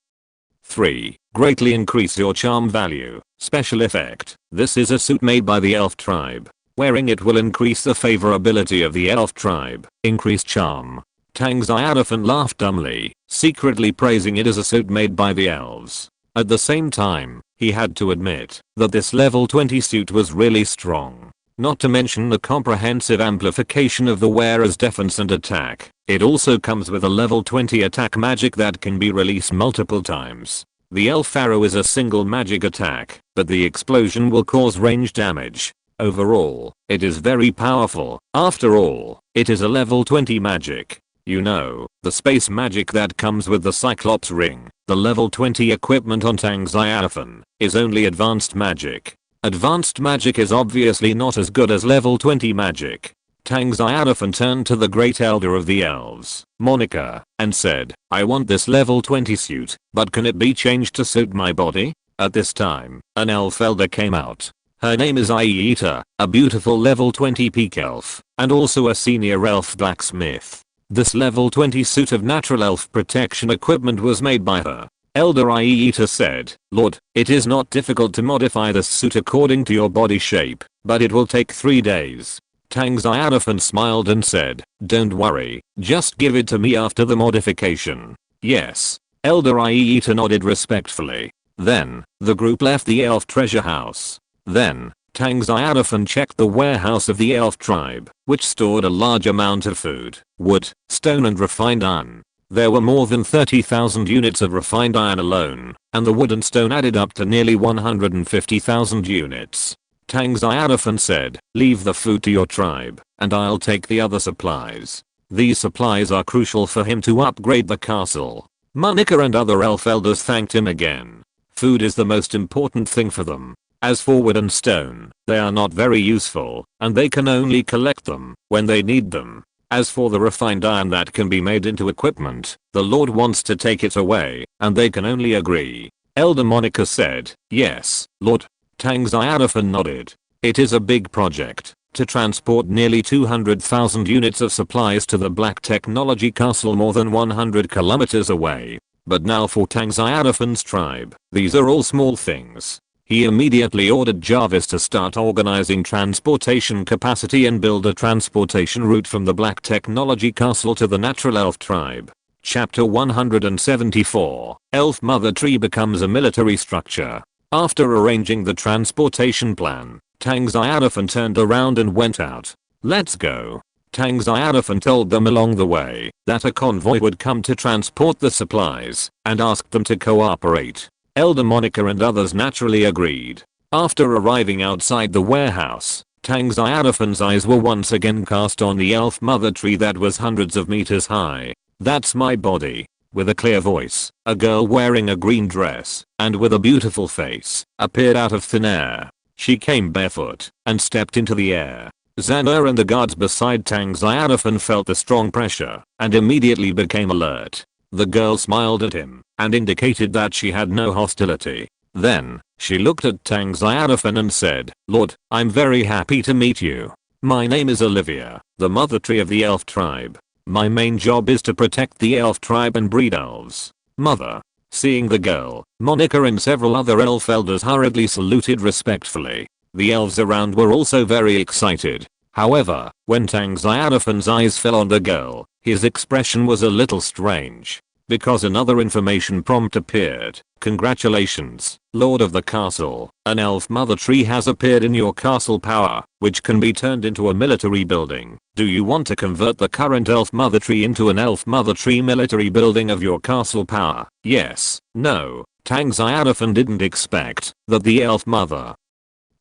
3. Greatly increase your charm value. Special effect. This is a suit made by the elf tribe. Wearing it will increase the favorability of the elf tribe. Increase charm. Tang Xiaofan laughed dumbly, secretly praising it as a suit made by the elves. At the same time, he had to admit that this level 20 suit was really strong. Not to mention the comprehensive amplification of the wearer's defense and attack. It also comes with a level 20 attack magic that can be released multiple times. The elf arrow is a single magic attack, but the explosion will cause range damage. Overall, it is very powerful. After all, it is a level 20 magic. You know, the space magic that comes with the Cyclops ring. The level 20 equipment on Tang Xiaofan is only advanced magic. Advanced magic is obviously not as good as level 20 magic. Tang Xiaofan turned to the great elder of the elves, Monica, and said, I want this level 20 suit, but can it be changed to suit my body? At this time, an elf elder came out. Her name is Aita, a beautiful level 20 peak elf, and also a senior elf blacksmith. This level 20 suit of natural elf protection equipment was made by her. Elder Aita said, Lord, it is not difficult to modify this suit according to your body shape, but it will take 3 days. Tang Xiaofan smiled and said, don't worry, just give it to me after the modification. Yes. Elder Aita nodded respectfully. Then, the group left the elf treasure house. Then, Tang Xiaofan checked the warehouse of the elf tribe, which stored a large amount of food, wood, stone and refined iron. There were more than 30,000 units of refined iron alone, and the wood and stone added up to nearly 150,000 units. Tang Xiaofan said, leave the food to your tribe, and I'll take the other supplies. These supplies are crucial for him to upgrade the castle. Monica and other elf elders thanked him again. Food is the most important thing for them. As for wood and stone, they are not very useful, and they can only collect them when they need them. As for the refined iron that can be made into equipment, the Lord wants to take it away, and they can only agree. Elder Monica said, yes, Lord. Tang Xiaofan nodded. It is a big project, to transport nearly 200,000 units of supplies to the Black Technology Castle more than 100 kilometers away. But now for Tang Xiaofan's tribe, these are all small things. He immediately ordered Jarvis to start organizing transportation capacity and build a transportation route from the Black Technology Castle to the Natural Elf Tribe. Chapter 174. Elf Mother Tree becomes a military structure. After arranging the transportation plan, Tang Xiaofan turned around and went out. Let's go. Tang Xiaofan told them along the way that a convoy would come to transport the supplies and asked them to cooperate. Elder Monica and others naturally agreed. After arriving outside the warehouse, Tang Xiaofan's eyes were once again cast on the elf mother tree that was hundreds of meters high. That's my body. With a clear voice, a girl wearing a green dress and with a beautiful face appeared out of thin air. She came barefoot and stepped into the air. Xana and the guards beside Tang Xiaofan felt the strong pressure and immediately became alert. The girl smiled at him and indicated that she had no hostility. Then, she looked at Tang Xiaofan and said, "Lord, I'm very happy to meet you. My name is Olivia, the mother tree of the elf tribe. My main job is to protect the elf tribe and breed elves. Mother." Seeing the girl, Monica and several other elf elders hurriedly saluted respectfully. The elves around were also very excited. However, when Tang Xiaofan's eyes fell on the girl, his expression was a little strange. Because another information prompt appeared. "Congratulations, Lord of the Castle. An elf mother tree has appeared in your castle power, which can be turned into a military building. Do you want to convert the current elf mother tree into an elf mother tree military building of your castle power? Yes, no." Tang Xiaofan didn't expect that the elf mother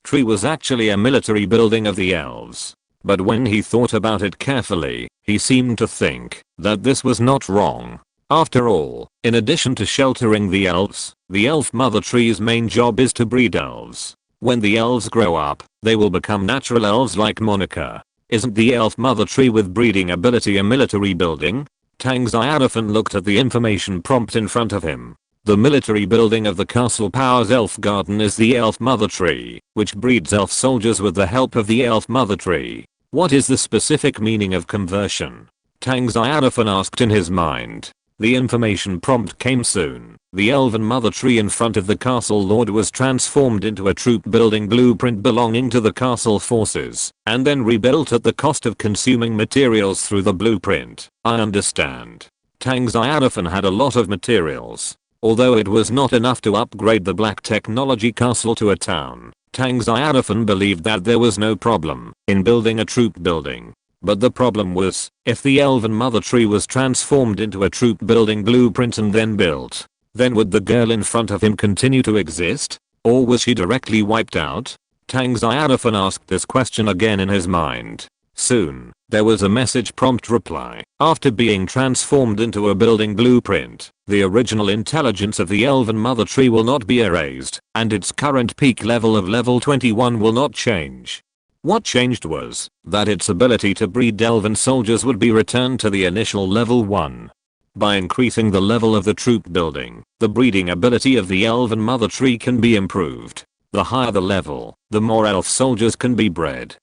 tree was actually a military building of the elves. But when he thought about it carefully, he seemed to think that this was not wrong. After all, in addition to sheltering the elves, the elf mother tree's main job is to breed elves. When the elves grow up, they will become natural elves like Monica. Isn't the elf mother tree with breeding ability a military building? Tang Xiaofan looked at the information prompt in front of him. The military building of the Castle Power's elf garden is the elf mother tree, which breeds elf soldiers with the help of the elf mother tree. What is the specific meaning of conversion? Tang Xiaofan asked in his mind. The information prompt came soon. The elven mother tree in front of the castle lord was transformed into a troop building blueprint belonging to the castle forces, and then rebuilt at the cost of consuming materials through the blueprint. I understand. Tang Xiaofan had a lot of materials. Although it was not enough to upgrade the black technology castle to a town, Tang Xiaofan believed that there was no problem in building a troop building. But the problem was, if the elven mother tree was transformed into a troop building blueprint and then built, then would the girl in front of him continue to exist? Or was she directly wiped out? Tang Xiaofan asked this question again in his mind. Soon, there was a message prompt reply. After being transformed into a building blueprint, the original intelligence of the elven mother tree will not be erased, and its current peak level of level 21 will not change. What changed was that its ability to breed elven soldiers would be returned to the initial level 1. By increasing the level of the troop building, the breeding ability of the elven mother tree can be improved. The higher the level, the more elf soldiers can be bred.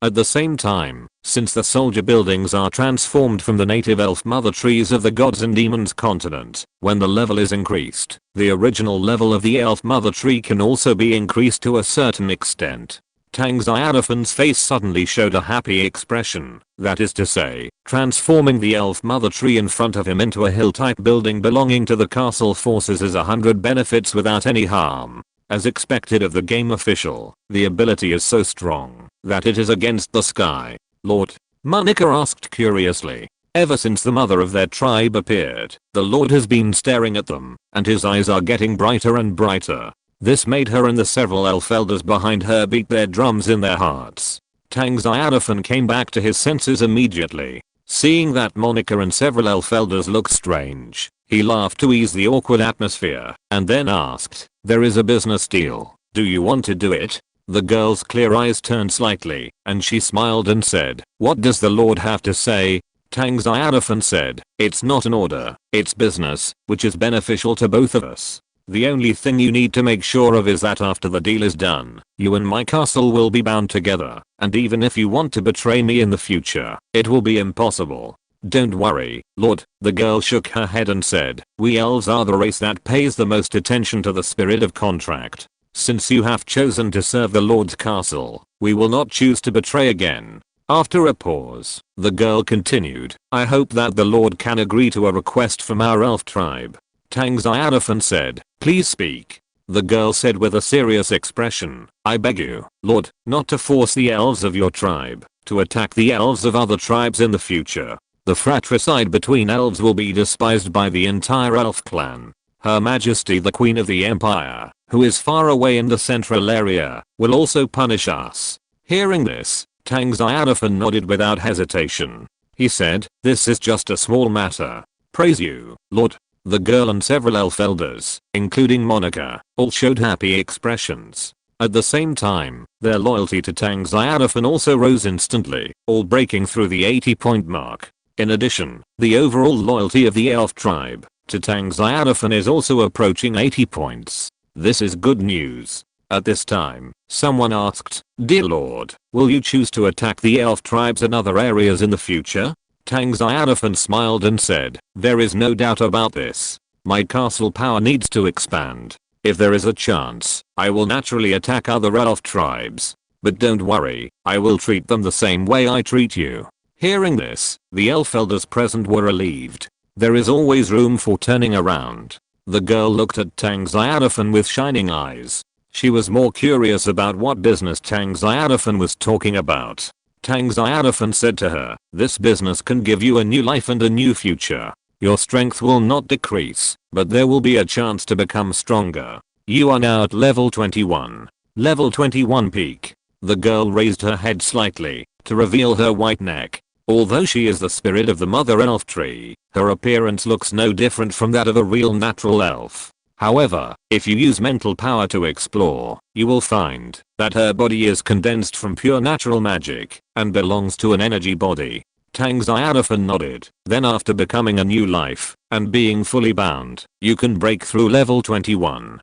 At the same time, since the soldier buildings are transformed from the native elf mother trees of the gods and demons continent, when the level is increased, the original level of the elf mother tree can also be increased to a certain extent. Tang Xiaofan's face suddenly showed a happy expression, that is to say, transforming the elf mother tree in front of him into a hill-type building belonging to the castle forces is 100 benefits without any harm. As expected of the game official, the ability is so strong that it is against the sky. Lord? Monica asked curiously. Ever since the mother of their tribe appeared, the Lord has been staring at them, and his eyes are getting brighter and brighter. This made her and the several elf elders behind her beat their drums in their hearts. Tang Xiaofan came back to his senses immediately. Seeing that Monica and several elf elders looked strange, he laughed to ease the awkward atmosphere, and then asked, "There is a business deal. Do you want to do it?" The girl's clear eyes turned slightly, and she smiled and said, "What does the Lord have to say?" Tang Xiaofan said, "It's not an order, it's business, which is beneficial to both of us. The only thing you need to make sure of is that after the deal is done, you and my castle will be bound together, and even if you want to betray me in the future, it will be impossible. Don't worry, Lord." The girl shook her head and said, "We elves are the race that pays the most attention to the spirit of contract. Since you have chosen to serve the Lord's castle, we will not choose to betray again." After a pause, the girl continued, "I hope that the Lord can agree to a request from our elf tribe." Tang Xiaofan said, "Please speak." The girl said with a serious expression, "I beg you, Lord, not to force the elves of your tribe to attack the elves of other tribes in the future. The fratricide between elves will be despised by the entire elf clan. Her Majesty the Queen of the Empire, who is far away in the central area, will also punish us." Hearing this, Tang Xiaofan nodded without hesitation. He said, "This is just a small matter. Praise you, Lord." The girl and several elf elders, including Monica, all showed happy expressions. At the same time, their loyalty to Tang Xiaofan also rose instantly, all breaking through the 80-point mark. In addition, the overall loyalty of the elf tribe to Tang Xiaofan is also approaching 80 points. This is good news. At this time, someone asked, "Dear Lord, will you choose to attack the elf tribes in other areas in the future?" Tang Xiaofan smiled and said, "There is no doubt about this. My castle power needs to expand. If there is a chance, I will naturally attack other elf tribes. But don't worry, I will treat them the same way I treat you." Hearing this, the elf elders present were relieved. There is always room for turning around. The girl looked at Tang Xiaofan with shining eyes. She was more curious about what business Tang Xiaofan was talking about. Tang Xiaofan said to her, "This business can give you a new life and a new future. Your strength will not decrease, but there will be a chance to become stronger. You are now at level 21. Level 21 peak." The girl raised her head slightly to reveal her white neck. Although she is the spirit of the mother elf tree, her appearance looks no different from that of a real natural elf. However, if you use mental power to explore, you will find that her body is condensed from pure natural magic and belongs to an energy body. Tang Xiaofan nodded. Then after becoming a new life and being fully bound, you can break through level 21.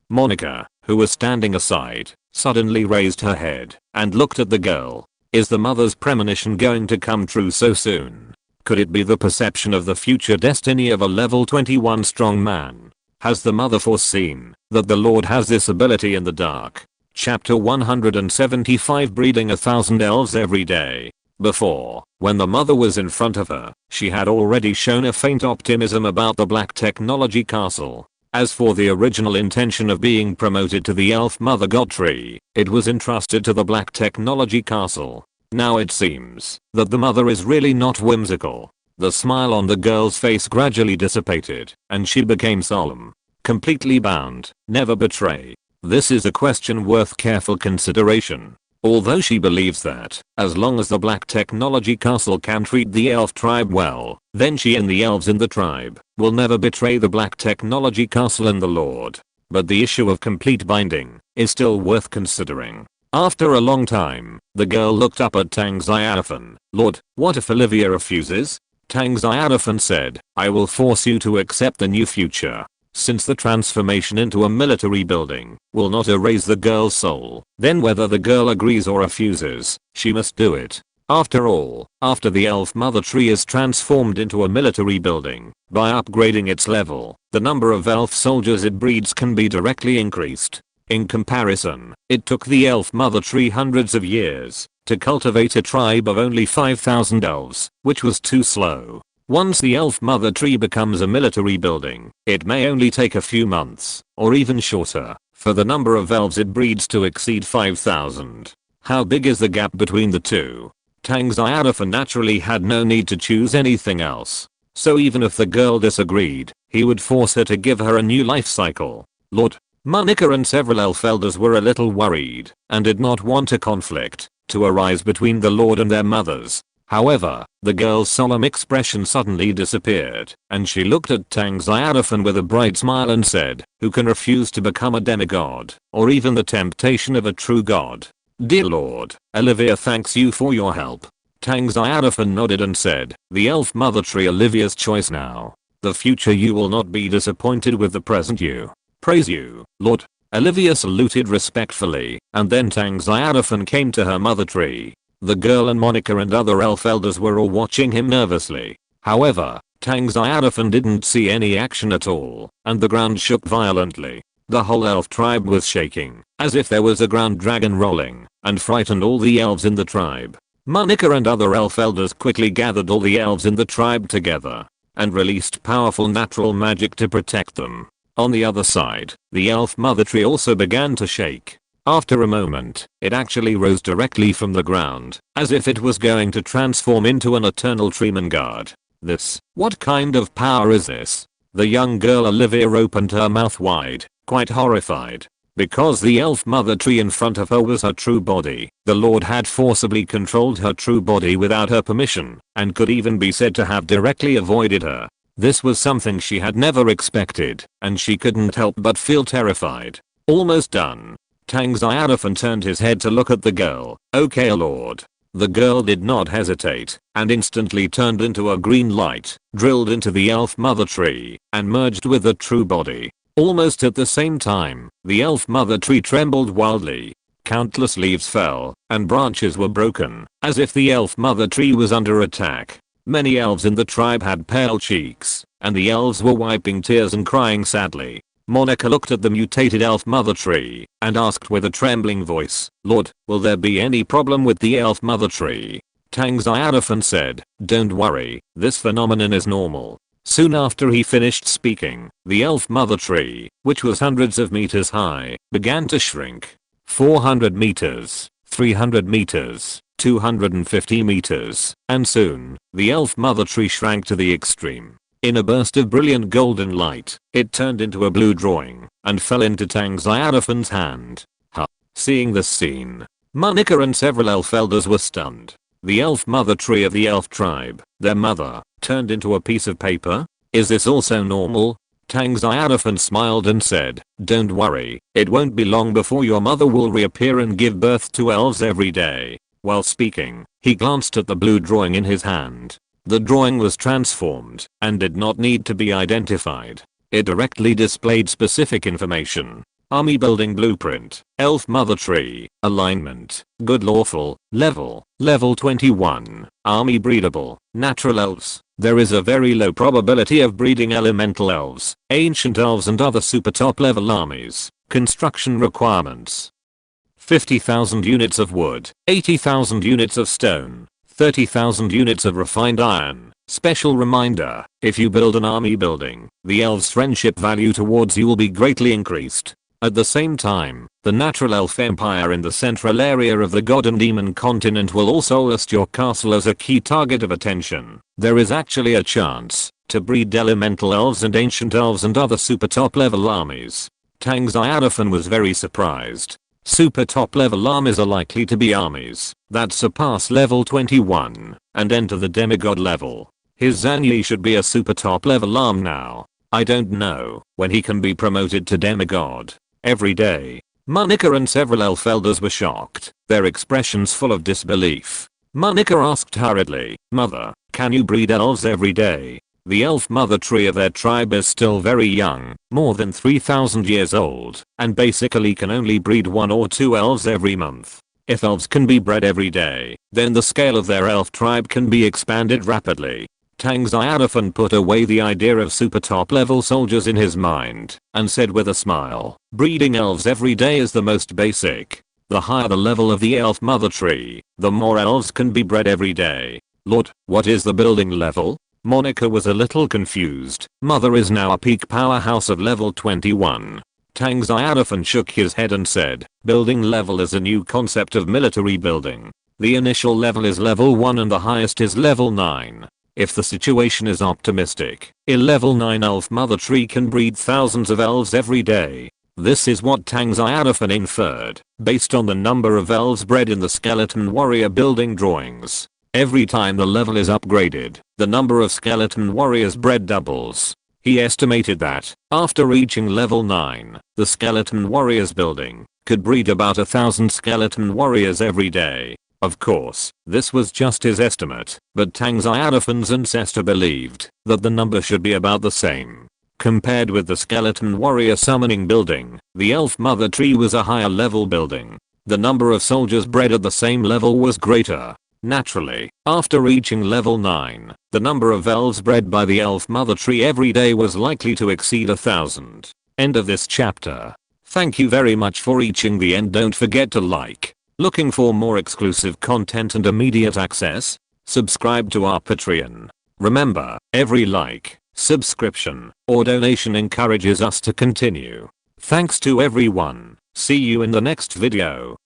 Monica, who was standing aside, suddenly raised her head and looked at the girl. Is the mother's premonition going to come true so soon? Could it be the perception of the future destiny of a level 21 strong man? Has the mother foreseen that the Lord has this ability in the dark? Chapter 175 Breeding 1,000 elves every day. Before, when the mother was in front of her, she had already shown a faint optimism about the Black Technology Castle. As for the original intention of being promoted to the Elf Mother God Tree, it was entrusted to the Black Technology Castle. Now it seems that the mother is really not whimsical. The smile on the girl's face gradually dissipated, and she became solemn. Completely bound, never betray. This is a question worth careful consideration. Although she believes that, as long as the Black Technology Castle can treat the elf tribe well, then she and the elves in the tribe will never betray the Black Technology Castle and the Lord. But the issue of complete binding is still worth considering. After a long time, the girl looked up at Tang Xiaofan. "Lord, what if Olivia refuses?" Tang Xiaofan said, "I will force you to accept the new future. Since the transformation into a military building will not erase the girl's soul, then whether the girl agrees or refuses, she must do it. After all, after the elf mother tree is transformed into a military building, by upgrading its level, the number of elf soldiers it breeds can be directly increased. In comparison, it took the elf mother tree hundreds of years to cultivate a tribe of only 5,000 elves, which was too slow. Once the elf mother tree becomes a military building, it may only take a few months, or even shorter, for the number of elves it breeds to exceed 5,000. How big is the gap between the two? Tang Xiaofan naturally had no need to choose anything else. So even if the girl disagreed, he would force her to give her a new life cycle. Lord Monica and several elf elders were a little worried and did not want a conflict to arise between the Lord and their mothers. However, the girl's solemn expression suddenly disappeared, and she looked at Tang Xiaofan with a bright smile and said, "Who can refuse to become a demigod, or even the temptation of a true god? Dear Lord, Olivia thanks you for your help." Tang Xiaofan nodded and said, "The elf mother tree Olivia's choice now. The future you will not be disappointed with the present you. Praise you, Lord." Olivia saluted respectfully, and then Tang Xiaofan came to her mother tree. The girl and Monica and other elf elders were all watching him nervously. However, Tang Xiaofan didn't see any action at all, and the ground shook violently. The whole elf tribe was shaking, as if there was a ground dragon rolling, and frightened all the elves in the tribe. Monica and other elf elders quickly gathered all the elves in the tribe together, and released powerful natural magic to protect them. On the other side, the elf mother tree also began to shake. After a moment, it actually rose directly from the ground, as if it was going to transform into an eternal treeman guard. What kind of power is this? The young girl Olivia opened her mouth wide, quite horrified. Because the elf mother tree in front of her was her true body, the Lord had forcibly controlled her true body without her permission, and could even be said to have directly avoided her. This was something she had never expected, and she couldn't help but feel terrified. Almost done. Tang Xiaofan turned his head to look at the girl. Okay, Lord. The girl did not hesitate, and instantly turned into a green light, drilled into the elf mother tree, and merged with the true body. Almost at the same time, the elf mother tree trembled wildly. Countless leaves fell, and branches were broken, as if the elf mother tree was under attack. Many elves in the tribe had pale cheeks, and the elves were wiping tears and crying sadly. Monica looked at the mutated elf mother tree, and asked with a trembling voice, Lord, will there be any problem with the elf mother tree? Tang Xiaofan said, don't worry, this phenomenon is normal. Soon after he finished speaking, the elf mother tree, which was hundreds of meters high, began to shrink. 400 meters, 300 meters, 250 meters, and soon, the elf mother tree shrank to the extreme. In a burst of brilliant golden light, it turned into a blue drawing, and fell into Tang Xiaofan's hand. Seeing this scene, Monica and several elf elders were stunned. The elf mother tree of the elf tribe, their mother, turned into a piece of paper? Is this also normal? Tang Xiaofan smiled and said, don't worry, it won't be long before your mother will reappear and give birth to elves every day. While speaking, he glanced at the blue drawing in his hand. The drawing was transformed and did not need to be identified. It directly displayed specific information. Army building blueprint, elf mother tree, alignment, good lawful, level 21, army breedable, natural elves. There is a very low probability of breeding elemental elves, ancient elves and other super top level armies. Construction requirements. 50,000 units of wood, 80,000 units of stone, 30,000 units of refined iron. Special reminder, if you build an army building, the elves' friendship value towards you will be greatly increased. At the same time, the natural elf empire in the central area of the god and demon continent will also list your castle as a key target of attention. There is actually a chance to breed elemental elves and ancient elves and other super top level armies. Tang Xiaofan was very surprised. Super top level armies are likely to be armies that surpass level 21 and enter the demigod level. His Zanyi should be a super top level arm now. I don't know when he can be promoted to demigod. Every day, Monica and several elf elders were shocked, their expressions full of disbelief. Monica asked hurriedly, Mother, can you breed elves every day? The elf mother tree of their tribe is still very young, more than 3,000 years old, and basically can only breed 1 or 2 elves every month. If elves can be bred every day, then the scale of their elf tribe can be expanded rapidly. Tang Xiaofan put away the idea of super top level soldiers in his mind, and said with a smile, breeding elves every day is the most basic. The higher the level of the elf mother tree, the more elves can be bred every day. Lord, what is the building level? Monica was a little confused. Mother is now a peak powerhouse of level 21. Tang Xiaofan shook his head and said, building level is a new concept of military building. The initial level is level 1 and the highest is level 9. If the situation is optimistic, a level 9 elf mother tree can breed thousands of elves every day. This is what Tang Xiaofan inferred, based on the number of elves bred in the skeleton warrior building drawings. Every time the level is upgraded, the number of skeleton warriors bred doubles. He estimated that, after reaching level 9, the skeleton warriors building could breed about 1,000 skeleton warriors every day. Of course, this was just his estimate, but Tang Xiaofan's ancestor believed that the number should be about the same. Compared with the skeleton warrior summoning building, the elf mother tree was a higher level building. The number of soldiers bred at the same level was greater. Naturally, after reaching level 9, the number of elves bred by the elf mother tree every day was likely to exceed 1,000. End of this chapter. Thank you very much for reaching the end. Don't forget to like. Looking for more exclusive content and immediate access? Subscribe to our Patreon. Remember, every like subscription, or donation encourages us to continue. Thanks to everyone. See you in the next video.